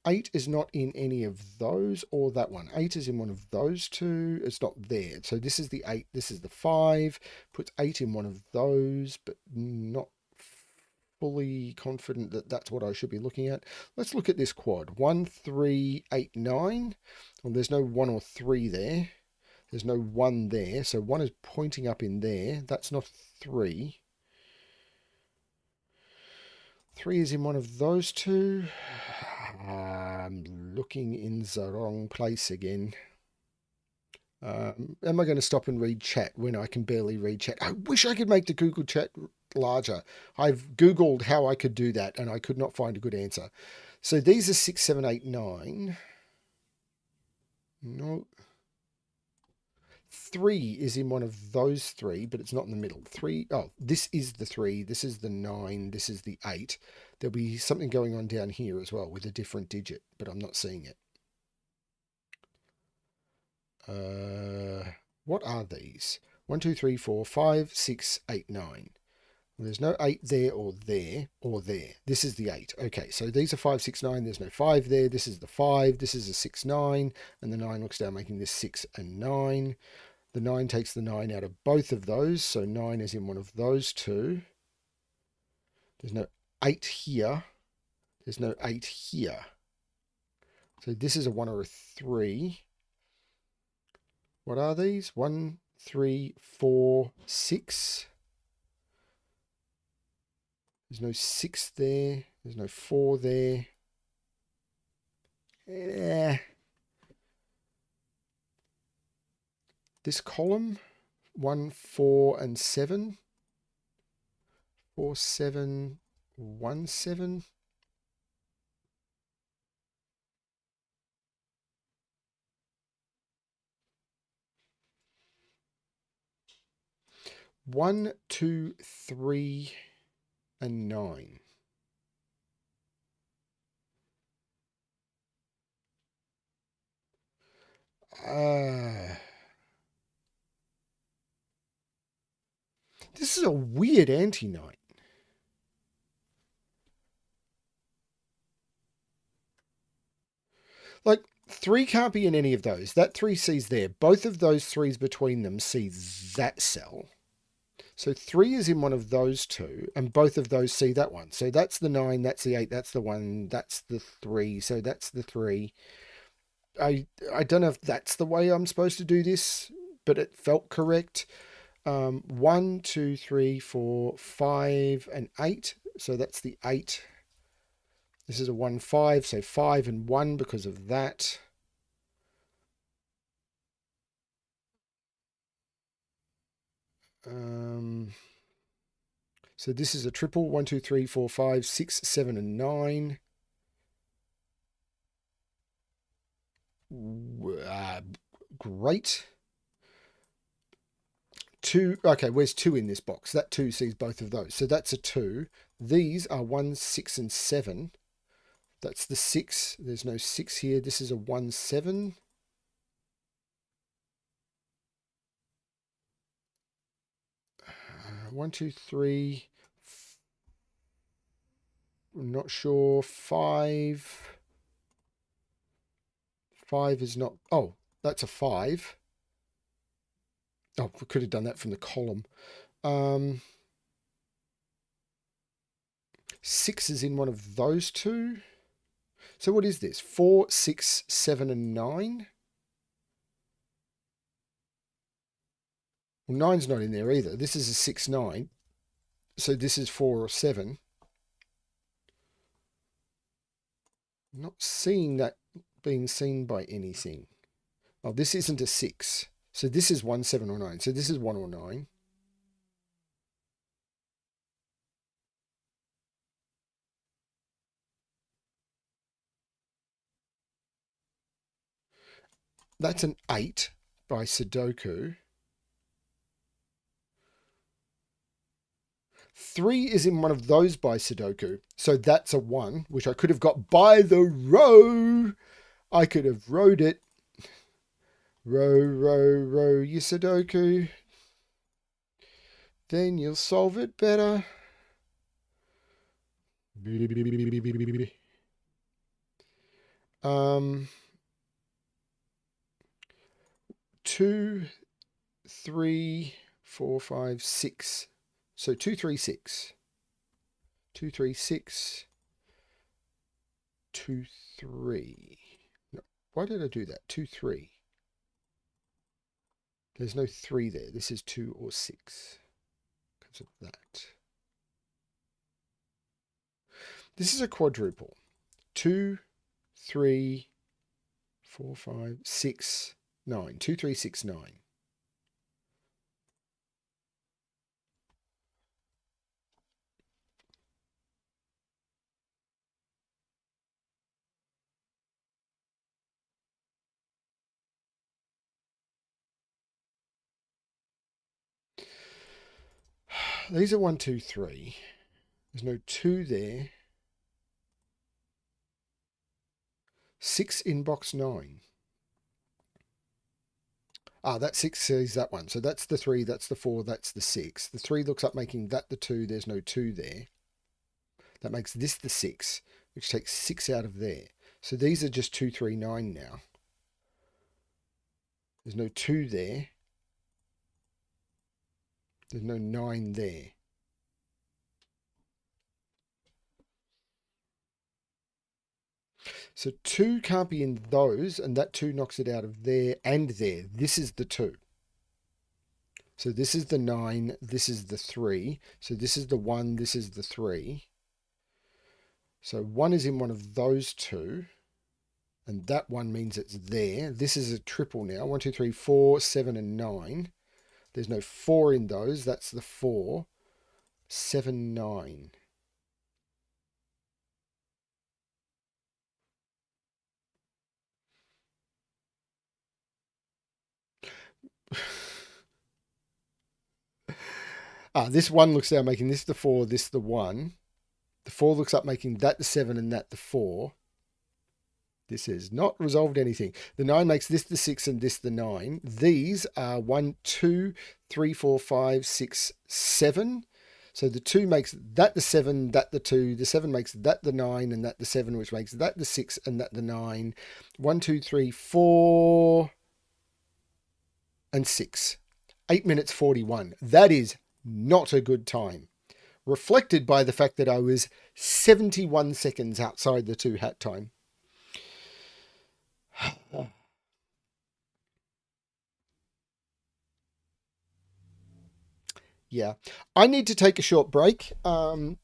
8 is not in any of those or that one. 8 is in one of those two. It's not there. So this is the 8. This is the 5. Puts 8 in one of those, but not fully confident that that's what I should be looking at. Let's look at this quad. 1, 3, 8, 9. Well, there's no 1 or 3 there. There's no 1 there. So 1 is pointing up in there. That's not 3. 3 is in one of those two. I'm looking in the wrong place again. Am I going to stop and read chat when I can barely read chat? I wish I could make the Google chat larger. I've Googled how I could do that and I could not find a good answer. So these are 6, 7, 8, 9. No. 3 is in one of those 3, but it's not in the middle. 3, oh, this is the 3, this is the 9, this is the 8. There'll be something going on down here as well with a different digit, but I'm not seeing it. What are these? 1, 2, 3, 4, 5, 6, 8, 9. Well, there's no 8 there or there or there. This is the 8. Okay, so these are 5, 6, 9. There's no 5 there. This is the 5. This is a 6, 9. And the 9 looks down, making this 6 and 9. The 9 takes the 9 out of both of those. So 9 is in one of those two. There's no 8 here. There's no 8 here. So this is a 1 or a 3. What are these? 1, 3, 4, 6. There's no 6 there. There's no 4 there. This column, 1, 4, and 7. 4, 7, 1, 7. One, 2, 3, and 9. This is a weird anti-9. Like, 3 can't be in any of those. That 3 sees there. Both of those 3s between them see that cell. So 3 is in one of those two, and both of those see that one. So that's the 9, that's the 8, that's the 1, that's the 3. So that's the 3. I don't know if that's the way I'm supposed to do this, but it felt correct. 1, 2, 3, 4, 5, and 8. So that's the 8. This is a 1, 5. So 5 and 1 because of that. So this is a triple. 1, 2, 3, 4, 5, 6, 7, and 9. Great. 2. Okay, where's 2 in this box? That 2 sees both of those. So that's a 2. These are 1, 6, and 7. That's the 6. There's no 6 here. This is a 1, 7. One, two, three. I'm not sure. 5. 5 is not. Oh, that's a 5. Oh, we could have done that from the column. 6 is in one of those two. So what is this? 4, 6, 7, and 9. Well, 9's not in there either. This is a 6, 9. So this is 4 or 7. I'm not seeing that being seen by anything. Oh, this isn't a 6. So this is 1, 7, or 9. So this is 1 or 9. That's an 8 by Sudoku. 3 is in one of those by Sudoku. So that's a 1, which I could have got by the row. I could have rowed it. Row, row, row your Sudoku. Then you'll solve it better. Um, 2, 3, 4, 5, 6. So 2, 3, 6. 2, 3, 6. 2, 3. No, why did I do that? 2, 3. There's no 3 there. This is 2 or 6 because of that. This is a quadruple. 2, 3, 4, 5, 6, 9. 2, 3, 6, 9. These are 1, 2, 3. There's no 2 there. 6 in box 9. Ah, that 6 is that one. So that's the 3, that's the 4, that's the 6. The 3 looks up making that the 2. There's no 2 there. That makes this the 6, which takes 6 out of there. So these are just 2, 3, 9 now. There's no 2 there. There's no 9 there. So 2 can't be in those, and that 2 knocks it out of there and there. This is the 2. So this is the 9, this is the 3. So this is the 1, this is the 3. So 1 is in one of those 2. And that 1 means it's there. This is a triple now. 1, 2, 3, 4, 7, and 9. There's no 4 in those. That's the 4. 7, 9. This 1 looks down making this the 4, this the 1. The 4 looks up making that the 7 and that the 4. This has not resolved anything. The 9 makes this the 6 and this the 9. These are 1, 2, 3, 4, 5, 6, 7. So the 2 makes that the 7, that the 2. The 7 makes that the 9 and that the 7, which makes that the 6 and that the 9. 1, 2, 3, 4, and 6. 8 minutes 41. That is not a good time. Reflected by the fact that I was 71 seconds outside the 2 hat time. Yeah, I need to take a short break. I'm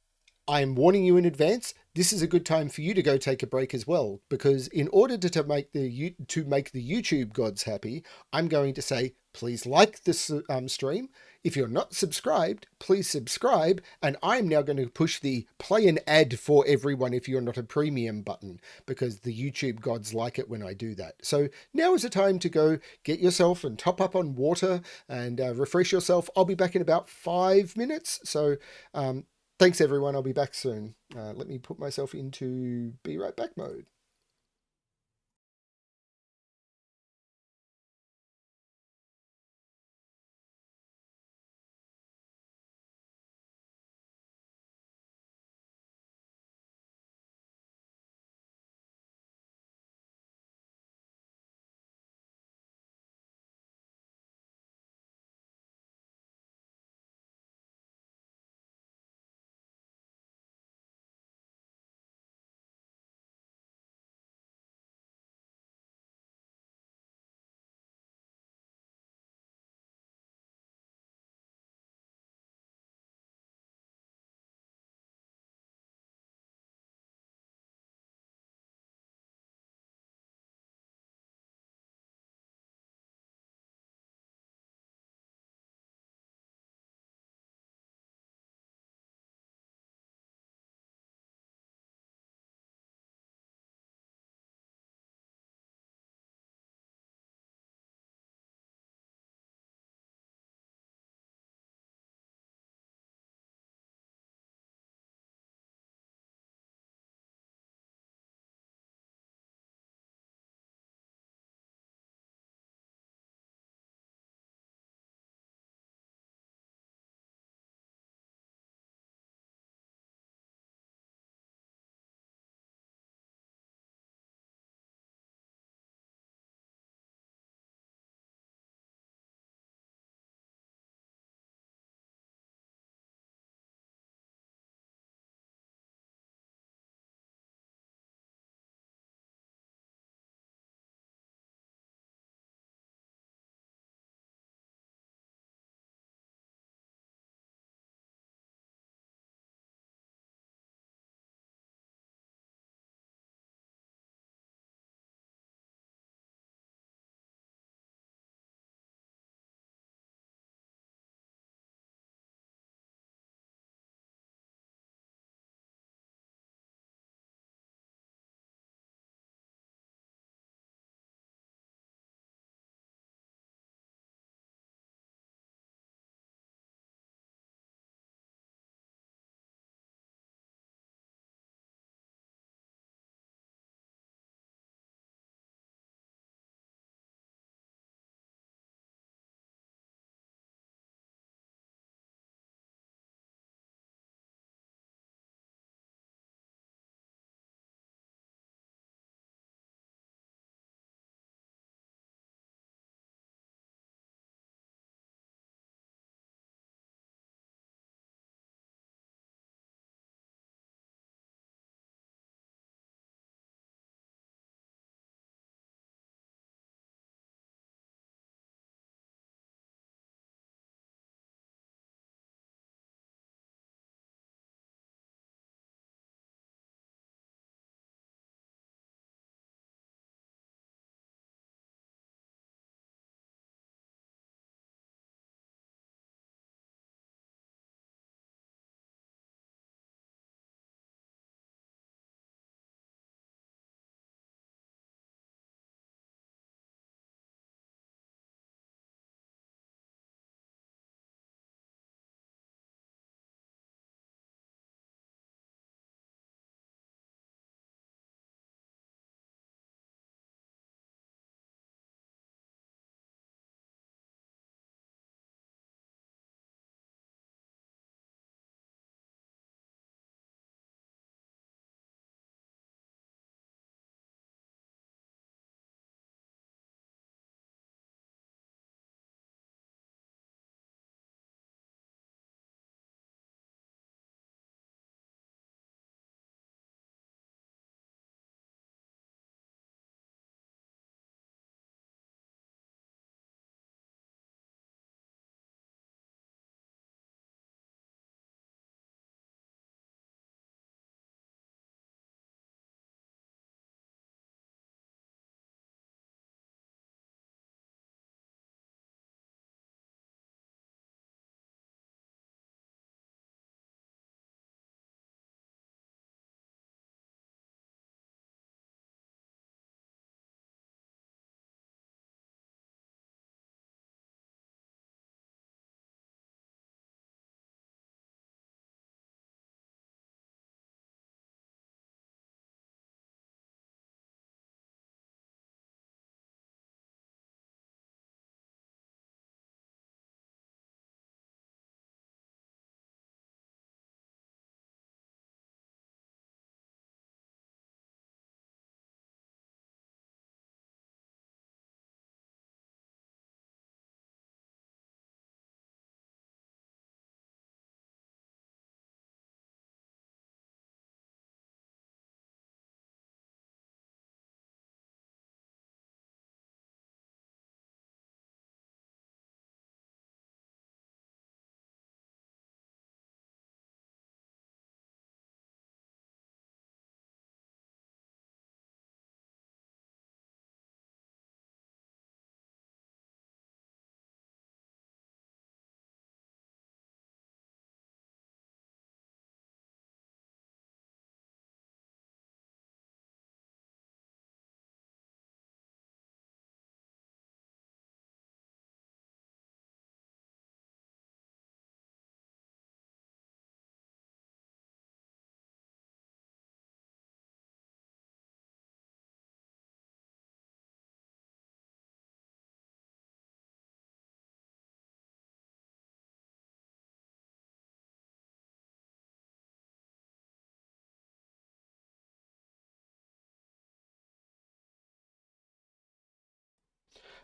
warning you in advance. This is a good time for you to go take a break as well, because in order to make the YouTube gods happy, I'm going to say, please like this stream. If you're not subscribed, please subscribe. And I'm now going to push the play an ad for everyone if you're not a premium button, because the YouTube gods like it when I do that. So now is the time to go get yourself and top up on water and refresh yourself. I'll be back in about 5 minutes. So thanks, everyone. I'll be back soon. Let me put myself into be right back mode.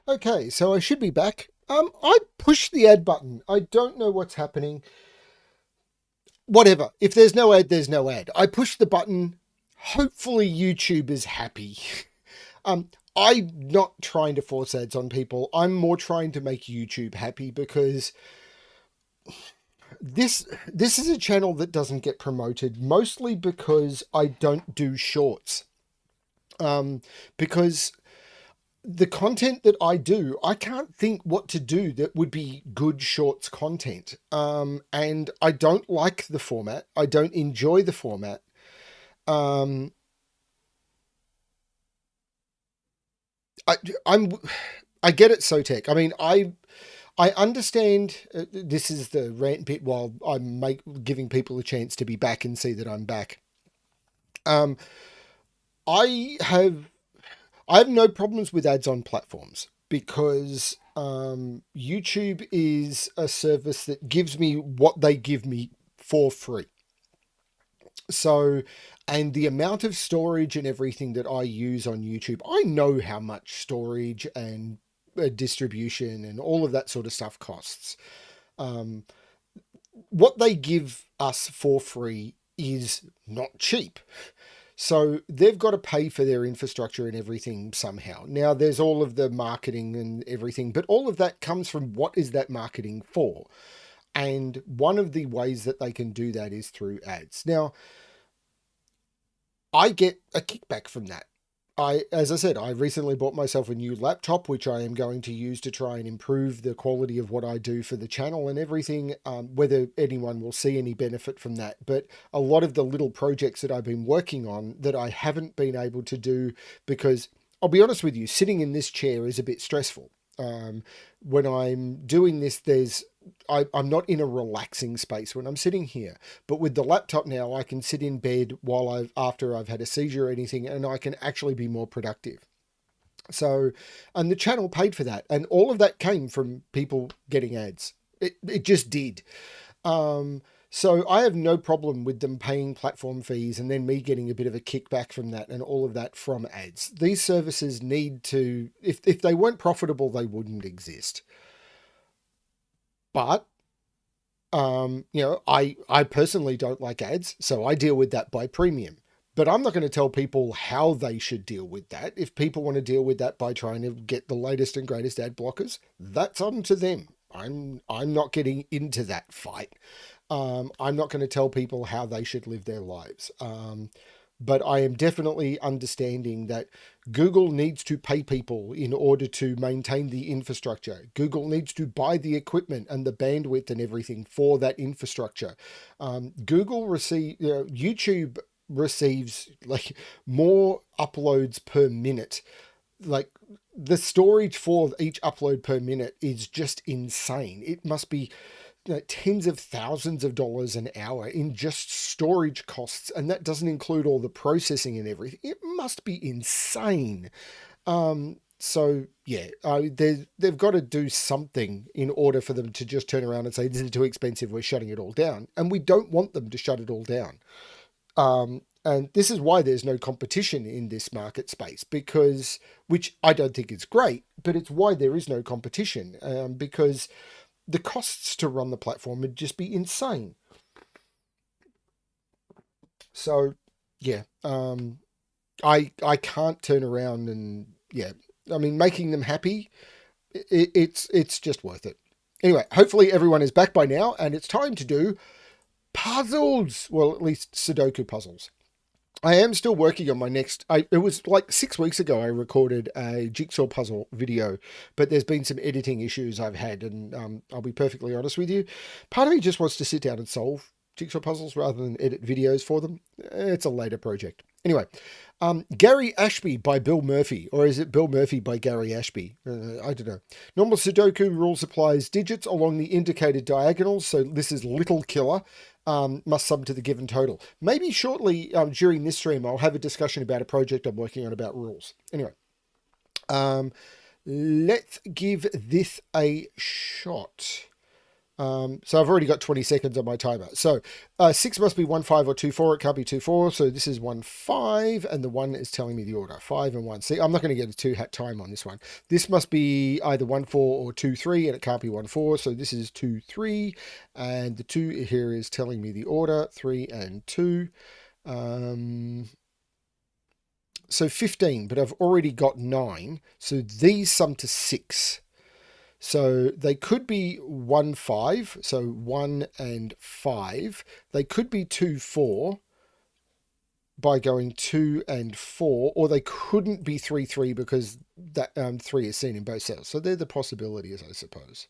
Okay, so I should be back. I pushed the ad button. I don't know what's happening. Whatever. If there's no ad, there's no ad. I pushed the button. Hopefully YouTube is happy. I'm not trying to force ads on people. I'm more trying to make YouTube happy because this is a channel that doesn't get promoted mostly because I don't do shorts. Because the content that I do, I can't think what to do that would be good shorts content. And I don't like the format. I don't enjoy the format. Um, I, I'm, I get it, Sotec. I mean, I understand this is the rant bit while I'm giving people a chance to be back and see that I'm back. Um, I have I have no problems with ads on platforms because YouTube is a service that gives me what they give me for free. So, and the amount of storage and everything that I use on YouTube, I know how much storage and distribution and all of that sort of stuff costs. Um, what they give us for free is not cheap. So they've got to pay for their infrastructure and everything somehow. Now there's all of the marketing and everything, but all of that comes from what is that marketing for? And one of the ways that they can do that is through ads. Now, I get a kickback from that. As I said, I recently bought myself a new laptop, which I am going to use to try and improve the quality of what I do for the channel and everything, whether anyone will see any benefit from that. But a lot of the little projects that I've been working on that I haven't been able to do because I'll be honest with you, sitting in this chair is a bit stressful. When I'm doing this, I'm not in a relaxing space when I'm sitting here. But with the laptop now, I can sit in bed after I've had a seizure or anything, and I can actually be more productive. So, and the channel paid for that, and all of that came from people getting ads. It just did. Um, so I have no problem with them paying platform fees and then me getting a bit of a kickback from that and all of that from ads. These services need to, if they weren't profitable, they wouldn't exist. But I personally don't like ads, so I deal with that by premium. But I'm not going to tell people how they should deal with that. If people want to deal with that by trying to get the latest and greatest ad blockers, that's on to them. I'm not getting into that fight. I'm not going to tell people how they should live their lives. But I am definitely understanding that Google needs to pay people in order to maintain the infrastructure. Google needs to buy the equipment and the bandwidth and everything for that infrastructure. YouTube receives like more uploads per minute. Like the storage for each upload per minute is just insane. It must be tens of thousands of dollars an hour in just storage costs, and that doesn't include all the processing and everything. It must be insane. So yeah, they've got to do something in order for them to just turn around and say this is too expensive, we're shutting it all down, and we don't want them to shut it all down. And this is why there's no competition in this market space, which I don't think is great, but it's why there is no competition, because the costs to run the platform would just be insane. So yeah, I can't turn around and yeah, I mean, making them happy, it's just worth it. Anyway, hopefully everyone is back by now, and it's time to do puzzles. Well, at least Sudoku puzzles. I am still working on my next. It was like 6 weeks ago I recorded a jigsaw puzzle video, but there's been some editing issues I've had, and I'll be perfectly honest with you. Part of me just wants to sit down and solve jigsaw puzzles rather than edit videos for them. It's a later project. Anyway, Gary Ashby by Bill Murphy, or is it Bill Murphy by Gary Ashby? I don't know. Normal Sudoku rules applies digits along the indicated diagonals, so this is Little Killer. Must sum to the given total. Maybe shortly during this stream, I'll have a discussion about a project I'm working on about rules. Anyway, let's give this a shot. So I've already got 20 seconds on my timer. So 6 must be 1, 5 or 2, 4. It can't be 2, 4. So this is 1, 5. And the 1 is telling me the order. 5 and 1. See, I'm not going to get a 2 hat time on this one. This must be either 1, 4 or 2, 3. And it can't be 1, 4. So this is 2, 3. And the 2 here is telling me the order. 3 and 2. So 15. But I've already got 9. So these sum to 6. So they could be 1, 5, so 1 and 5. They could be 2, 4 by going 2 and 4, or they couldn't be 3, 3 because that 3 is seen in both cells. So they're the possibilities, I suppose.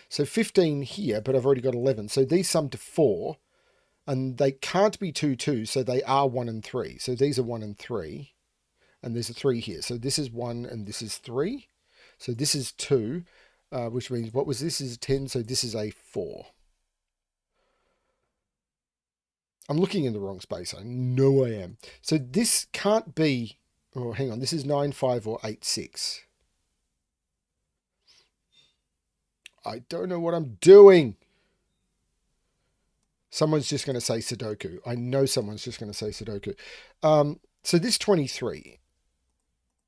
So 15 here, but I've already got 11. So these sum to 4, and they can't be 2, 2, so they are 1 and 3. So these are 1 and 3, and there's a 3 here. So this is 1 and this is 3. So this is 2. Which means, what was this? Is 10, so this is a 4. I'm looking in the wrong space. I know I am. So this can't be, oh, hang on, this is 9, 5 or 8, 6. I don't know what I'm doing. Someone's just going to say Sudoku. I know someone's just going to say Sudoku. So this 23.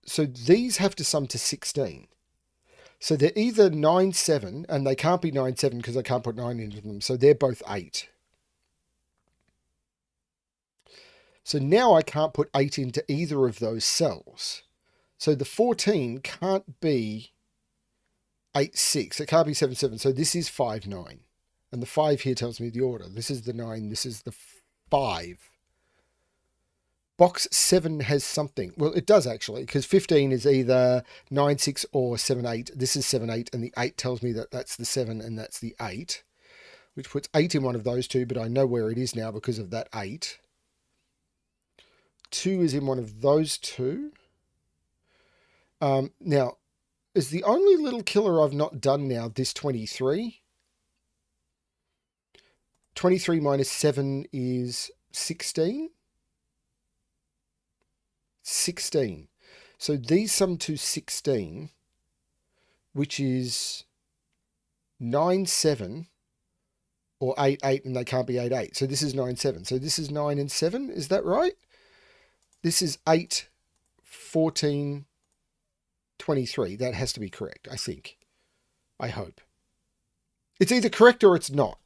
So these have to sum to 16. So they're either 9, 7, and they can't be 9, 7 because I can't put 9 into them. So they're both 8. So now I can't put 8 into either of those cells. So the 14 can't be 8, 6. It can't be 7, 7. So this is 5, 9. And the 5 here tells me the order. This is the 9. This is the 5. Box 7 has something. Well, it does actually, because 15 is either 9, 6 or 7, 8. This is 7, 8, and the 8 tells me that that's the 7 and that's the 8, which puts 8 in one of those two, but I know where it is now because of that 8. 2 is in one of those two. Now, is the only little killer I've not done now this 23? 23 minus 7 is 16. 16. So these sum to 16, which is 9, 7 or 8, 8, and they can't be 8, 8. So this is 9, 7. So this is 9 and 7. Is that right? This is 8, 14, 23. That has to be correct, I think. I hope. It's either correct or it's not.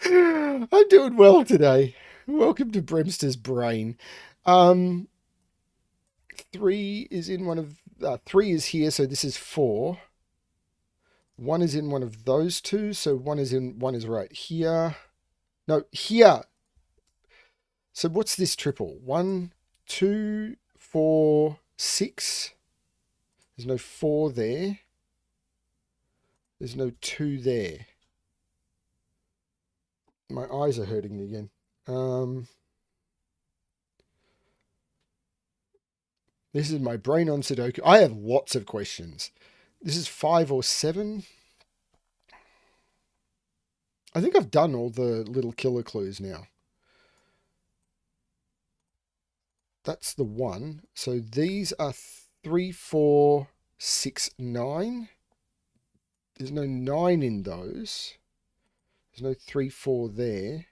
I'm doing well today. Welcome to BremSter's brain. 3 is in one of 3 is here, so this is 4. 1 is in one of those two, so 1 is right here. No, here. So what's this triple? 1, 2, 4, 6. There's no 4 there. There's no 2 there. My eyes are hurting me again. This is my brain on Sudoku. I have lots of questions. This is 5 or 7. I think I've done all the little killer clues now. That's the 1. So these are 3, 4, 6, 9. There's no 9 in those. There's no 3, 4 there.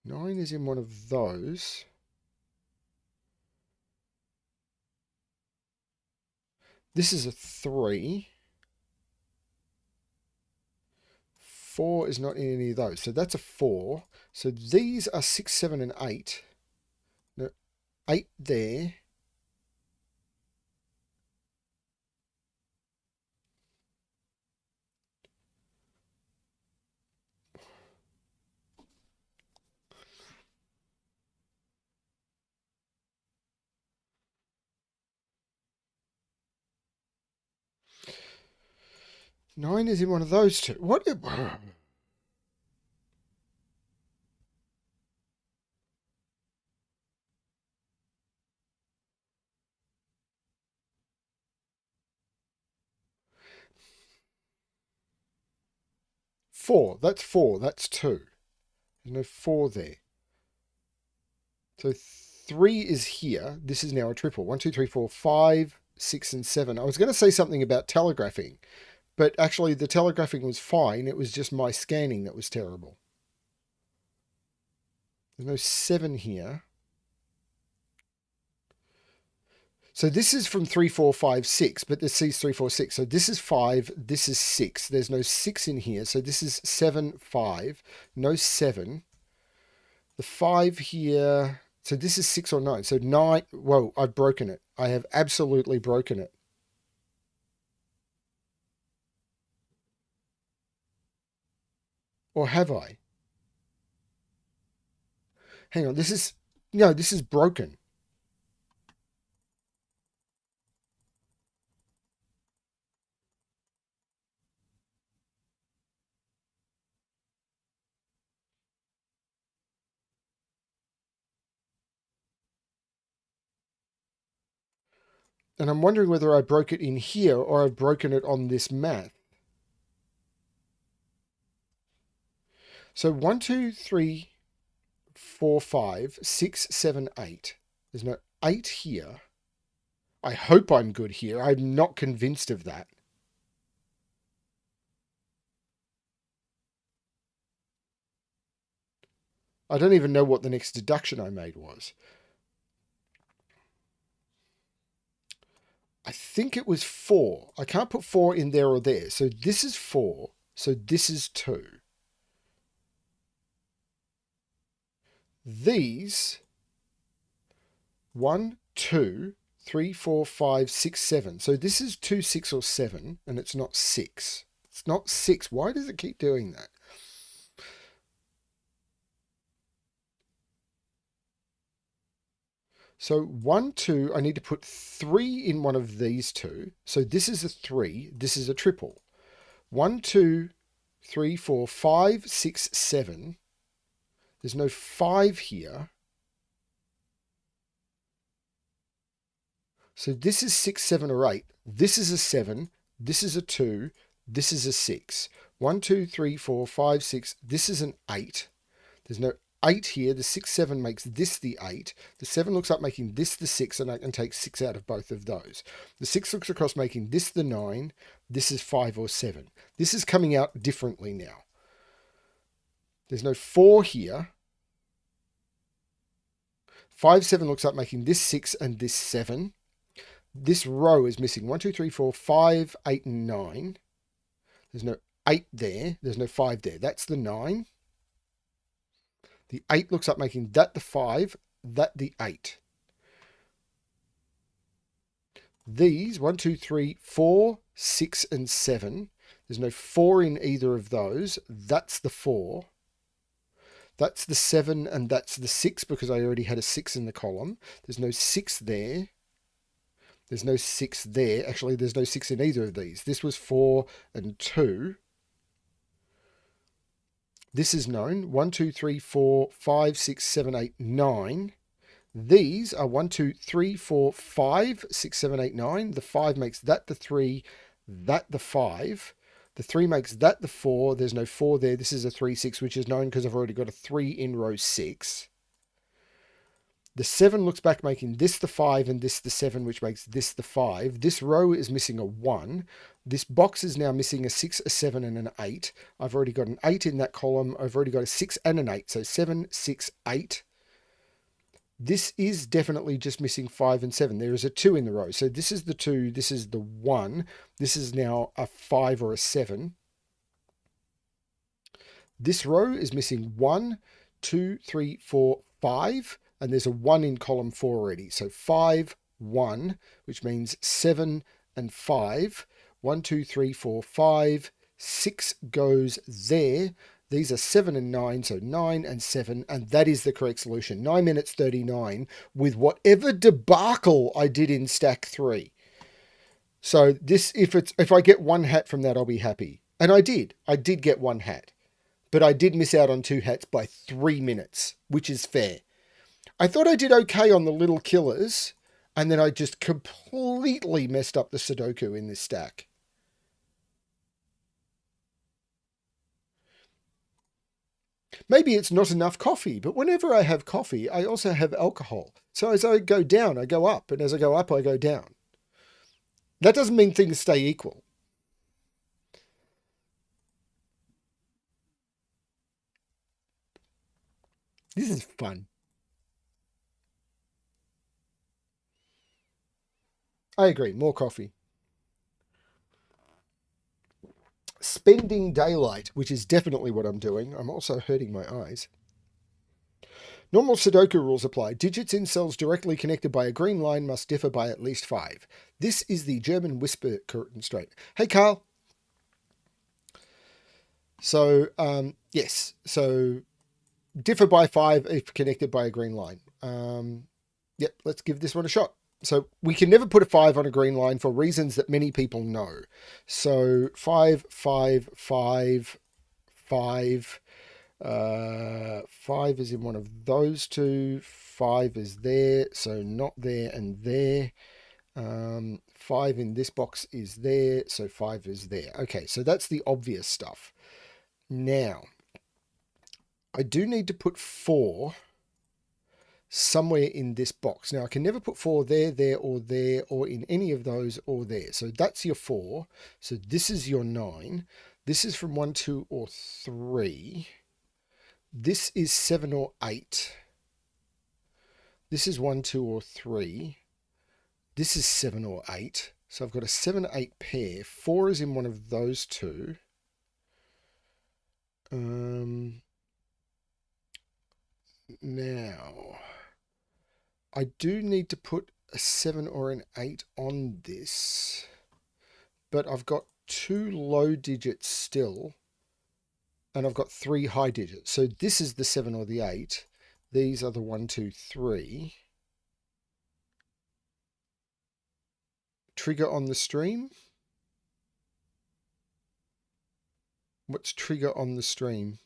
9 is in one of those. This is a 3. 4 is not in any of those. So that's a 4. So these are 6, 7, and 8. No, 8 there. Nine is in one of those two. What? 4. That's 4. That's 2. There's no 4 there. So 3 is here. This is now a triple. 1, 2, 3, 4, 5, 6, and 7. I was going to say something about telegraphing, but actually the telegraphing was fine. It was just my scanning that was terrible. There's no 7 here. So this is from 3, 4, 5, 6, but this sees 3, 4, 6. So this is 5, this is 6. There's no 6 in here. So this is 7, 5, no 7. The 5 here, so this is 6 or 9. So 9, whoa, I've broken it. I have absolutely broken it. Or have I? Hang on, no, this is broken. And I'm wondering whether I broke it in here or I've broken it on this math. So 1, 2, 3, 4, 5, 6, 7, 8. There's no 8 here. I hope I'm good here. I'm not convinced of that. I don't even know what the next deduction I made was. I think it was 4. I can't put 4 in there or there. So this is 4. So this is 2. These 1, 2, 3, 4, 5, 6, 7. So this is 2, 6, or 7, and it's not 6. It's not 6. Why does it keep doing that? So 1, 2, I need to put 3 in one of these two. So this is a 3. This is a triple. 1, 2, 3, 4, 5, 6, 7. There's no 5 here. So this is 6, 7, or 8. This is a 7. This is a 2. This is a 6. 1, 2, 3, 4, 5, 6. This is an 8. There's no 8 here. The 6, 7 makes this the 8. The 7 looks up making this the 6, and I can take 6 out of both of those. The 6 looks across making this the 9. This is 5 or 7. This is coming out differently now. There's no 4 here. 5, 7 looks up making this 6 and this 7. This row is missing 1, 2, 3, 4, 5, 8, and 9. There's no 8 there. There's no 5 there. That's the 9. The 8 looks up making that the 5, that the 8. These 1, 2, 3, 4, 6, and 7. There's no 4 in either of those. That's the 4. That's the 7 and that's the 6 because I already had a 6 in the column. There's no 6 there. There's no 6 there. Actually, there's no 6 in either of these. This was 4 and 2. This is known. 1, 2, 3, 4, 5, 6, 7, 8, 9. These are 1, 2, 3, 4, 5, 6, 7, 8, 9. The 5 makes that the 3, that the 5. The 3 makes that the 4. There's no 4 there. This is a 3, 6, which is known because I've already got a 3 in row 6. The 7 looks back making this the 5 and this the 7, which makes this the 5. This row is missing a 1. This box is now missing a 6, a 7, and an 8. I've already got an 8 in that column. I've already got a 6 and an 8. So 7, 6, 8. This is definitely just missing 5 and 7. There is a 2 in the row. So this is the 2. This is the 1. This is now a 5 or a 7. This row is missing 1, 2, 3, 4, 5. And there's a 1 in column 4 already. So 5, 1, which means 7 and 5. 1, 2, 3, 4, 5. 6 goes there. These are 7 and 9, so 9 and 7, and that is the correct solution. 9 minutes 39 with whatever debacle I did in stack 3. So this, if I get 1 hat from that, I'll be happy. And I did. I did get 1 hat. But I did miss out on 2 hats by 3 minutes, which is fair. I thought I did okay on the little killers, and then I just completely messed up the Sudoku in this stack. Maybe it's not enough coffee, but whenever I have coffee, I also have alcohol. So as I go down, I go up, and as I go up, I go down. That doesn't mean things stay equal. This is fun. I agree. More coffee. Spending daylight, which is definitely what I'm doing. I'm also hurting my eyes. Normal Sudoku rules apply. Digits in cells directly connected by a green line must differ by at least 5. This is the German whisper constraint. Hey, Carl. So, yes. So, differ by 5 if connected by a green line. Yep, let's give this one a shot. So we can never put a 5 on a green line for reasons that many people know. So 5, 5, 5, 5. 5 is in one of those two. 5 is there, so not there and there. 5 in this box is there, so 5 is there. Okay, so that's the obvious stuff. Now, I do need to put 4 somewhere in this box. Now, I can never put 4 there, or in any of those, or there. So that's your 4. So this is your 9. This is from 1, 2, or 3. This is 7 or 8. This is 1, 2, or 3. This is 7 or 8. So I've got a 7, 8 pair. 4 is in one of those two. Now, I do need to put a 7 or an 8 on this, but I've got 2 low digits still, and I've got 3 high digits. So this is the 7 or the 8. These are the 1, 2, 3. Trigger on the stream. What's trigger on the stream?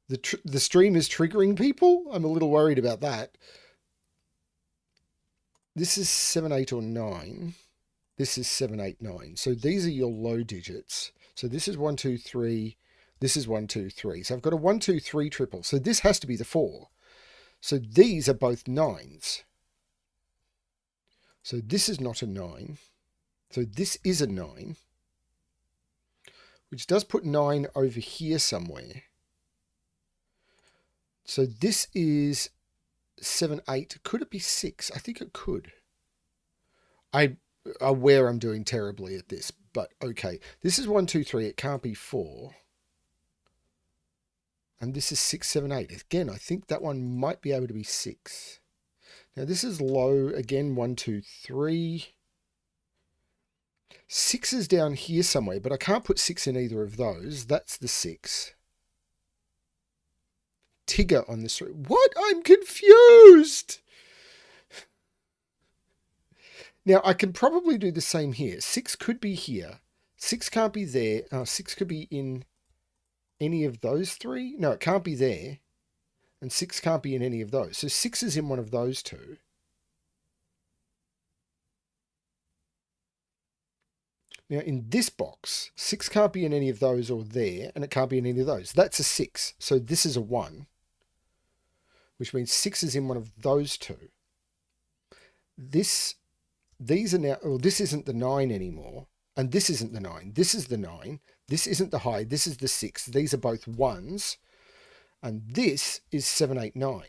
The stream is triggering people? I'm a little worried about that. This is 7, 8, or 9. This is 7, 8, 9. So these are your low digits. So this is 1, 2, 3. This is 1, 2, 3. So I've got a 1, 2, 3 triple. So this has to be the 4. So these are both 9s. So this is not a 9. So this is a 9, which does put 9 over here somewhere. So this is 7, 8. Could it be 6? I think it could. I'm aware I'm doing terribly at this, but okay. This is 1, 2, 3. It can't be 4. And this is 6, 7, 8. Again, I think that one might be able to be 6. Now this is low. Again, 1, 2, 3. 6 is down here somewhere, but I can't put 6 in either of those. That's the 6. Tigger on this. What? I'm confused. Now, I can probably do the same here. 6 could be here. 6 can't be there. 6 could be in any of those 3. No, it can't be there. And 6 can't be in any of those. So 6 is in one of those 2. Now, in this box, 6 can't be in any of those or there, and it can't be in any of those. That's a 6. So this is a 1, which means 6 is in one of those 2. These are now, well, this isn't the 9 anymore, and this isn't the 9. This is the 9. This isn't the high. This is the 6. These are both 1s, and this is 7, 8, 9.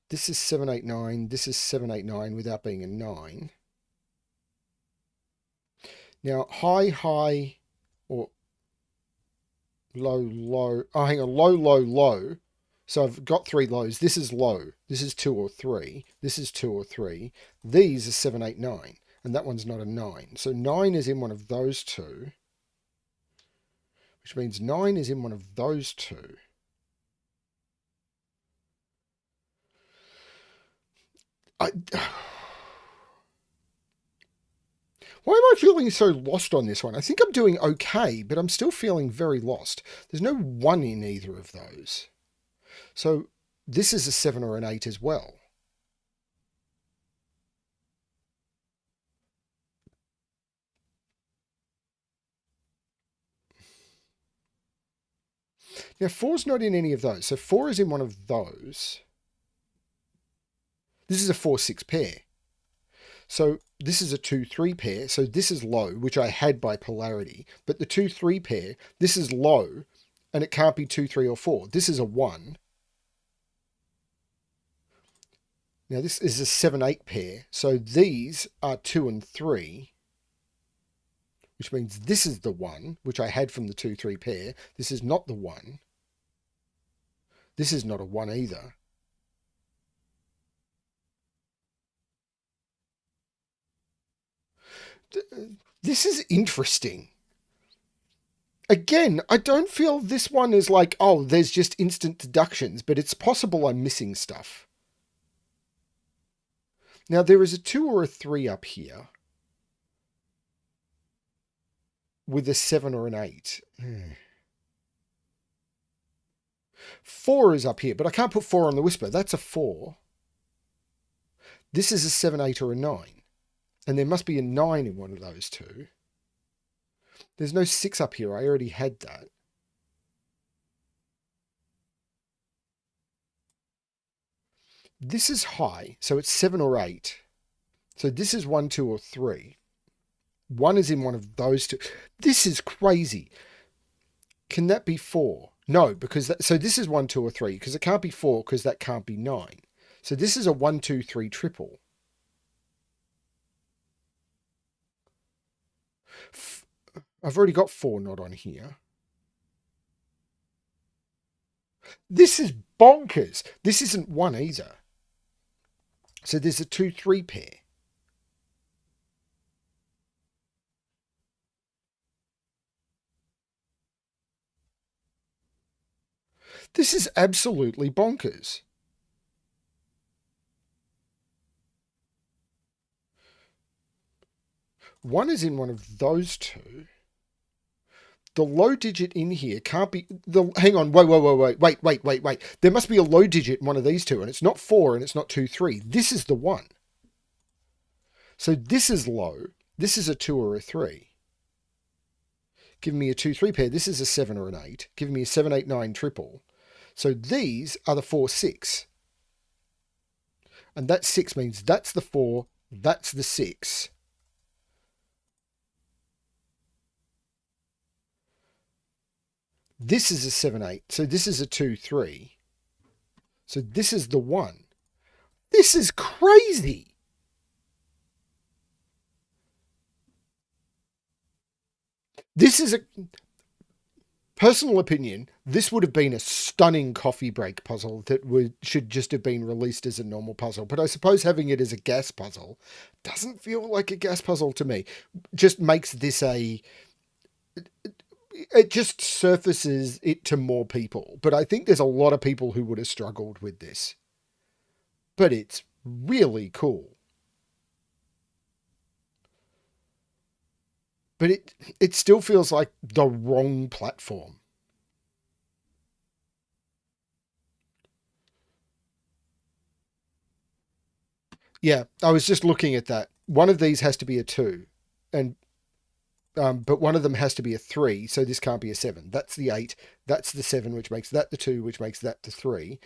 This is 7, 8, 9. This is 7, 8, 9 without being a 9. Now, high, high, or low, low. Oh, hang on. Low, low, low. So I've got 3 lows. This is low. This is 2 or 3. This is 2 or 3. These are 7, 8, 9. And that one's not a 9. So 9 is in one of those 2. Which means 9 is in one of those 2. Why am I feeling so lost on this one? I think I'm doing okay, but I'm still feeling very lost. There's no 1 in either of those. So this is a 7 or an 8 as well. Now, 4's not in any of those. So 4 is in one of those. This is a 4-6 pair. So this is a 2-3 pair. So this is low, which I had by polarity. But the 2-3 pair, this is low, and it can't be 2, 3, or 4. This is a 1. Now this is a 7-8 pair. So these are 2 and 3. Which means this is the 1, which I had from the 2-3 pair. This is not the 1. This is not a 1 either. This is interesting. Again, I don't feel this one is like, oh, there's just instant deductions, but it's possible I'm missing stuff. Now, there is a 2 or a 3 up here with a 7 or an 8. 4 is up here, but I can't put 4 on the whisper. That's a 4. This is a 7, 8, or a 9. And there must be a 9 in one of those two. There's no 6 up here. I already had that. This is high, so it's 7 or 8. So this is 1, 2, or 3. 1 is in one of those two. This is crazy. Can that be 4? No, because so this is 1, 2, or 3, because it can't be 4, because that can't be 9. So this is a 1, 2, 3 triple. I've already got 4 not on here. This is bonkers. This isn't 1 either. So there's a 2, 3 pair. This is absolutely bonkers. One is in one of those two. The low digit in here can't be hang on, wait. There must be a low digit in one of these two, and it's not 4 and it's not 2, 3. This is the 1. So this is low. This is a 2 or a 3. Give me a 2, 3 pair. This is a 7 or an 8. Give me a 7, 8, 9 triple. So these are the 4, 6. And that 6 means that's the 4, that's the 6. This is a 7, 8. So this is a 2, 3. So this is the 1. This is crazy. This is a personal opinion. This would have been a stunning coffee break puzzle that should just have been released as a normal puzzle. But I suppose having it as a gas puzzle doesn't feel like a gas puzzle to me. Just makes this it just surfaces it to more people. But I think there's a lot of people who would have struggled with this. But it's really cool. But it still feels like the wrong platform. Yeah, I was just looking at that. One of these has to be a 2. And but one of them has to be a 3, so this can't be a 7. That's the 8. That's the 7, which makes that the 2, which makes that the 3.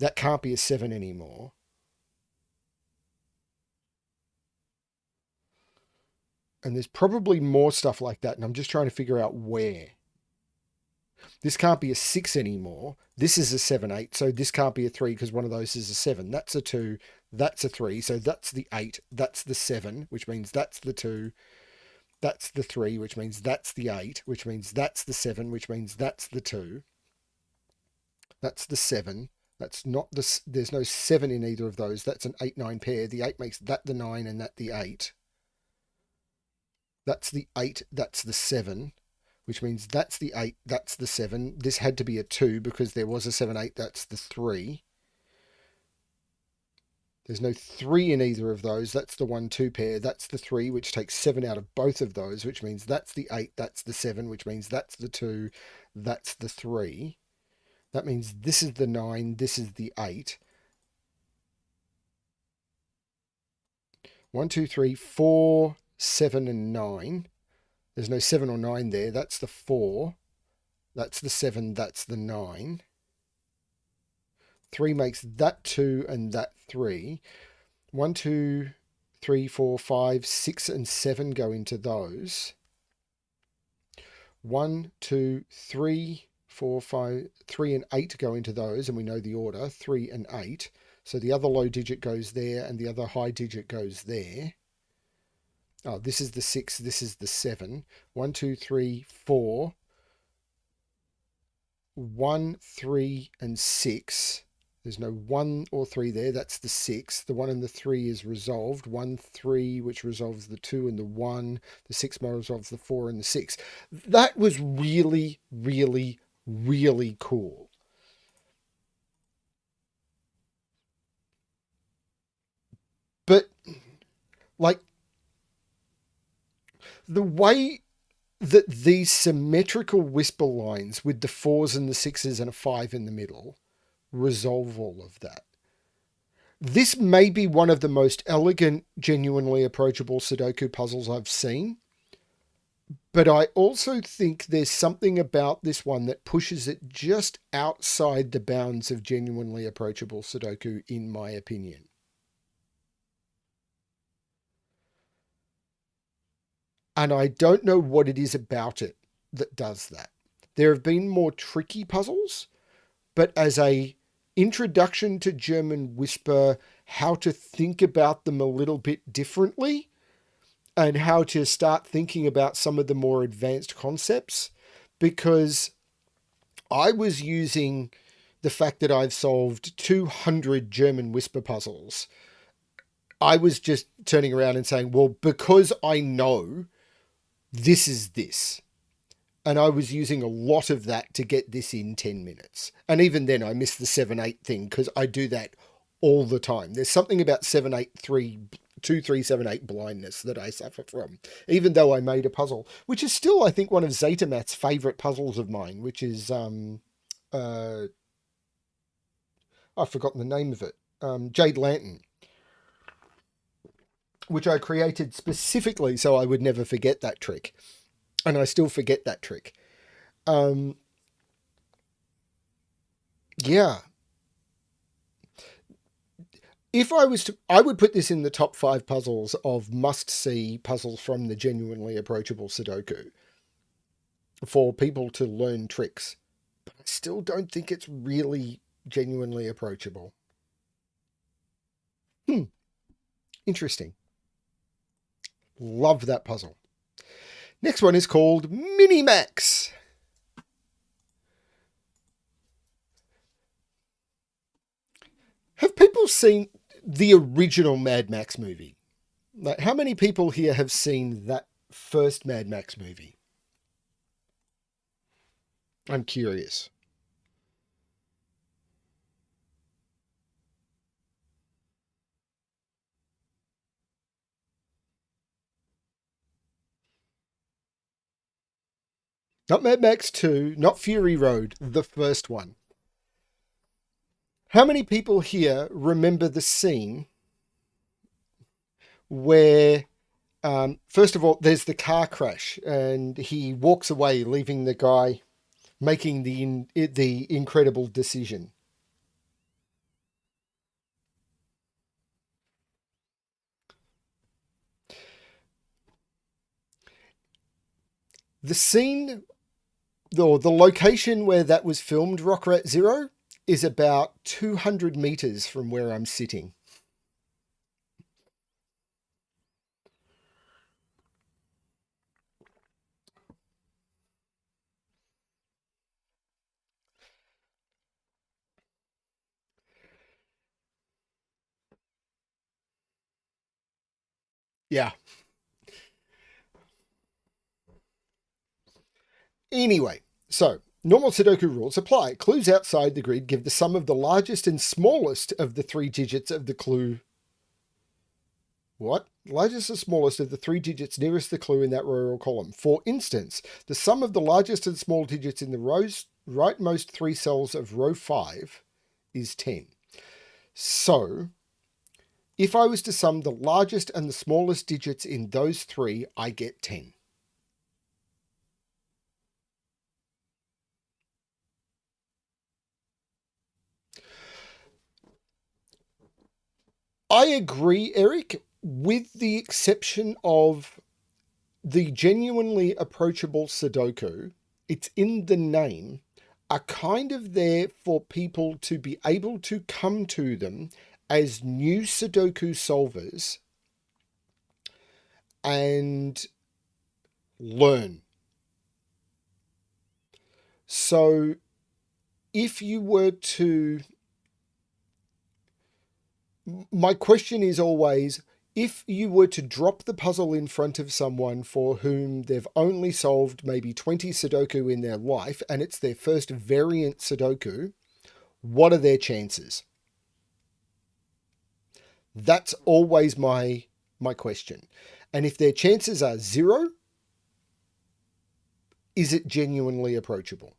That can't be a 7 anymore. And there's probably more stuff like that, and I'm just trying to figure out where. This can't be a 6 anymore. This is a 7, 8, so this can't be a 3 because one of those is a 7. That's a 2. That's a 3, so that's the 8. That's the 7, which means that's the 2. That's the 3, which means that's the 8, which means that's the 7, which means that's the 2. That's the 7. That's not the... There's no 7 in either of those. That's an 8, 9 pair. The 8 makes that the 9 and that the 8. That's the 8. That's the 7, which means that's the 8. That's the 7. This had to be a 2 because there was a 7, 8. That's the 3. There's no 3 in either of those. That's the 1, 2 pair. That's the 3, which takes 7 out of both of those, which means that's the 8. That's the 7, which means that's the 2. That's the 3. That means this is the 9. This is the 8. 1, 2, 3, 4, 7, and 9. There's no 7 or 9 there. That's the 4. That's the 7, that's the 9. 3 makes that 2 and that 3. 1, 2, 3, 4, 5, 6 and 7 go into those. 1, 2, 3, 4, 5, 3 and 8 go into those, and we know the order, 3 and 8. So the other low digit goes there and the other high digit goes there. Oh, this is the 6, this is the 7. 1, 2, 3, 4. 1, 3 and 6. There's no 1 or 3 there. That's the 6. The 1 and the 3 is resolved. 1, 3, which resolves the 2 and the 1. The 6 resolves the 4 and the 6. That was really, really, really cool. But, like, the way that these symmetrical whisper lines with the 4s and the 6s and a 5 in the middle resolve all of that. This may be one of the most elegant, genuinely approachable Sudoku puzzles I've seen. But I also think there's something about this one that pushes it just outside the bounds of genuinely approachable Sudoku, in my opinion. And I don't know what it is about it that does that. There have been more tricky puzzles, but as a introduction to German Whisper, how to think about them a little bit differently, and how to start thinking about some of the more advanced concepts, because I was using the fact that I've solved 200 German Whisper puzzles. I was just turning around and saying, well, because I know this is this. And I was using a lot of that to get this in 10 minutes. And even then I missed the 7-8 thing because I do that all the time. There's something about 7-8-3-2-3-7-8 blindness that I suffer from, even though I made a puzzle, which is still, I think, one of Zetamat's favorite puzzles of mine, which is, I've forgotten the name of it. Jade Lantern, which I created specifically so I would never forget that trick. And I still forget that trick. Yeah. If I was to, I would put this in the top 5 puzzles of must-see puzzles from the genuinely approachable Sudoku for people to learn tricks. But I still don't think it's really genuinely approachable. Interesting. Love that puzzle. Next one is called Minimax. Have people seen the original Mad Max movie? Like, how many people here have seen that first Mad Max movie? I'm curious. Not Mad Max 2, not Fury Road, the first one. How many people here remember the scene where, first of all, there's the car crash and he walks away, leaving the guy making the incredible decision? The scene, or the location where that was filmed, Rock Rat Zero, is about 200 meters from where I'm sitting. Yeah. Anyway, so normal Sudoku rules apply. Clues outside the grid give the sum of the largest and smallest of the 3 digits of the clue. What? Largest and smallest of the 3 digits nearest the clue in that row or column. For instance, the sum of the largest and small digits in the rightmost 3 cells of row 5 is 10. So, if I was to sum the largest and the smallest digits in those 3, I get 10. I agree, Eric, with the exception of the genuinely approachable Sudoku. It's in the name, are kind of there for people to be able to come to them as new Sudoku solvers and learn. So if you were to, my question is always, if you were to drop the puzzle in front of someone for whom they've only solved maybe 20 Sudoku in their life and it's their first variant Sudoku, what are their chances? That's always my question. And if their chances are 0, is it genuinely approachable?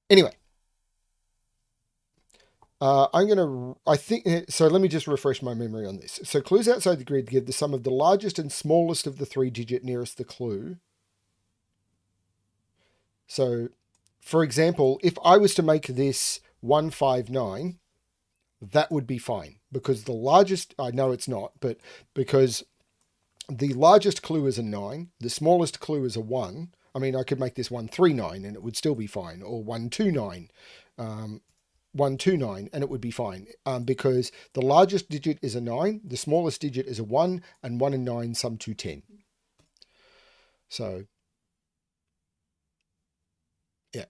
Anyway, I think, so let me just refresh my memory on this. So clues outside the grid give the sum of the largest and smallest of the 3-digit nearest the clue. So, for example, if I was to make this 159, that would be fine because the largest, I know it's not, but because the largest clue is a 9, the smallest clue is a 1. I mean, I could make this 139 and it would still be fine, or 129. 129 and it would be fine because the largest digit is a 9, the smallest digit is a 1, and 1 and 9 sum to 10. So, yeah.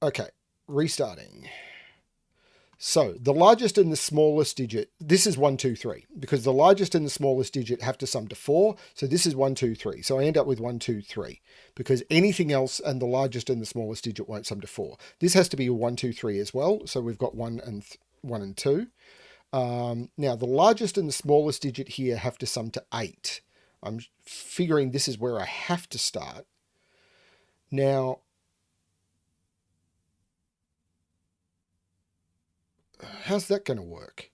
Okay, restarting. So the largest and the smallest digit, this is 1, 2, 3, because the largest and the smallest digit have to sum to 4. So this is 1, 2, 3. So I end up with 1, 2, 3, because anything else and the largest and the smallest digit won't sum to 4. This has to be a 1, 2, 3 as well. So we've got 1 and 2. Now the largest and the smallest digit here have to sum to 8. I'm figuring this is where I have to start. Now, how's that going to work?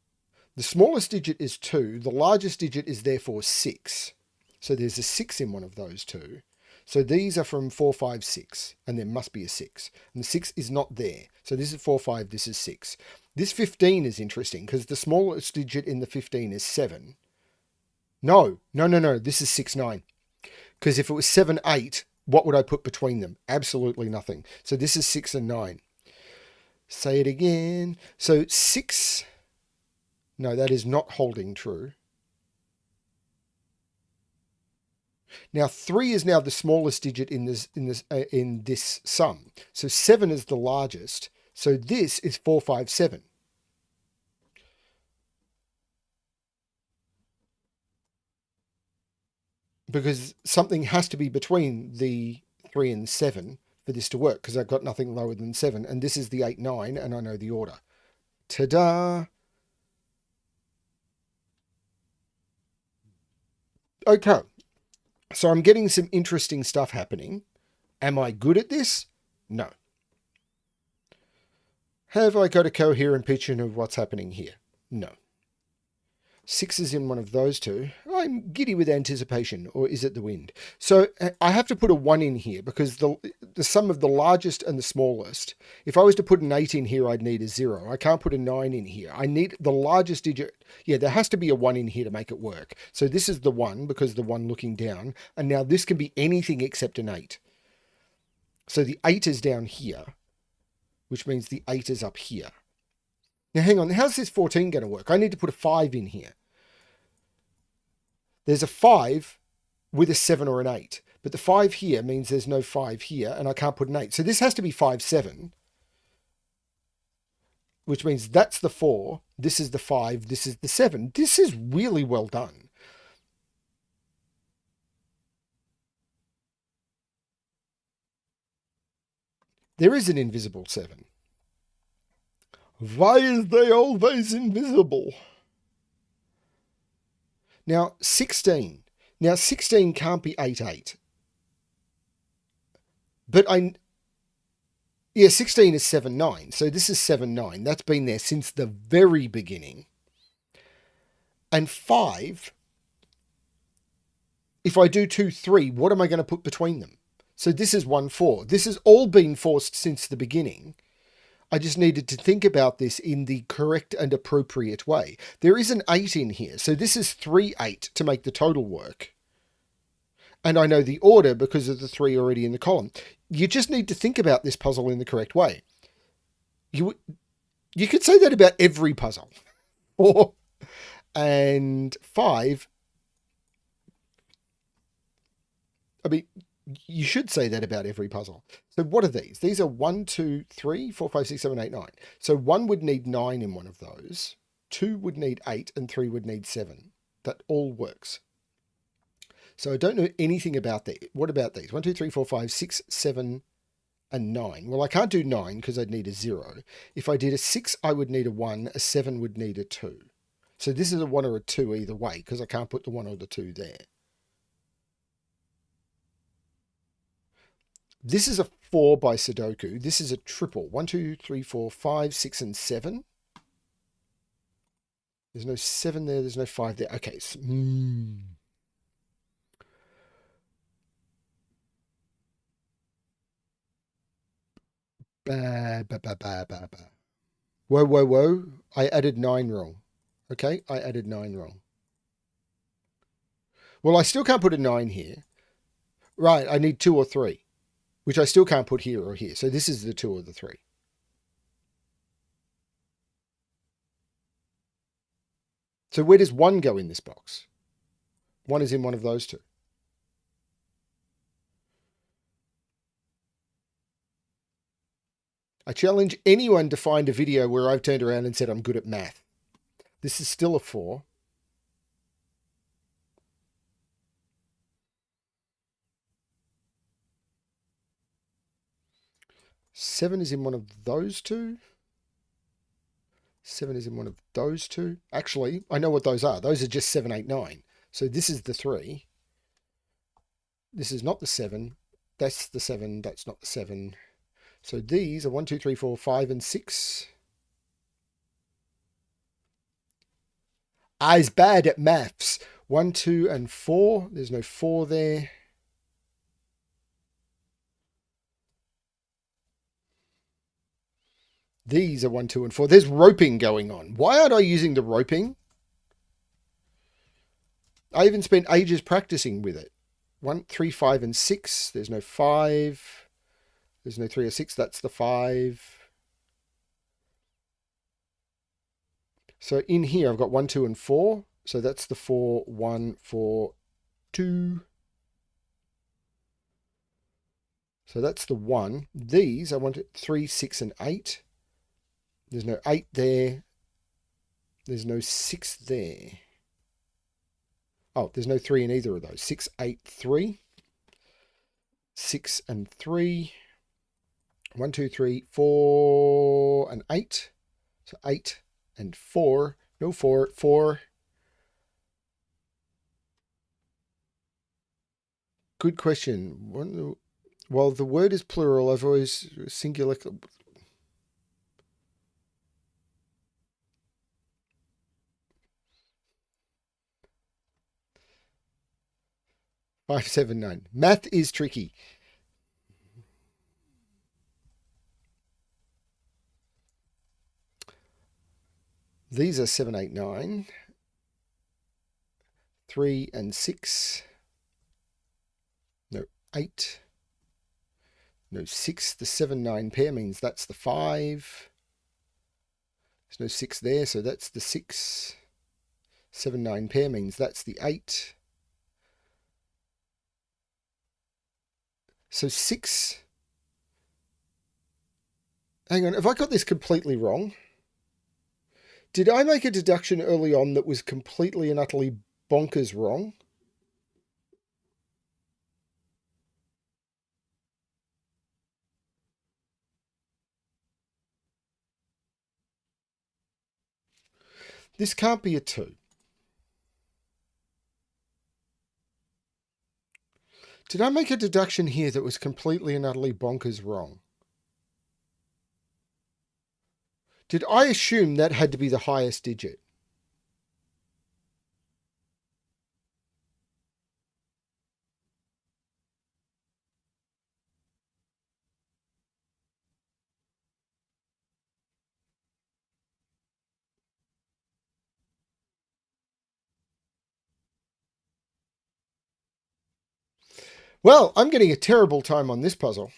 The smallest digit is 2. The largest digit is therefore 6. So there's a 6 in one of those two. So these are from 4, 5, 6. And there must be a 6. And the 6 is not there. So this is 4, 5. This is 6. This 15 is interesting because the smallest digit in the 15 is 7. No. This is 6, 9. Because if it was 7, 8, what would I put between them? Absolutely nothing. So this is 6 and 9. Say it again. So 6. No, that is not holding true. Now 3 is now the smallest digit in this sum. So 7 is the largest. So this is 4, 5, 7. Because something has to be between the 3 and 7 for this to work, because I've got nothing lower than 7, and this is the 8, 9, and I know the order. Ta-da! Okay, so I'm getting some interesting stuff happening. Am I good at this? No. Have I got a coherent picture of what's happening here? No. 6 is in one of those two. I'm giddy with anticipation, or is it the wind? So I have to put a 1 in here because the sum of the largest and the smallest, if I was to put an 8 in here, I'd need a 0. I can't put a 9 in here. I need the largest digit. Yeah, there has to be a 1 in here to make it work. So this is the 1 because the 1 looking down. And now this can be anything except an 8. So the 8 is down here, which means the 8 is up here. Now, hang on. How's this 14 going to work? I need to put a 5 in here. There's a 5 with a 7 or an 8. But the 5 here means there's no 5 here, and I can't put an 8. So this has to be 5, 7. Which means that's the 4. This is the 5. This is the 7. This is really well done. There is an invisible 7. Why is they always invisible? Now, 16. Now, 16 can't be 8, 8. But 16 is 7, 9. So this is 7, 9. That's been there since the very beginning. And 5, if I do 2, 3, what am I going to put between them? So this is 1, 4. This has all been forced since the beginning. I just needed to think about this in the correct and appropriate way. There is an 8 in here, so this is 3, 8 to make the total work. And I know the order because of the 3 already in the column. You just need to think about this puzzle in the correct way. You could say that about every puzzle. 4 and 5. I mean, you should say that about every puzzle. So what are these? These are 1, 2, 3, 4, 5, 6, 7, 8, 9. So 1 would need 9 in one of those. 2 would need 8 and 3 would need 7. That all works. So I don't know anything about that. What about these? 1, 2, 3, 4, 5, 6, 7, and 9. Well, I can't do 9 because I'd need a 0. If I did a 6, I would need a 1. A 7 would need a 2. So this is a 1 or a 2 either way because I can't put the 1 or the 2 there. This is a 4 by Sudoku. This is a triple. 1, 2, 3, 4, 5, 6, and 7. There's no 7 there. There's no 5 there. Okay. So, Whoa, whoa, whoa. I added 9 wrong. Okay, I added 9 wrong. Well, I still can't put a 9 here. Right, I need 2 or 3, which I still can't put here or here. So this is the 2 or the 3. So where does 1 go in this box? 1 is in one of those 2. I challenge anyone to find a video where I've turned around and said I'm good at math. This is still a 4. Seven is in one of those 2. 7 is in one of those 2. Actually, I know what those are. Those are just 7, 8, 9. So this is the 3. This is not the 7. That's the 7. That's not the 7. So these are 1, 2, 3, 4, 5, and 6. I's bad at maths. 1, 2, and 4. There's no 4 there. These are 1, 2, and 4. There's roping going on. Why aren't I using the roping? I even spent ages practicing with it. 1, 3, 5, and 6. There's no 5. There's no 3 or 6. That's the 5. So in here, I've got 1, 2, and 4. So that's the 4, 1, 4, 2. So that's the 1. These, I want 3, 6, and 8. There's no 8 there. There's no 6 there. Oh, there's no 3 in either of those. 6, 8, 3. 6 and 3. 1, 2, 3, 4, and 8. So 8 and 4. No 4, 4. Good question. Well, the word is plural. I've always singular. 5, 7, 9. Math is tricky. These are 7, 8, 9. 3 and 6. No 8. No 6. The 7, 9 pair means that's the 5. There's no 6 there, so that's the 6. 7, 9 pair means that's the 8. So 6. Hang on, have I got this completely wrong? Did I make a deduction early on that was completely and utterly bonkers wrong? This can't be a 2. Did I make a deduction here that was completely and utterly bonkers wrong? Did I assume that had to be the highest digit? Well, I'm getting a terrible time on this puzzle.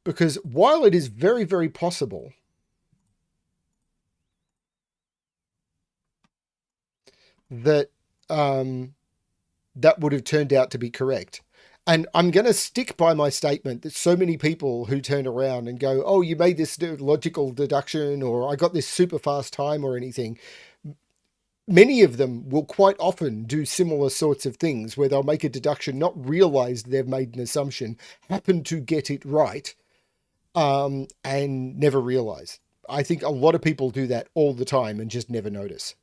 Because while it is very, very possible that that would have turned out to be correct. And I'm going to stick by my statement that so many people who turn around and go, oh, you made this logical deduction, or I got this super fast time or anything. Many of them will quite often do similar sorts of things where they'll make a deduction, not realize they've made an assumption, happen to get it right, and never realize. I think a lot of people do that all the time and just never notice.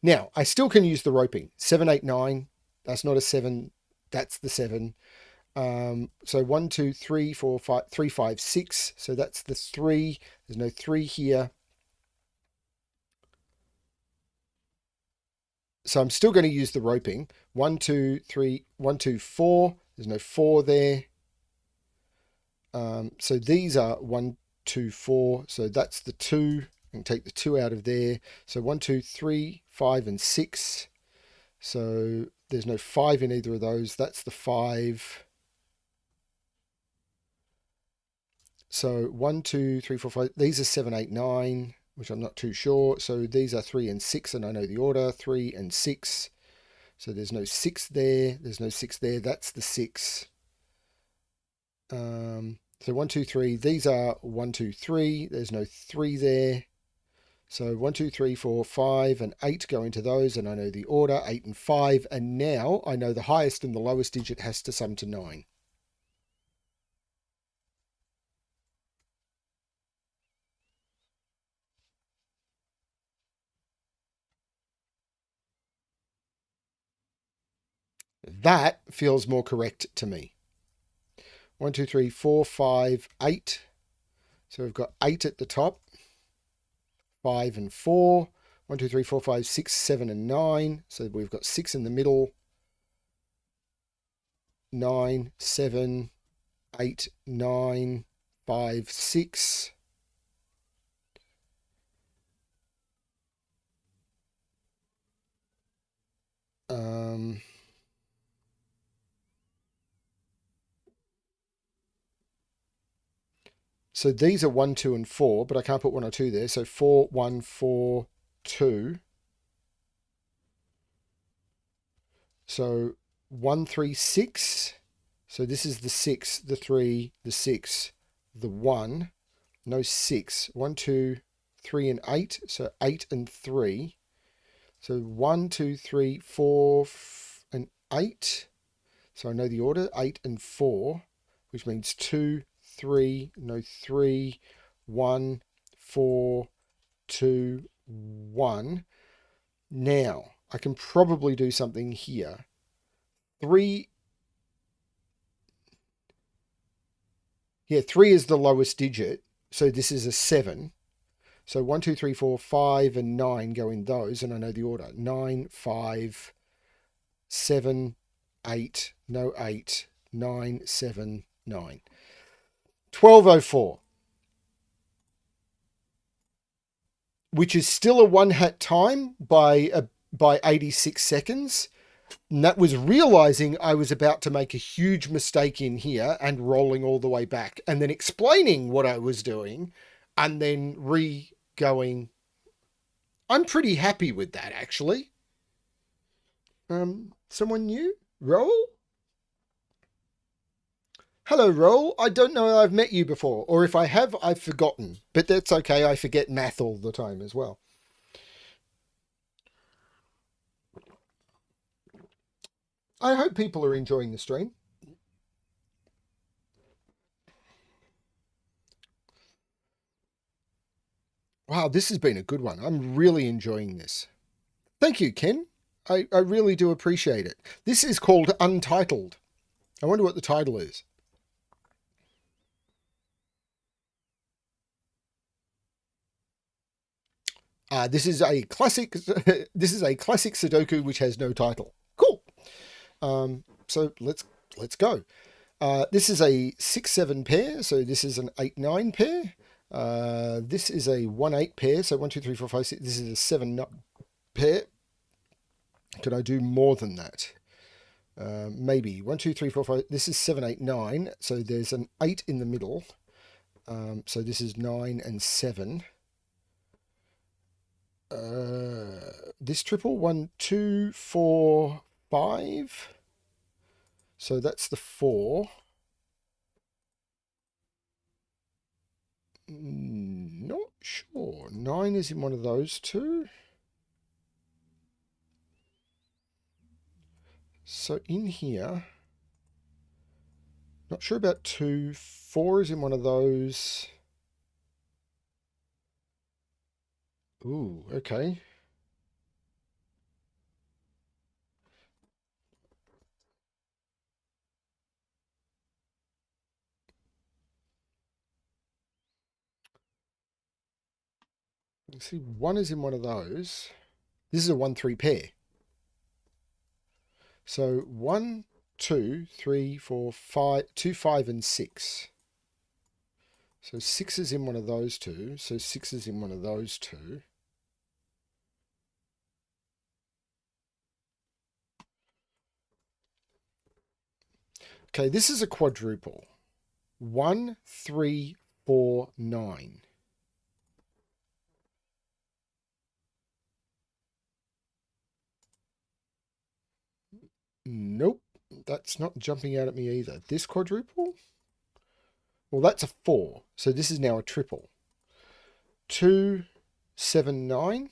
Now, I still can use the roping. 7, 8, 9. That's not a 7. That's the 7. So 1, 2, 3, 4, 5, 3, 5, 6. So that's the 3. There's no 3 here. So I'm still going to use the roping. 1, 2, 3, 1, 2, 4. There's no 4 there. So these are 1, 2, 4. So that's the 2. I can take the 2 out of there. So 1, 2, 3, 5, and 6. So there's no 5 in either of those. That's the 5. So 1, 2, 3, 4, 5. These are 7, 8, 9, which I'm not too sure. So these are 3 and 6, and I know the order. 3 and 6. So there's no 6 there. There's no 6 there. That's the 6. So 1, 2, 3. These are 1, 2, 3. There's no 3 there. So 1, 2, 3, 4, 5, and 8 go into those, and I know the order, 8 and 5, and now I know the highest and the lowest digit has to sum to 9. That feels more correct to me. 1, 2, 3, 4, 5, 8. So we've got 8 at the top. 5 and 4. 1, 2, 3, 4, 5, 6, 7, and 9. So we've got 6 in the middle. 9, 7, 8, 9, 5, 6. So these are 1, 2, and 4, but I can't put 1 or 2 there. So 4, 1, 4, 2. So 1, 3, 6. So this is the 6, the 3, the 6, the 1. No 6. 1, 2, 3, and 8. So 8 and 3. So 1, 2, 3, 4, and 8. So I know the order, 8 and 4, which means 2, 3, no 3, 1, 4, 2, 1. Now, I can probably do something here. 3, yeah, 3 is the lowest digit, so this is a 7. So 1, 2, 3, 4, 5, and 9 go in those, and I know the order. 9, 5, 7, 8, no 8, 9, 7, 9. 12:04, which is still a one hat time by 86 seconds. And that was realizing I was about to make a huge mistake in here and rolling all the way back and then explaining what I was doing and then going. I'm pretty happy with that, actually. Someone new? Roll? Hello, Roll. I don't know I've met you before, or if I have, I've forgotten. But that's okay, I forget math all the time as well. I hope people are enjoying the stream. Wow, this has been a good one. I'm really enjoying this. Thank you, Ken. I really do appreciate it. This is called Untitled. I wonder what the title is. This is a classic. This is a classic Sudoku which has no title. Cool. So let's go. This is a 6-7 pair. So this is an 8-9 pair. This is a 1-8 pair, so 1, 2, 3, 4, 5, 6. This is a 7 pair. Could I do more than that? Maybe 1, 2, 3, 4, 5. This is 7, 8, 9. So there's an 8 in the middle. So this is 9 and 7. This triple 1, 2, 4, 5. So that's the 4. Not sure. 9 is in one of those two. So in here, not sure about 2. 4 is in one of those. Ooh, okay. Let's see, 1 is in one of those. This is a 1, 3 pair. So 1, 2, 3, 4, 5, 2, 5, and 6. So 6 is in one of those two. So 6 is in one of those two. Okay, this is a quadruple. 1, 3, 4, 9. Nope, that's not jumping out at me either. This quadruple? Well, that's a 4. So this is now a triple. 2, 7, 9.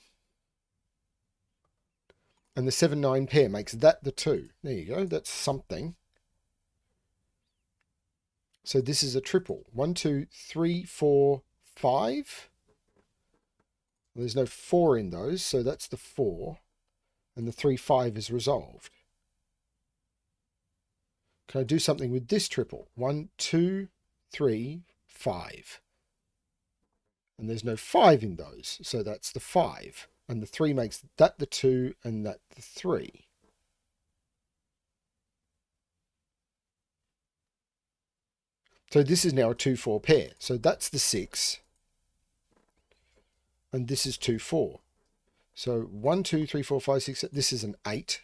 And the 7, 9 pair makes that the 2. There you go. That's something. So this is a triple. 1, 2, 3, 4, 5. There's no 4 in those, so that's the 4. And the 3, 5 is resolved. Can I do something with this triple? 1, 2, 3, 5. And there's no 5 in those, so that's the 5. And the 3 makes that the 2 and that the 3. So this is now a 2, 4 pair. So that's the 6. And this is 2, 4. So 1, 2, 3, 4, 5, 6. This is an 8.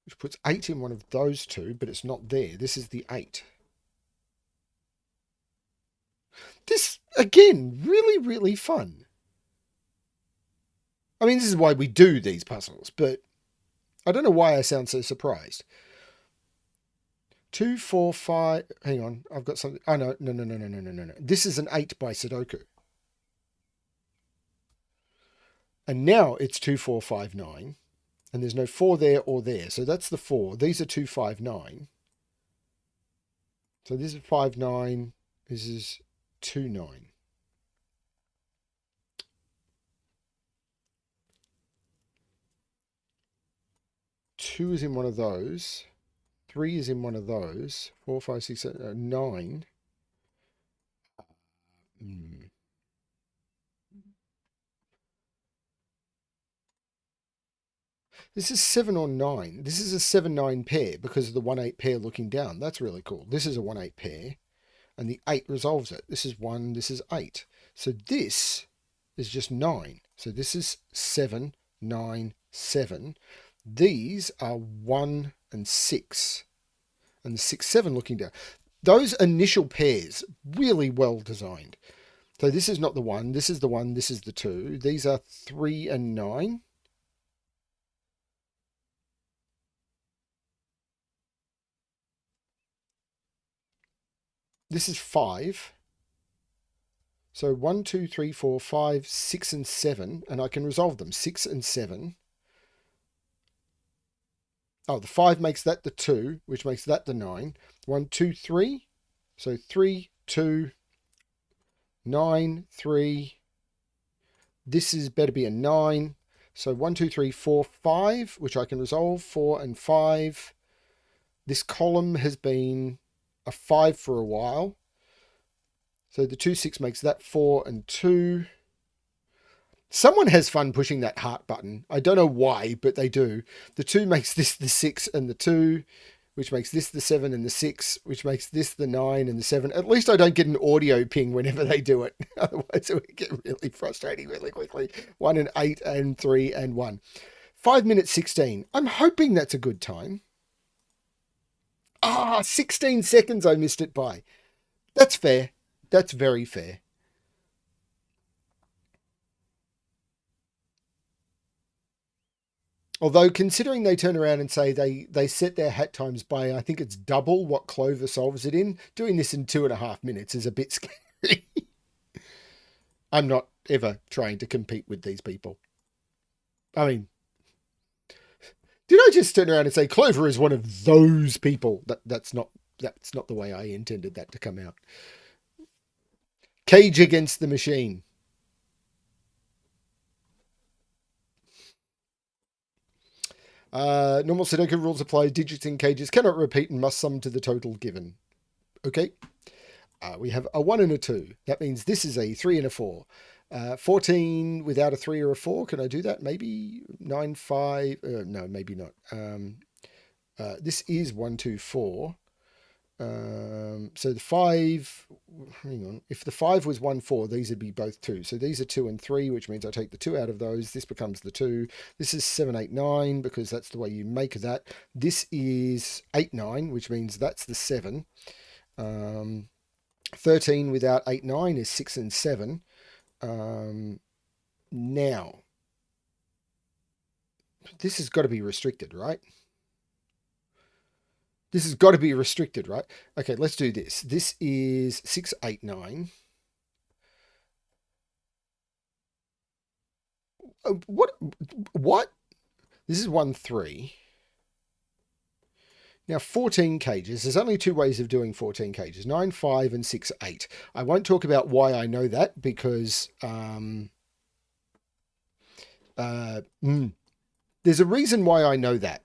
Which puts 8 in one of those two, but it's not there. This is the 8. This, again, really, really fun. I mean, this is why we do these puzzles, but I don't know why I sound so surprised. 2, 4, 5. Hang on, I've got something. Oh, no. This is an 8 by Sudoku. And now it's 2, 4, 5, 9. And there's no 4 there or there. So that's the 4. These are 2, 5, 9. So this is 5, 9. This is 2, 9. Two is in one of those. 3 is in one of those. 4, 5, 6, 7, 9. This is 7 or 9. This is a 7, 9 pair because of the 1, 8 pair looking down. That's really cool. This is a 1, 8 pair. And the 8 resolves it. This is 1, this is 8. So this is just 9. So this is 7, 9, 7. These are 1 and 6. And the 6, 7 looking down. Those initial pairs, really well designed. So this is not the 1, this is the 1, this is the 2. These are 3 and 9. This is 5. So 1, 2, 3, 4, 5, 6, and 7. And I can resolve them. 6 and 7. Oh, the 5 makes that the 2, which makes that the 9. 1, 2, 3. So 3, 2, 9, 3. This is better be a 9. So 1, 2, 3, 4, 5, which I can resolve. 4 and 5. This column has been a 5 for a while. So the 2, 6 makes that 4 and 2. Someone has fun pushing that heart button. I don't know why, but they do. The 2 makes this the 6 and the 2. which makes this the 7 and the 6, which makes this the 9 and the 7. At least I don't get an audio ping whenever they do it. Otherwise, it would get really frustrating really quickly. 1 and 8 and 3 and 1. 5 minutes 16. I'm hoping that's a good time. 16 seconds I missed it by. That's fair. That's very fair. Although considering they turn around and say they set their hat times by, I think it's double what Clover solves it in, doing this in 2.5 minutes is a bit scary. I'm not ever trying to compete with these people. I mean, did I just turn around and say Clover is one of those people? That's not the way I intended that to come out. Cage against the machine. Normal Sudoku rules apply. Digits in cages cannot repeat and must sum to the total given. Okay. We have a 1 and a 2. That means this is a 3 and a 4. 14 without a 3 or a 4. Can I do that? Maybe 9, 5. No, maybe not. This is 1, 2, 4. So the 5, hang on, if the 5 was 1, 4, these would be both 2. So these are 2 and 3, which means I take the 2 out of those. This becomes the 2. This is 7, 8, 9, because that's the way you make that. This is 8, 9, which means that's the 7. 13 without 8, 9 is 6 and 7. Now, this has got to be restricted, right? This has got to be restricted, right? Okay, let's do this. This is 6, 8, 9. What? This is 1, 3. Now, 14 cages. There's only 2 ways of doing 14 cages. 9, 5, and 6, 8. I won't talk about why I know that because there's a reason why I know that.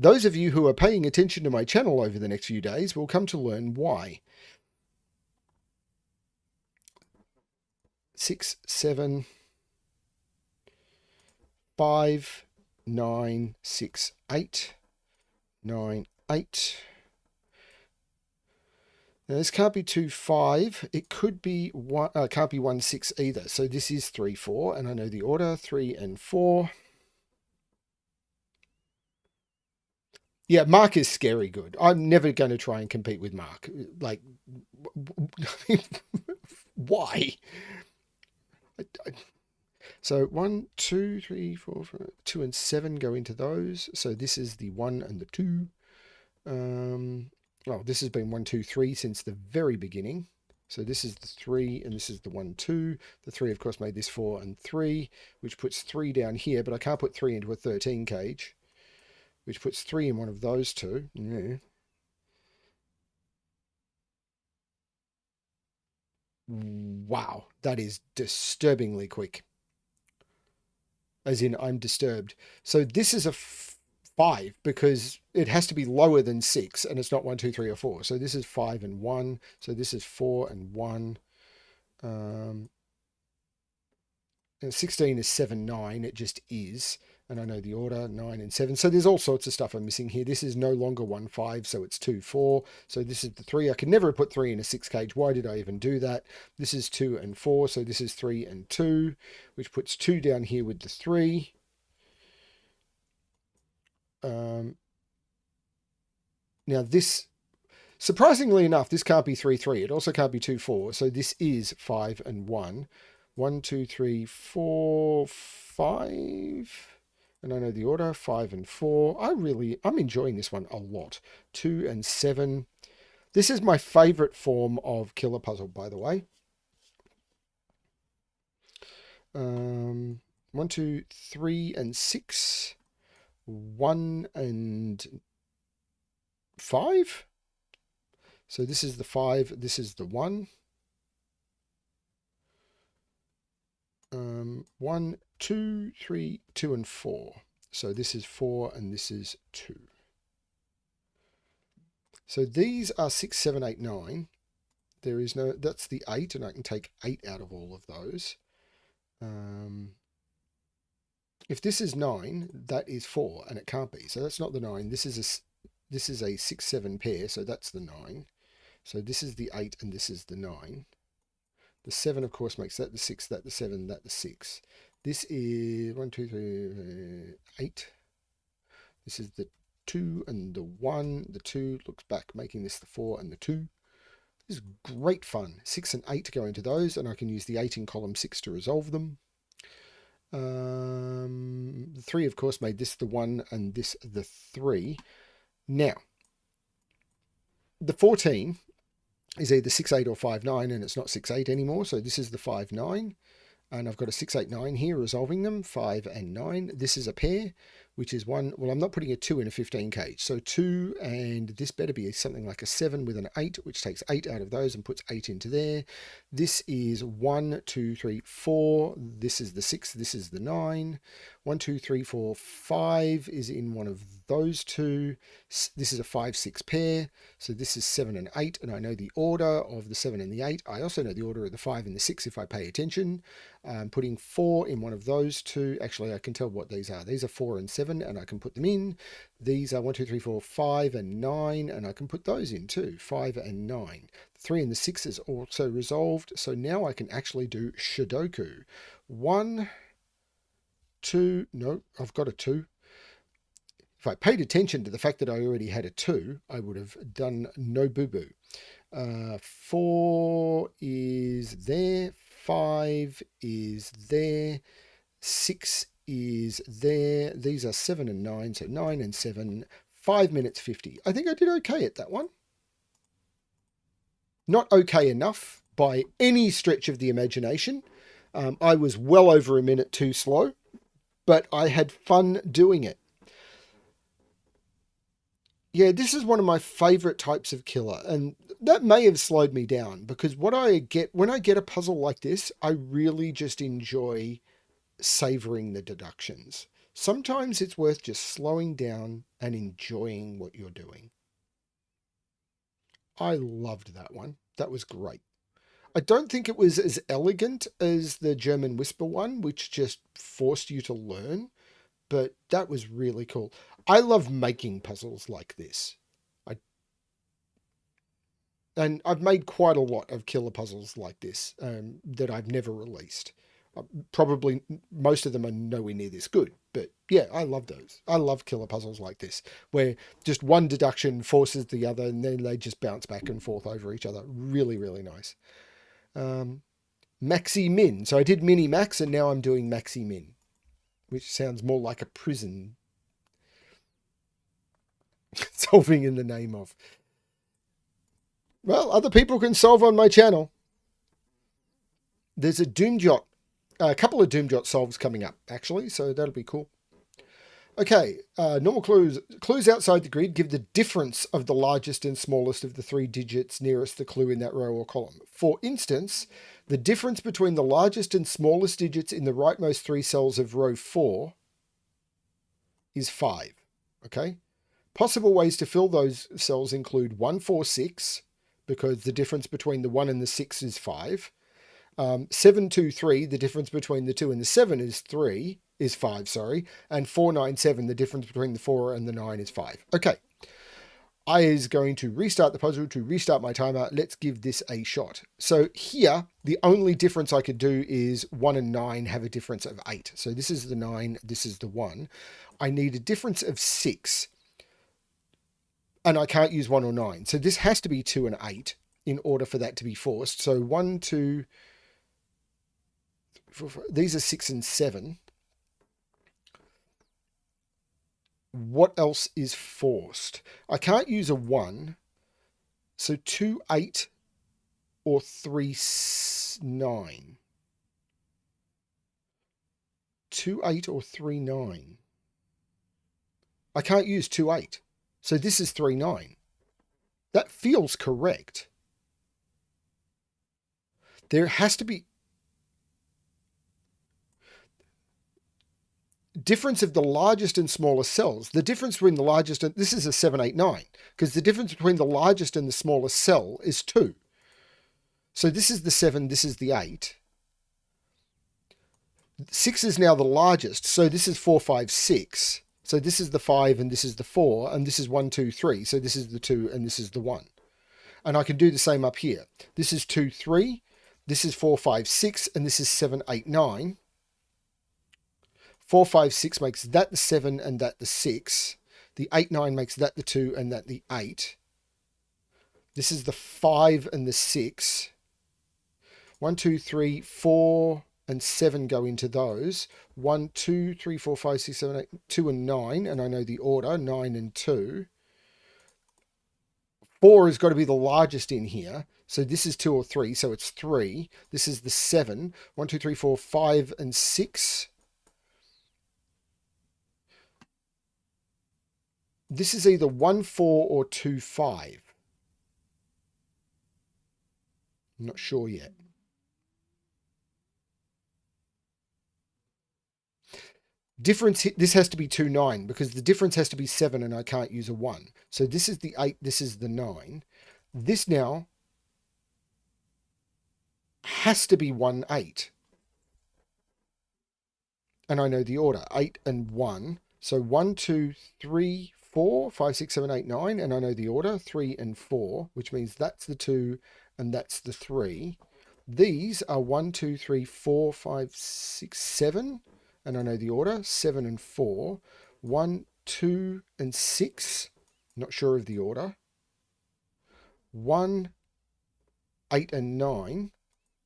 Those of you who are paying attention to my channel over the next few days will come to learn why. 6, 7, 5, 9, 6, 8, 9, 8. Now this can't be 2, 5. It could be 1. Can't be 1, 6 either. So this is 3, 4, and I know the order 3 and 4. Yeah, Mark is scary good. I'm never going to try and compete with Mark. Like, why? So 1, 2, 3, 4, 5, 2 and 7 go into those. So this is the 1 and the 2. Well, this has been 1, 2, 3 since the very beginning. So this is the 3 and this is the 1, 2. The 3, of course, made this 4 and 3, which puts 3 down here, but I can't put 3 into a 13 cage, which puts 3 in one of those two. Yeah. Wow, that is disturbingly quick. As in, I'm disturbed. So this is a 5 because it has to be lower than 6 and it's not 1, 2, 3 or 4. So this is 5 and 1. So this is 4 and 1. And 16 is 7, 9. It just is. And I know the order, 9 and 7. So there's all sorts of stuff I'm missing here. This is no longer 1, 5, so it's 2, 4. So this is the 3. I could never have put 3 in a 6 cage. Why did I even do that? This is 2 and 4, so this is 3 and 2, which puts 2 down here with the 3. Now this, surprisingly enough, this can't be 3, 3. It also can't be 2, 4. So this is 5 and 1. 1, 2, 3, 4, 5. And I know the order, 5 and 4. I'm enjoying this one a lot. 2 and 7. This is my favorite form of killer puzzle, by the way. 1, 2, 3 and 6. 1 and 5. So this is the 5. This is the 1. 1, 2, 3, 2 and 4. So this is 4 and this is 2. So these are 6, 7, 8, 9. There is no, that's the 8 and I can take 8 out of all of those. If this is 9, that is 4, and it can't be. So that's not the 9. This is a 6, 7 pair, so that's the 9. So this is the 8, and this is the 9. The 7, of course, makes that the 6, that the 7, that the 6. This is 1, 2, 3, 8. This is the 2 and the 1. The 2 looks back, making this the 4 and the 2. This is great fun. 6 and 8 go into those, and I can use the 8 in column 6 to resolve them. The 3, of course, made this the 1 and this the 3. Now, the 14 is either 6, 8 or 5, 9, and it's not 6, 8 anymore. So this is the 5, 9. And I've got a 6, 8, 9 here, resolving them, 5 and 9. This is a pair, which is 1. Well, I'm not putting a 2 in a 15 cage. So 2, and this better be something like a 7 with an 8, which takes 8 out of those and puts 8 into there. This is 1, 2, 3, 4. This is the 6. This is the 9. 1, 2, 3, 4, 5 is in one of those two. This is a 5, 6 pair. So this is 7 and 8, and I know the order of the 7 and the 8. I also know the order of the 5 and the 6 if I pay attention. Putting 4 in one of those two. Actually, I can tell what these are. These are 4 and 7, and I can put them in. These are 1, 2, 3, 4, 5 and 9, and I can put those in too. 5 and 9. The 3 and the 6 is also resolved. So now I can actually do Sudoku. 1, 2, no, I've got a 2. If I paid attention to the fact that I already had a 2, I would have done no boo-boo. 4 is there. 5 is there. 6 is there. These are 7 and 9, so 9 and 7. 5 minutes 50. I think I did okay at that one. Not okay enough by any stretch of the imagination. I was well over a minute too slow, but I had fun doing it. Yeah, this is one of my favorite types of killer, and that may have slowed me down because what I get when I get a puzzle like this, I really just enjoy savoring the deductions. Sometimes it's worth just slowing down and enjoying what you're doing. I loved that one. That was great. I don't think it was as elegant as the German Whisper one, which just forced you to learn, but that was really cool. I love making puzzles like this. And I've made quite a lot of killer puzzles like this that I've never released. Probably most of them are nowhere near this good, but yeah, I love those. I love killer puzzles like this, where just one deduction forces the other and then they just bounce back and forth over each other. Really, really nice. Maxi Min. So I did Mini Max and now I'm doing Maxi Min, which sounds more like a prison. Solving in the name of. Well, other people can solve on my channel. There's a Doomjot, a couple of Doomjot solves coming up, actually, so that'll be cool. Okay, normal clues. Clues outside the grid give the difference of the largest and smallest of the 3 digits nearest the clue in that row or column. For instance, the difference between the largest and smallest digits in the rightmost 3 cells of row 4 is 5. Okay? Possible ways to fill those cells include 1, 4, 6, because the difference between the 1 and the 6 is 5. 7, 2, 3, the difference between the 2 and the 7 is 5, sorry. And 4, 9, 7, the difference between the 4 and the 9 is 5. Okay. I is going to restart the puzzle to restart my timer. Let's give this a shot. So here, the only difference I could do is 1 and 9 have a difference of 8. So this is the 9, this is the 1. I need a difference of 6. And I can't use 1 or 9. So this has to be 2 and 8 in order for that to be forced. So 1, 2, 4, 5. These are 6 and 7. What else is forced? I can't use a 1. So 2, 8 or 3, 9. 2, 8 or 3, 9. I can't use 2, 8. So this is 3, 9. That feels correct. There has to be difference of the largest and smallest cells. The difference between the largest and this is a 7, 8, 9 because the difference between the largest and the smallest cell is 2. So this is the 7, this is the 8. 6 is now the largest. So this is 4, 5, 6. So this is the 5 and this is the 4 and this is 1, 2, 3. So this is the 2 and this is the 1. And I can do the same up here. This is 2, 3. This is 4, 5, 6 and this is 7, 8, 9. 4, 5, 6 makes that the 7 and that the 6. The 8, 9 makes that the 2 and that the 8. This is the 5 and the 6. 1, 2, 3, 4 and 7 go into those. 1, 2, 3, 4, 5, 6, 7, 8, 2 and 9. And I know the order, 9 and 2. 4 has got to be the largest in here. So this is 2 or 3, so it's 3. This is the 7. 1, 2, 3, 4, 5 and 6. This is either 1, 4 or 2, 5. I'm not sure yet. Difference, this has to be 2, 9, because the difference has to be 7 and I can't use a 1. So this is the 8, this is the 9. This now has to be 1, 8. And I know the order, 8 and 1. So 1, 2, 3, 4, 5, 6, 7, 8, 9. And I know the order, 3 and 4, which means that's the 2 and that's the 3. These are 1, 2, 3, 4, 5, 6, 7. And I know the order, 7 and 4. 1, 2 and 6. Not sure of the order. 1, 8 and 9.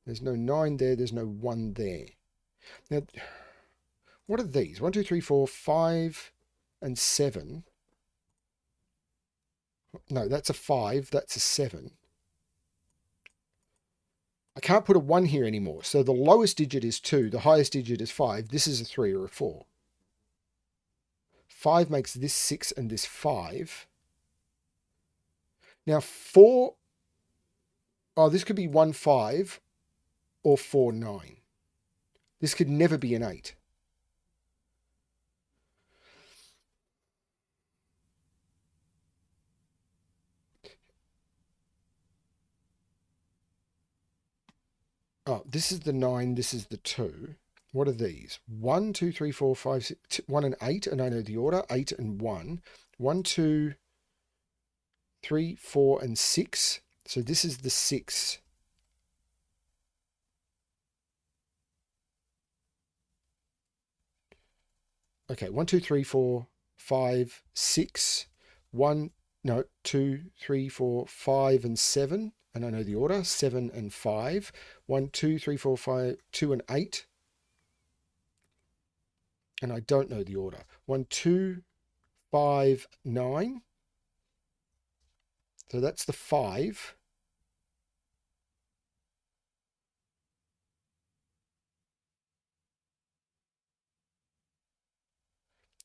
There's no 9 there. There's no 1 there. Now, what are these? 1, 2, 3, 4, 5 and 7. No, that's a 5. That's a 7. I can't put a 1 here anymore. So the lowest digit is 2. The highest digit is 5. This is a 3 or a 4. 5 makes this 6 and this 5. Now 4... Oh, this could be 1, 5 or 4, 9. This could never be an 8. Oh, this is the 9, this is the 2. What are these? 1, 2, 3, 4, 5, 6, 1 and 8, and I know the order, 8 and 1. 1, 2, 3, 4 and 6. So this is the 6. Okay, 1, 2, 3, 4, 5, 6. 1, no, 2, 3, 4, 5 and 7. And I know the order, 7 and 5. 1, 2, 3, 4, 5, 2 and 8. And I don't know the order. 1, 2, 5, 9. So that's the 5.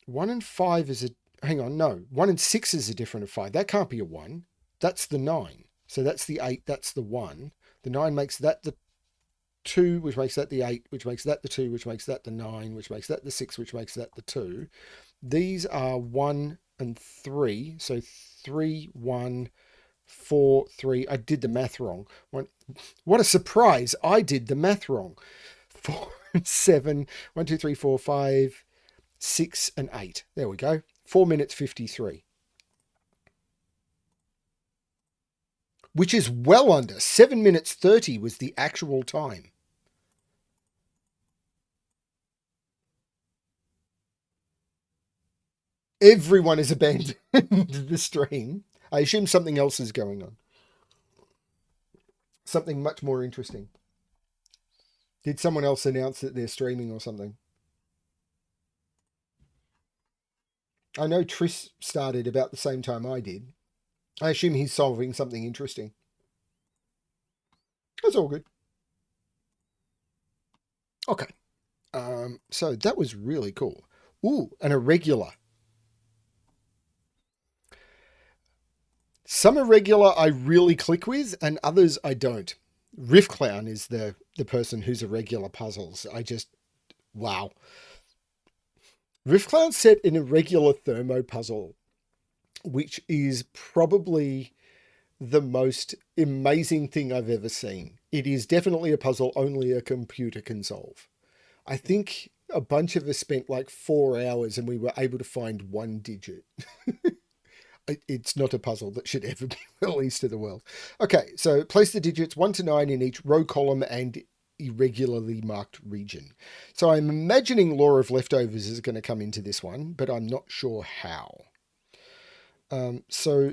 One and 5 is a... Hang on, no. 1 and 6 is a different of 5. That can't be a 1. That's the 9. So that's the 8, that's the 1. The 9 makes that the 2, which makes that the 8, which makes that the 2, which makes that the 9, which makes that the 6, which makes that the 2. These are 1 and 3. So 3, 1, 4, 3. I did the math wrong. What a surprise. I did the math wrong. 4 and 7. 1, 2, 3, 4, 5, 6 and 8. There we go. 4 minutes 53. Which is well under. 7 minutes 30 was the actual time. Everyone has abandoned the stream. I assume something else is going on. Something much more interesting. Did someone else announce that they're streaming or something? I know Tris started about the same time I did. I assume he's solving something interesting. That's all good. Okay. So that was really cool. Ooh, an irregular. Some irregular I really click with and others I don't. Riff Clown is the person who's irregular puzzles. Wow. Riff Clown set an irregular thermo puzzle, which is probably the most amazing thing I've ever seen. It is definitely a puzzle only a computer can solve. I think a bunch of us spent like 4 hours and we were able to find one digit. It's not a puzzle that should ever be released to the world. Okay, so place the digits 1 to 9 in each row, column, and irregularly marked region. So I'm imagining law of leftovers is going to come into this one, but I'm not sure how. So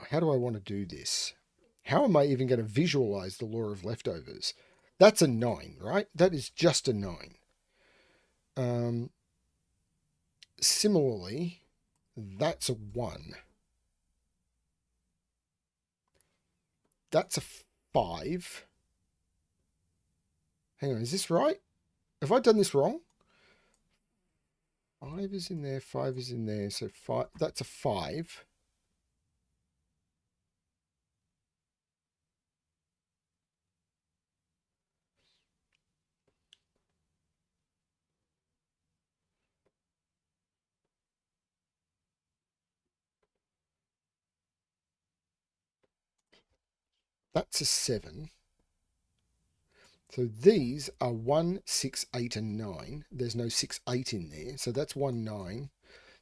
how do I want to do this? How am I even going to visualize the law of leftovers? That's a 9, right? That is just a 9. Similarly, that's a 1. That's a 5. Hang on, is this right? Have I done this wrong? 5 is in there, 5 is in there, so 5. That's a 5. That's a 7. So these are 1, 6, 8, and 9. There's no 6, 8 in there. So that's 1, 9.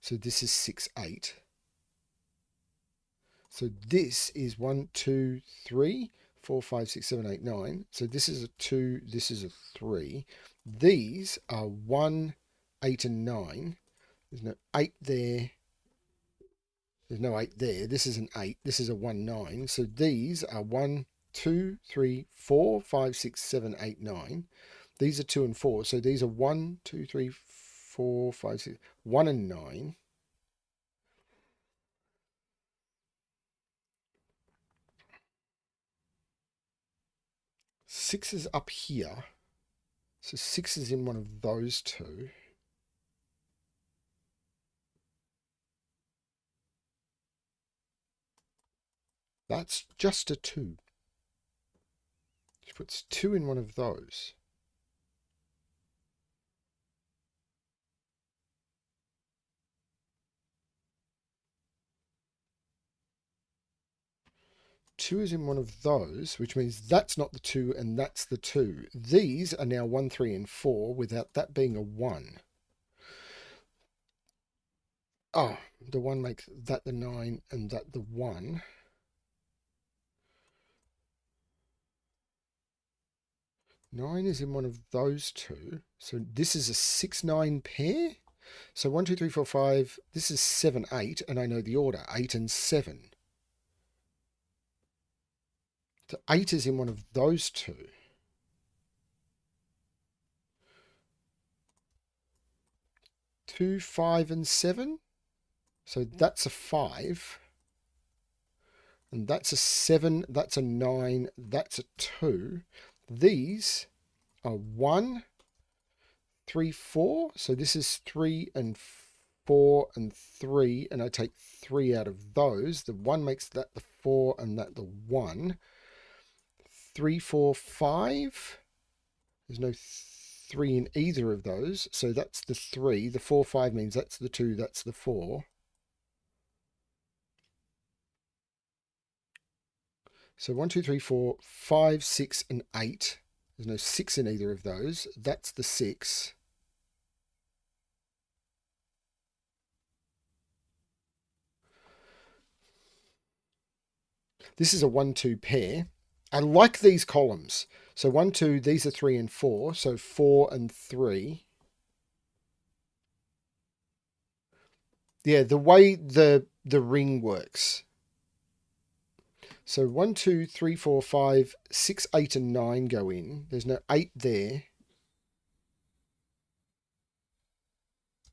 So this is 6, 8. So this is 1, 2, 3, 4, 5, 6, 7, 8, 9. So this is a 2, this is a 3. These are 1, 8, and 9. There's no 8 there. There's no 8 there. This is an 8. This is a 1, 9. So these are 1, 2, 3, 4, 5, 6, 7, 8, 9. These are 2 and 4. So these are 1, 2, 3, 4, 5, 6, 1 and 9. Six is up here. So 6 is in one of those two. That's just a 2. She puts 2 in one of those. Two is in one of those, which means that's not the 2 and that's the 2. These are now 1, 3, and 4 without that being a 1. Oh, the 1 makes that the 9 and that the 1. Nine is in one of those two. So this is a 6, 9 pair. So 1, 2, 3, 4, 5. This is 7, 8. And I know the order, 8 and 7. So 8 is in one of those two. Two, 5, and 7. So that's a 5. And that's a 7. That's a 9. That's a 2. These are 1, 3, 4. So this is 3 and 4 and 3. And I take 3 out of those. The 1 makes that the 4 and that the 1. 3, 4, 5. There's no 3 in either of those. So that's the 3. The 4, 5 means that's the 2. That's the 4. So 1, 2, 3, 4, 5, 6, and 8. There's no 6 in either of those. That's the 6. This is a 1, 2 pair. I like these columns. So 1, 2, these are 3 and 4. So 4 and 3. Yeah, the way the ring works. So 1, 2, 3, 4, 5, 6, 8, and 9 go in. There's no 8 there.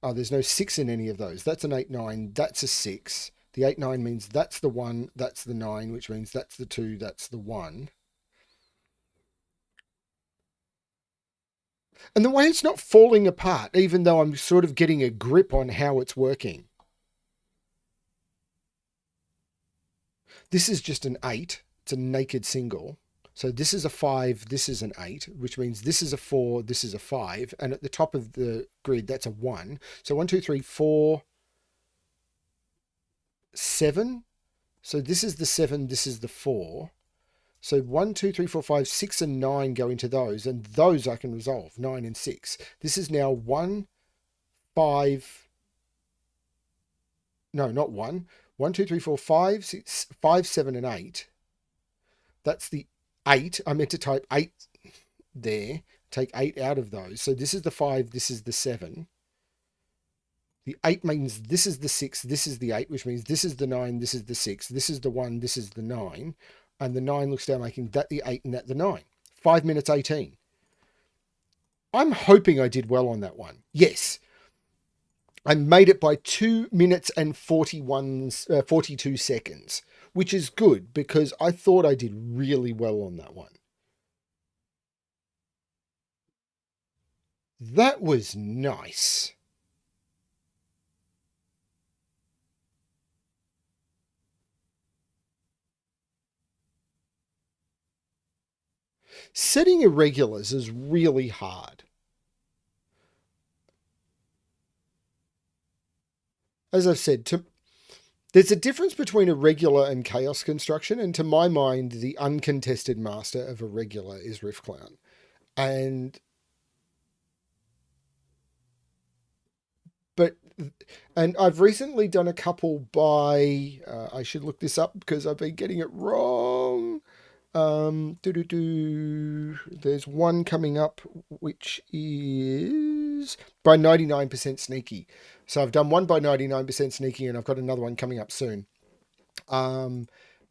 Oh, there's no 6 in any of those. That's an 8, 9. That's a 6. The 8, 9 means that's the 1. That's the 9, which means that's the 2. That's the 1. And the way it's not falling apart, even though I'm sort of getting a grip on how it's working. This is just an 8. It's a naked single. So this is a 5, this is an 8, which means this is a 4, this is a 5. And at the top of the grid, that's a 1. So 1, 2, 3, 4, 7. So this is the 7, this is the 4. So 1, 2, 3, 4, 5, 6, and 9 go into those, and those I can resolve, 9 and 6. This is now 1, 5, no, not 1. 1, 2, 3, 4, 5, 6, 5, 7, and 8. That's the 8. I meant to type 8 there. Take 8 out of those. So this is the 5, this is the 7. The 8 means this is the 6, this is the 8, which means this is the 9, this is the 6, this is the 1, this is the 9. And the 9 looks down, making that the 8 and that the 9. 5 minutes 18. I'm hoping I did well on that one. Yes. I made it by 2 minutes and 42 seconds, which is good because I thought I did really well on that one. That was nice. Setting irregulars is really hard. As I've said, there's a difference between irregular and chaos construction, and to my mind, the uncontested master of irregular is Riff Clown. And I've recently done a couple by, I should look this up because I've been getting it wrong. There's one coming up, which is by 99% sneaky. So I've done one by 99% sneaky, and I've got another one coming up soon,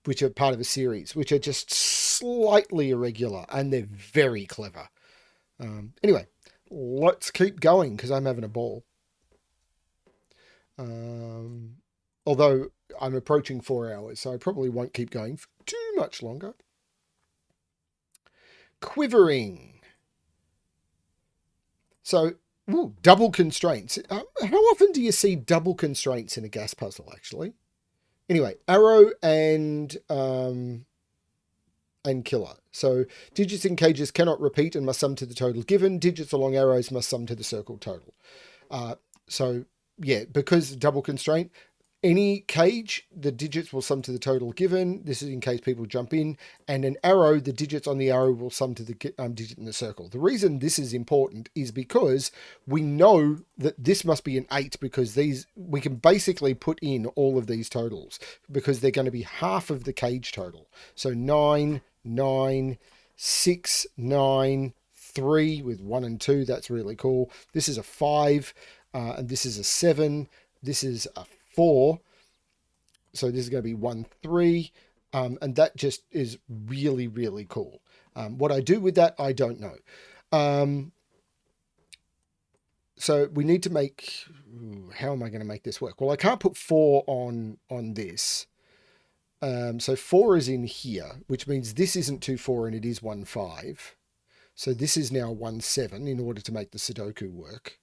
which are part of a series, which are just slightly irregular, and they're very clever. Anyway, let's keep going because I'm having a ball. Although I'm approaching 4 hours, so I probably won't keep going for too much longer. Quivering. So, double constraints. How often do you see double constraints in a gas puzzle, actually? Anyway, arrow and killer. So, digits in cages cannot repeat and must sum to the total given. Digits along arrows must sum to the circle total. So, yeah, because double constraint, any cage, the digits will sum to the total given. This is in case people jump in. And an arrow, the digits on the arrow will sum to the digit in the circle. The reason this is important is because we know that this must be an 8 because we can basically put in all of these totals because they're going to be half of the cage total. So 9, 9, 6, 9, 3 with 1 and 2. That's really cool. This is a 5 and this is a 7. This is a 4. So this is going to be 1, 3. And that just is really, really cool. What I do with that, I don't know. So we need to make, how am I going to make this work? Well, I can't put 4 on this. So 4 is in here, which means this isn't 2, 4 and it is 1, 5. So this is now 1, 7 in order to make the Sudoku work.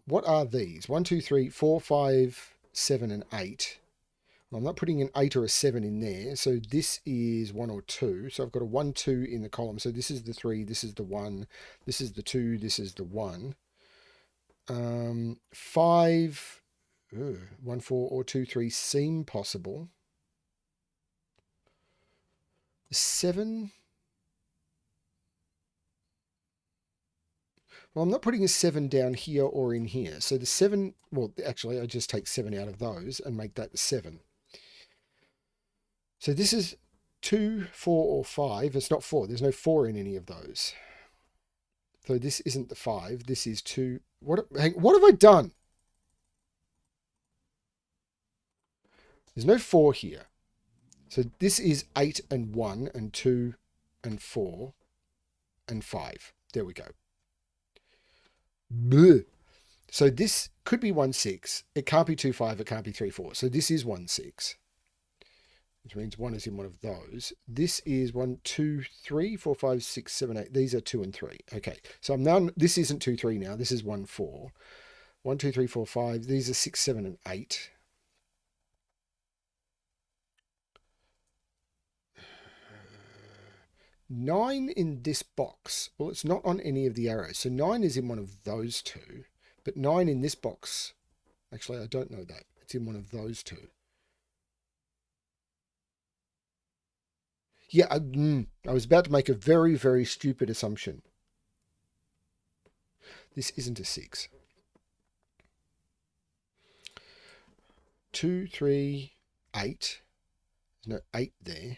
What are these? 1, 2, 3, 4, 5, 7, and 8. Well, I'm not putting an 8 or a 7 in there. So this is 1 or 2. So I've got a 1, 2 in the column. So this is the 3, this is the 1, this is the 2, this is the 1. 5, 1, 4, or 2, 3 seem possible. 7. Well, I'm not putting a 7 down here or in here. So the 7, well, actually, I just take 7 out of those and make that the 7. So this is 2, 4, or 5. It's not 4. There's no 4 in any of those. So this isn't the 5. This is 2. What have I done? There's no 4 here. So this is 8 and 1 and 2 and 4 and 5. There we go. Bleh. So this could be 1, 6. It can't be 2, 5. It can't be 3, 4. So this is 1, 6. Which means 1 is in one of those. This is 1, 2, 3, 4, 5, 6, 7, 8. These are 2 and 3. Okay. So I'm now, this isn't 2, 3 now. This is 1, 4. 1, 2, 3, 4, 5. These are 6, 7, and 8. Nine in this box. Well, it's not on any of the arrows. So 9 is in one of those two. But 9 in this box. Actually, I don't know that. It's in one of those two. Yeah, I was about to make a very, very stupid assumption. This isn't a 6. 2, 3, 8. There's no 8 there.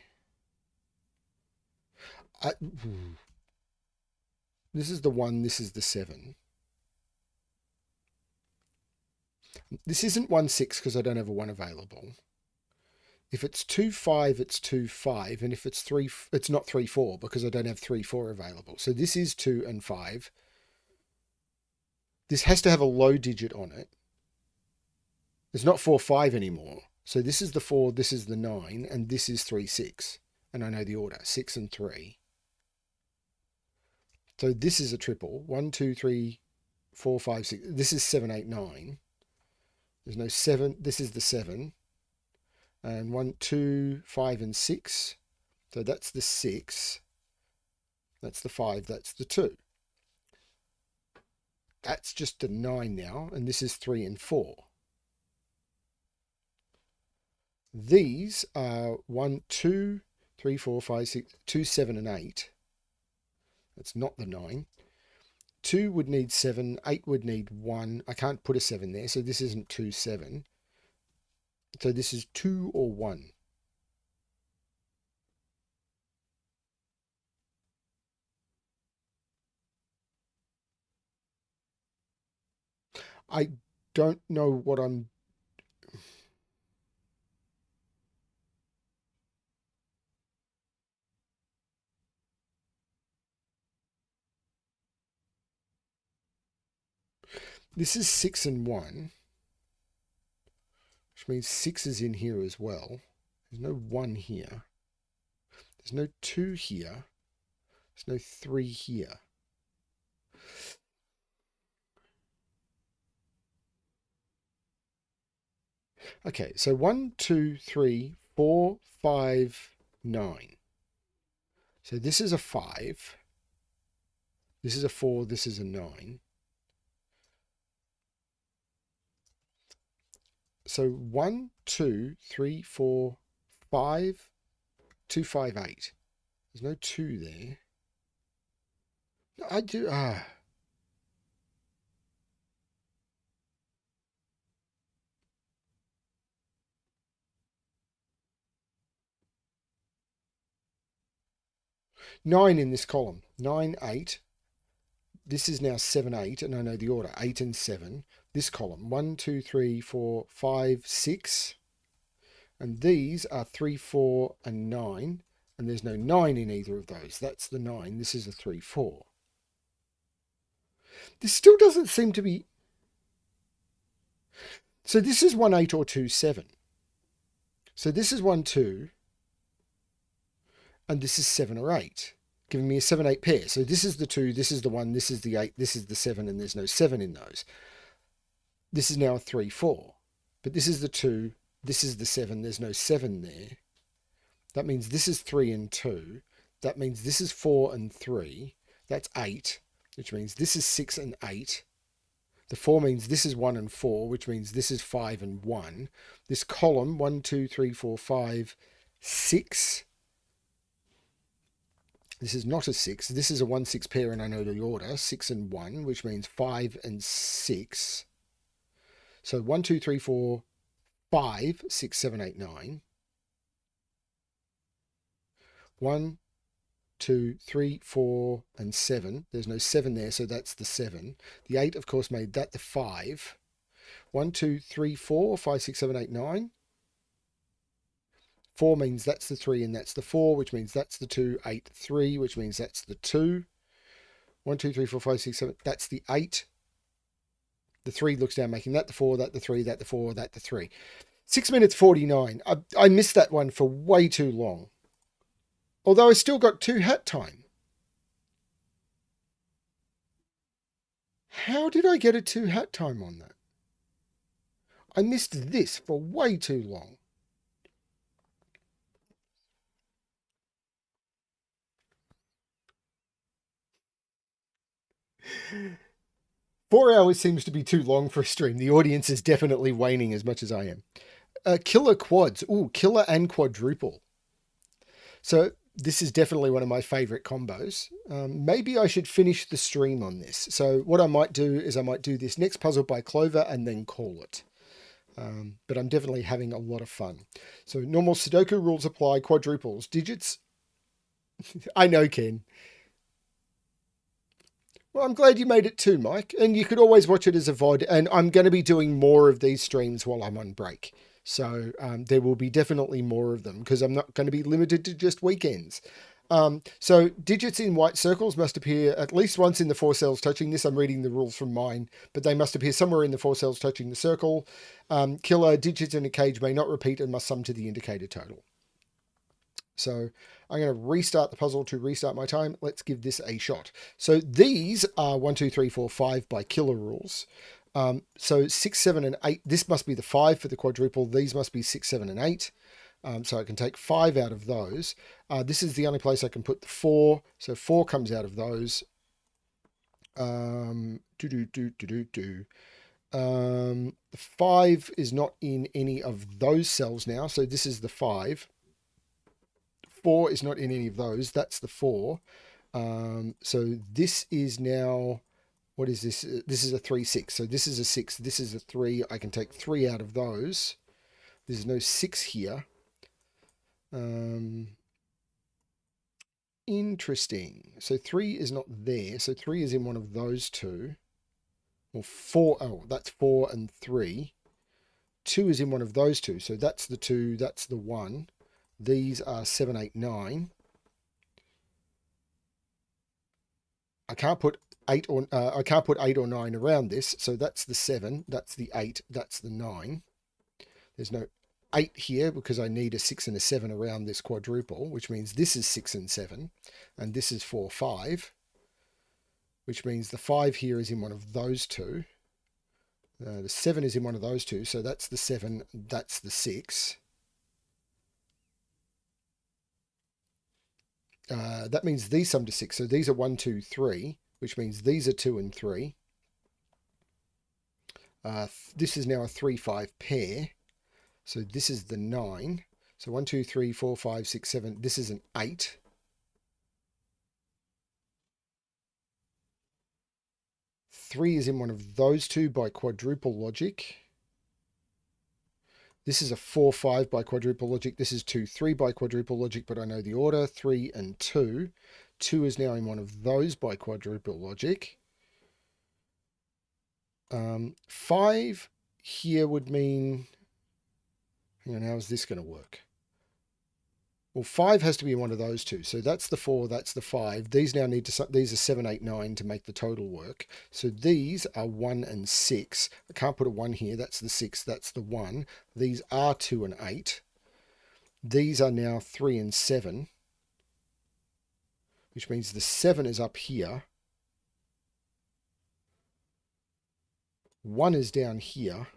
This is the 1, this is the 7. This isn't 1, 6 because I don't have a 1 available. If it's 2, 5, it's 2, 5. And if it's 3, it's not 3, 4 because I don't have 3, 4 available. So this is 2 and 5. This has to have a low digit on it. It's not 4, 5 anymore. So this is the 4, this is the 9, and this is 3, 6. And I know the order, 6 and 3. So this is a triple. 1, 2, 3, 4, 5, 6. This is 7, 8, 9. There's no 7. This is the 7. And 1, 2, 5, and 6. So that's the 6. That's the 5. That's the 2. That's just a 9 now. And this is 3 and 4. These are 1, 2, 3, 4, 5, 6, 2, 7, and 8. That's not the 9. 2 would need 7. 8 would need 1. I can't put a 7 there, so this isn't 2, 7. So this is 2 or 1. I don't know what I'm... This is 6 and 1, which means 6 is in here as well. There's no 1 here. There's no 2 here. There's no 3 here. Okay, so 1, 2, 3, 4, 5, 9. So this is a 5. This is a 4. This is a 9. So 1, 2, 3, 4, 5, 2, 5, 8. There's no 2 there. No, I do. 9 in this column. 9, 8. This is now 7, 8, and I know the order. 8 and 7. This column. 1, 2, 3, 4, 5, 6. And these are 3, 4, and 9. And there's no 9 in either of those. That's the 9. This is a 3, 4. This still doesn't seem to be... So this is 1, 8 or 2, 7. So this is 1, 2. And this is 7 or 8. Giving me a 7, 8 pair. So this is the 2, this is the 1, this is the 8, this is the 7, and there's no 7 in those. This is now a 3, 4. But this is the 2, this is the 7, there's no 7 there. That means this is 3 and 2. That means this is 4 and 3. That's 8, which means this is 6 and 8. The 4 means this is 1 and 4, which means this is 5 and 1. This column, 1, 2, 3, 4, 5, 6. This is not a 6. This is a 1, 6 pair, and I know the order. 6 and 1, which means 5 and 6. So 1, 2, 3, 4, 5, 6, 7, 8, 9. 1, 2, 3, 4, and 7. There's no 7 there, so that's the 7. The 8, of course, made that the 5. 1, 2, 3, 4, 5, 6, 7, 8, 9. 4 means that's the 3 and that's the 4, which means that's the 2. 8, 3, which means that's the 2. 1, 2, 3, 4, 5, 6, 7. That's the 8. The 3 looks down, making that the 4, that the 3, that the 4, that the 3. 6 minutes 49. I missed that one for way too long. Although I still got 2 hat time. How did I get a 2 hat time on that? I missed this for way too long. Four hours seems to be too long for a stream. The audience is definitely waning as much as I am. Killer quads. Ooh, killer and quadruple. So this is definitely one of my favorite combos. Maybe I should finish the stream on this. So what I might do is I might do this next puzzle by Clover and then call it. But I'm definitely having a lot of fun. So normal Sudoku rules apply, quadruples, digits. I know, Ken. Well, I'm glad you made it too, Mike. And you could always watch it as a VOD. And I'm going to be doing more of these streams while I'm on break. So there will be definitely more of them because I'm not going to be limited to just weekends. So digits in white circles must appear at least once in the 4 cells touching this. I'm reading the rules from mine, but they must appear somewhere in the 4 cells touching the circle. Killer digits in a cage may not repeat and must sum to the indicated total. So I'm going to restart the puzzle to restart my time. Let's give this a shot. So these are 1, 2, 3, 4, 5 by killer rules. So 6, 7, and 8. This must be the 5 for the quadruple. These must be 6, 7, and 8. So I can take 5 out of those. This is the only place I can put the 4. So 4 comes out of those. The 5 is not in any of those cells now. So this is the 5. 4 is not in any of those. That's the 4. So this is now, what is this? This is a 3, 6. So this is a 6. This is a 3. I can take 3 out of those. There's no 6 here. Interesting. So 3 is not there. So 3 is in one of those two. Or 4. Oh, that's 4 and 3. 2 is in one of those two. So that's the 2. That's the 1. These are 7, 8, 9. I can't put 8 or 9 around this. So that's the 7. That's the 8. That's the 9. There's no 8 here because I need a 6 and a 7 around this quadruple, which means this is 6 and 7, and this is 4, 5, which means the 5 here is in one of those two. The 7 is in one of those two, so that's the 7, that's the 6. That means these sum to 6, so these are 1, 2, 3, which means these are 2 and 3. This is now a 3, 5 pair. So this is the 9. So 1, 2, 3, 4, 5, 6, 7. This is an 8. Three is in one of those two by quadruple logic. This is a 4, 5 by quadruple logic. This is 2, 3 by quadruple logic, but I know the order. 3 and 2. 2 is now in one of those by quadruple logic. 5 here would mean... Hang on, how is this going to work? Well, 5 has to be in one of those two. So that's the 4, that's the 5. These now need to, these are 7, 8, 9 to make the total work. So these are 1 and 6. I can't put a 1 here. That's the 6, that's the 1. These are 2 and 8. These are now 3 and 7, which means the 7 is up here. 1 is down here.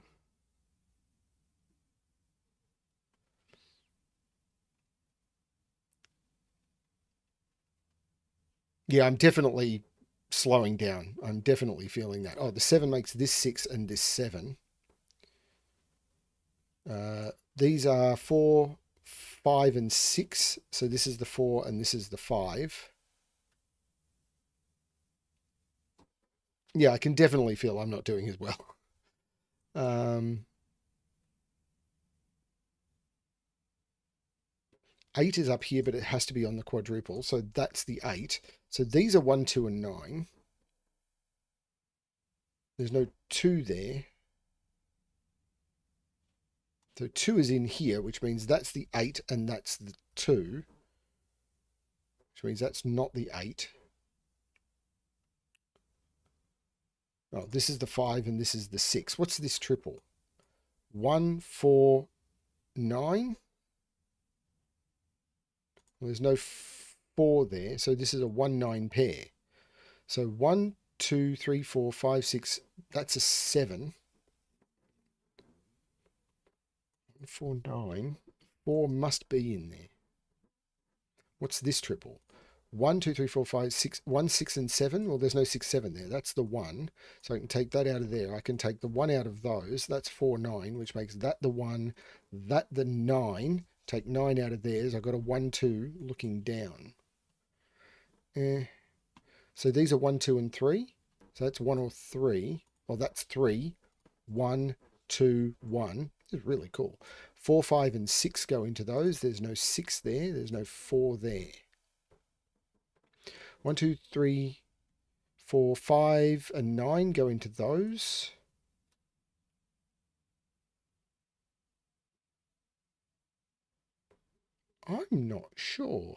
Yeah, I'm definitely slowing down. I'm definitely feeling that. Oh, the 7 makes this 6 and this 7. These are 4, 5, and 6. So this is the 4 and this is the 5. Yeah, I can definitely feel I'm not doing as well. 8 is up here, but it has to be on the quadruple. So that's the 8. So these are 1, 2, and 9. There's no 2 there. So 2 is in here, which means that's the 8 and that's the 2. Which means that's not the 8. Oh, this is the 5 and this is the 6. What's this triple? 1, 4, 9. Well, there's no 4 there, so this is a 1, 9 pair. So 1, 2, 3, 4, 5, 6, that's a 7. 4, 9. 4 must be in there. What's this triple? 1, 2, 3, 4, 5, 6, 1, 6, and 7. Well, there's no 6, 7 there. That's the 1. So I can take that out of there. I can take the 1 out of those. That's 4, 9, which makes that the 1, that the 9, Take 9 out of theirs. I've got a 1, 2 looking down. So these are 1, 2, and 3. So that's 1 or 3. Well, that's 3. 1, 2, 1. This is really cool. 4, 5, and 6 go into those. There's no 6 there. There's no 4 there. 1, 2, 3, 4, 5, and 9 go into those. I'm not sure.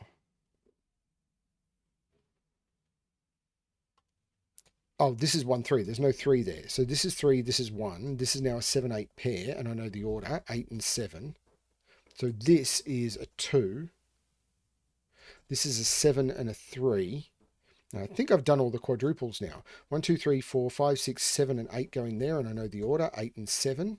Oh, this is 1, 3. There's no 3 there. So this is 3, this is 1. This is now a 7, 8 pair, and I know the order, 8 and 7. So this is a 2. This is a 7 and a 3. Now, I think I've done all the quadruples now. 1, 2, 3, 4, 5, 6, 7, and 8 go in there, and I know the order, 8 and 7.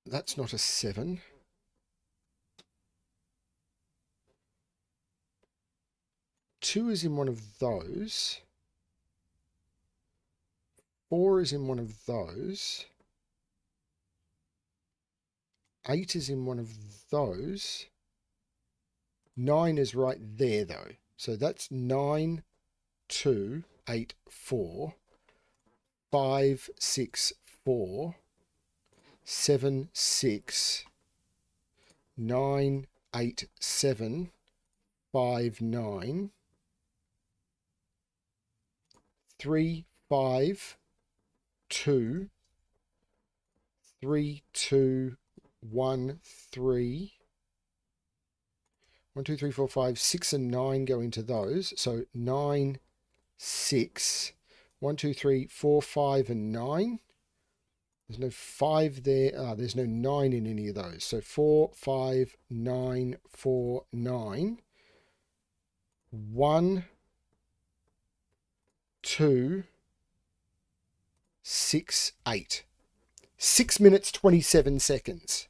That's not a 7. Two is in one of those. 4 is in one of those. 8 is in one of those. 9 is right there, though. So that's 9, 2, 8, 4. 5, 6, 4. 7, 6. 9, 8, 7. 5, 9. 3, 5, 2. 3, 2, 1, 3. 1, 2, 3, 4, 5, 6, and 9 go into those. So 9, 6. 1, 2, 3, 4, 5, and 9. There's no 5 there. There's no 9 in any of those. So 4, 5, 9, 4, 9. 1, 2, 6, 8. 6 minutes, 27 seconds.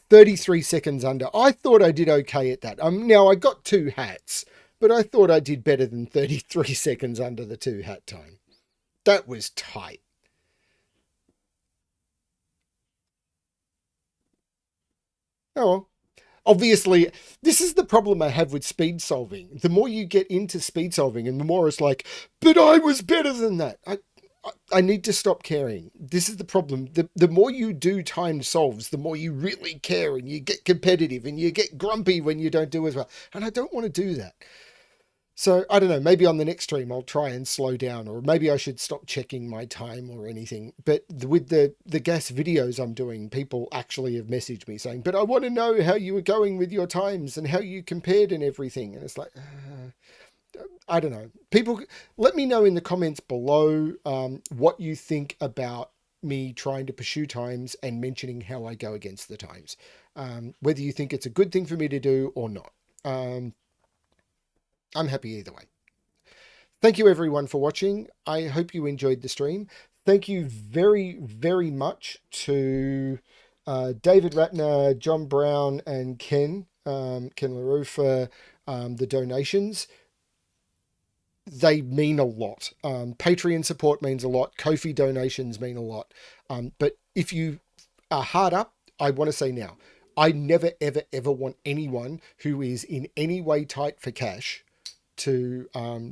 33 seconds under. I thought I did okay at that. Now I got 2 hats, but I thought I did better than 33 seconds under the 2 hat time. That was tight. Oh well. Obviously, this is the problem I have with speed solving. The more you get into speed solving and the more it's like, but I was better than that. I need to stop caring. This is the problem. The more you do timed solves, the more you really care and you get competitive and you get grumpy when you don't do as well. And I don't want to do that. So I don't know, maybe on the next stream I'll try and slow down, or maybe I should stop checking my time or anything. But with the gas videos I'm doing, people actually have messaged me saying, but I want to know how you were going with your times and how you compared and everything. And it's like, I don't know. People, let me know in the comments below what you think about me trying to pursue times and mentioning how I go against the times. Whether you think it's a good thing for me to do or not. I'm happy either way. Thank you everyone for watching. I hope you enjoyed the stream. Thank you very, very much to David Ratner, John Brown, and Ken LaRue for the donations. They mean a lot. Patreon support means a lot. Ko-fi donations mean a lot. But if you are hard up, I want to say now, I never, ever, ever want anyone who is in any way tight for cash to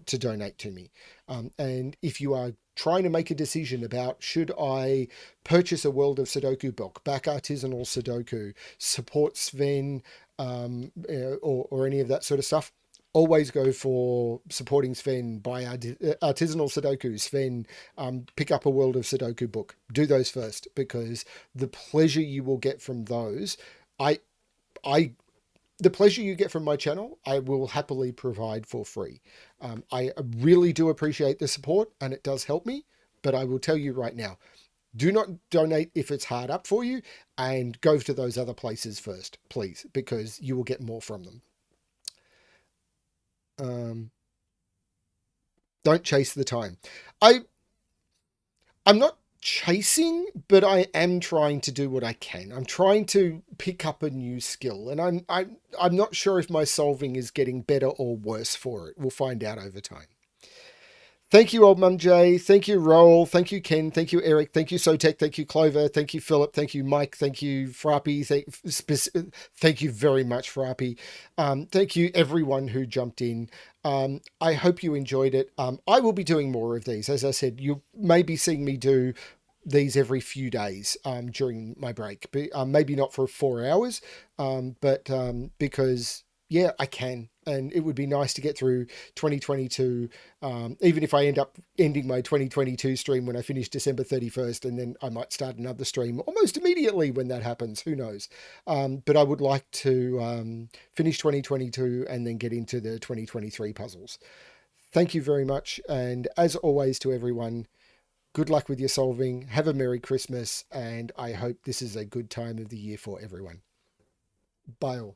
donate to me. And if you are trying to make a decision about, should I purchase a World of Sudoku book, back artisanal Sudoku, support Sven, or any of that sort of stuff, always go for supporting Sven, buy artisanal Sudoku, Sven, pick up a World of Sudoku book. Do those first, because the pleasure you will get from those, the pleasure you get from my channel, I will happily provide for free. I really do appreciate the support and it does help me, but I will tell you right now, do not donate if it's hard up for you, and go to those other places first, please, because you will get more from them. Don't chase the time. I'm not chasing, but I am trying to do what I can. I'm trying to pick up a new skill, and I'm not sure if my solving is getting better or worse for it. We'll find out over time. Thank you, Old Mum Jay. Thank you, Roel. Thank you, Ken. Thank you, Eric. Thank you, Sotek. Thank you, Clover. Thank you, Philip. Thank you, Mike. Thank you, Frappy. Thank you very much, Frappy. Thank you, everyone who jumped in. I hope you enjoyed it. I will be doing more of these. As I said, you may be seeing me do these every few days during my break. Maybe not for 4 hours, but because, yeah, I can. And it would be nice to get through 2022, even if I end up ending my 2022 stream when I finish December 31st, and then I might start another stream almost immediately when that happens. Who knows? But I would like to finish 2022 and then get into the 2023 puzzles. Thank you very much. And as always, to everyone, good luck with your solving. Have a Merry Christmas. And I hope this is a good time of the year for everyone. Bye all.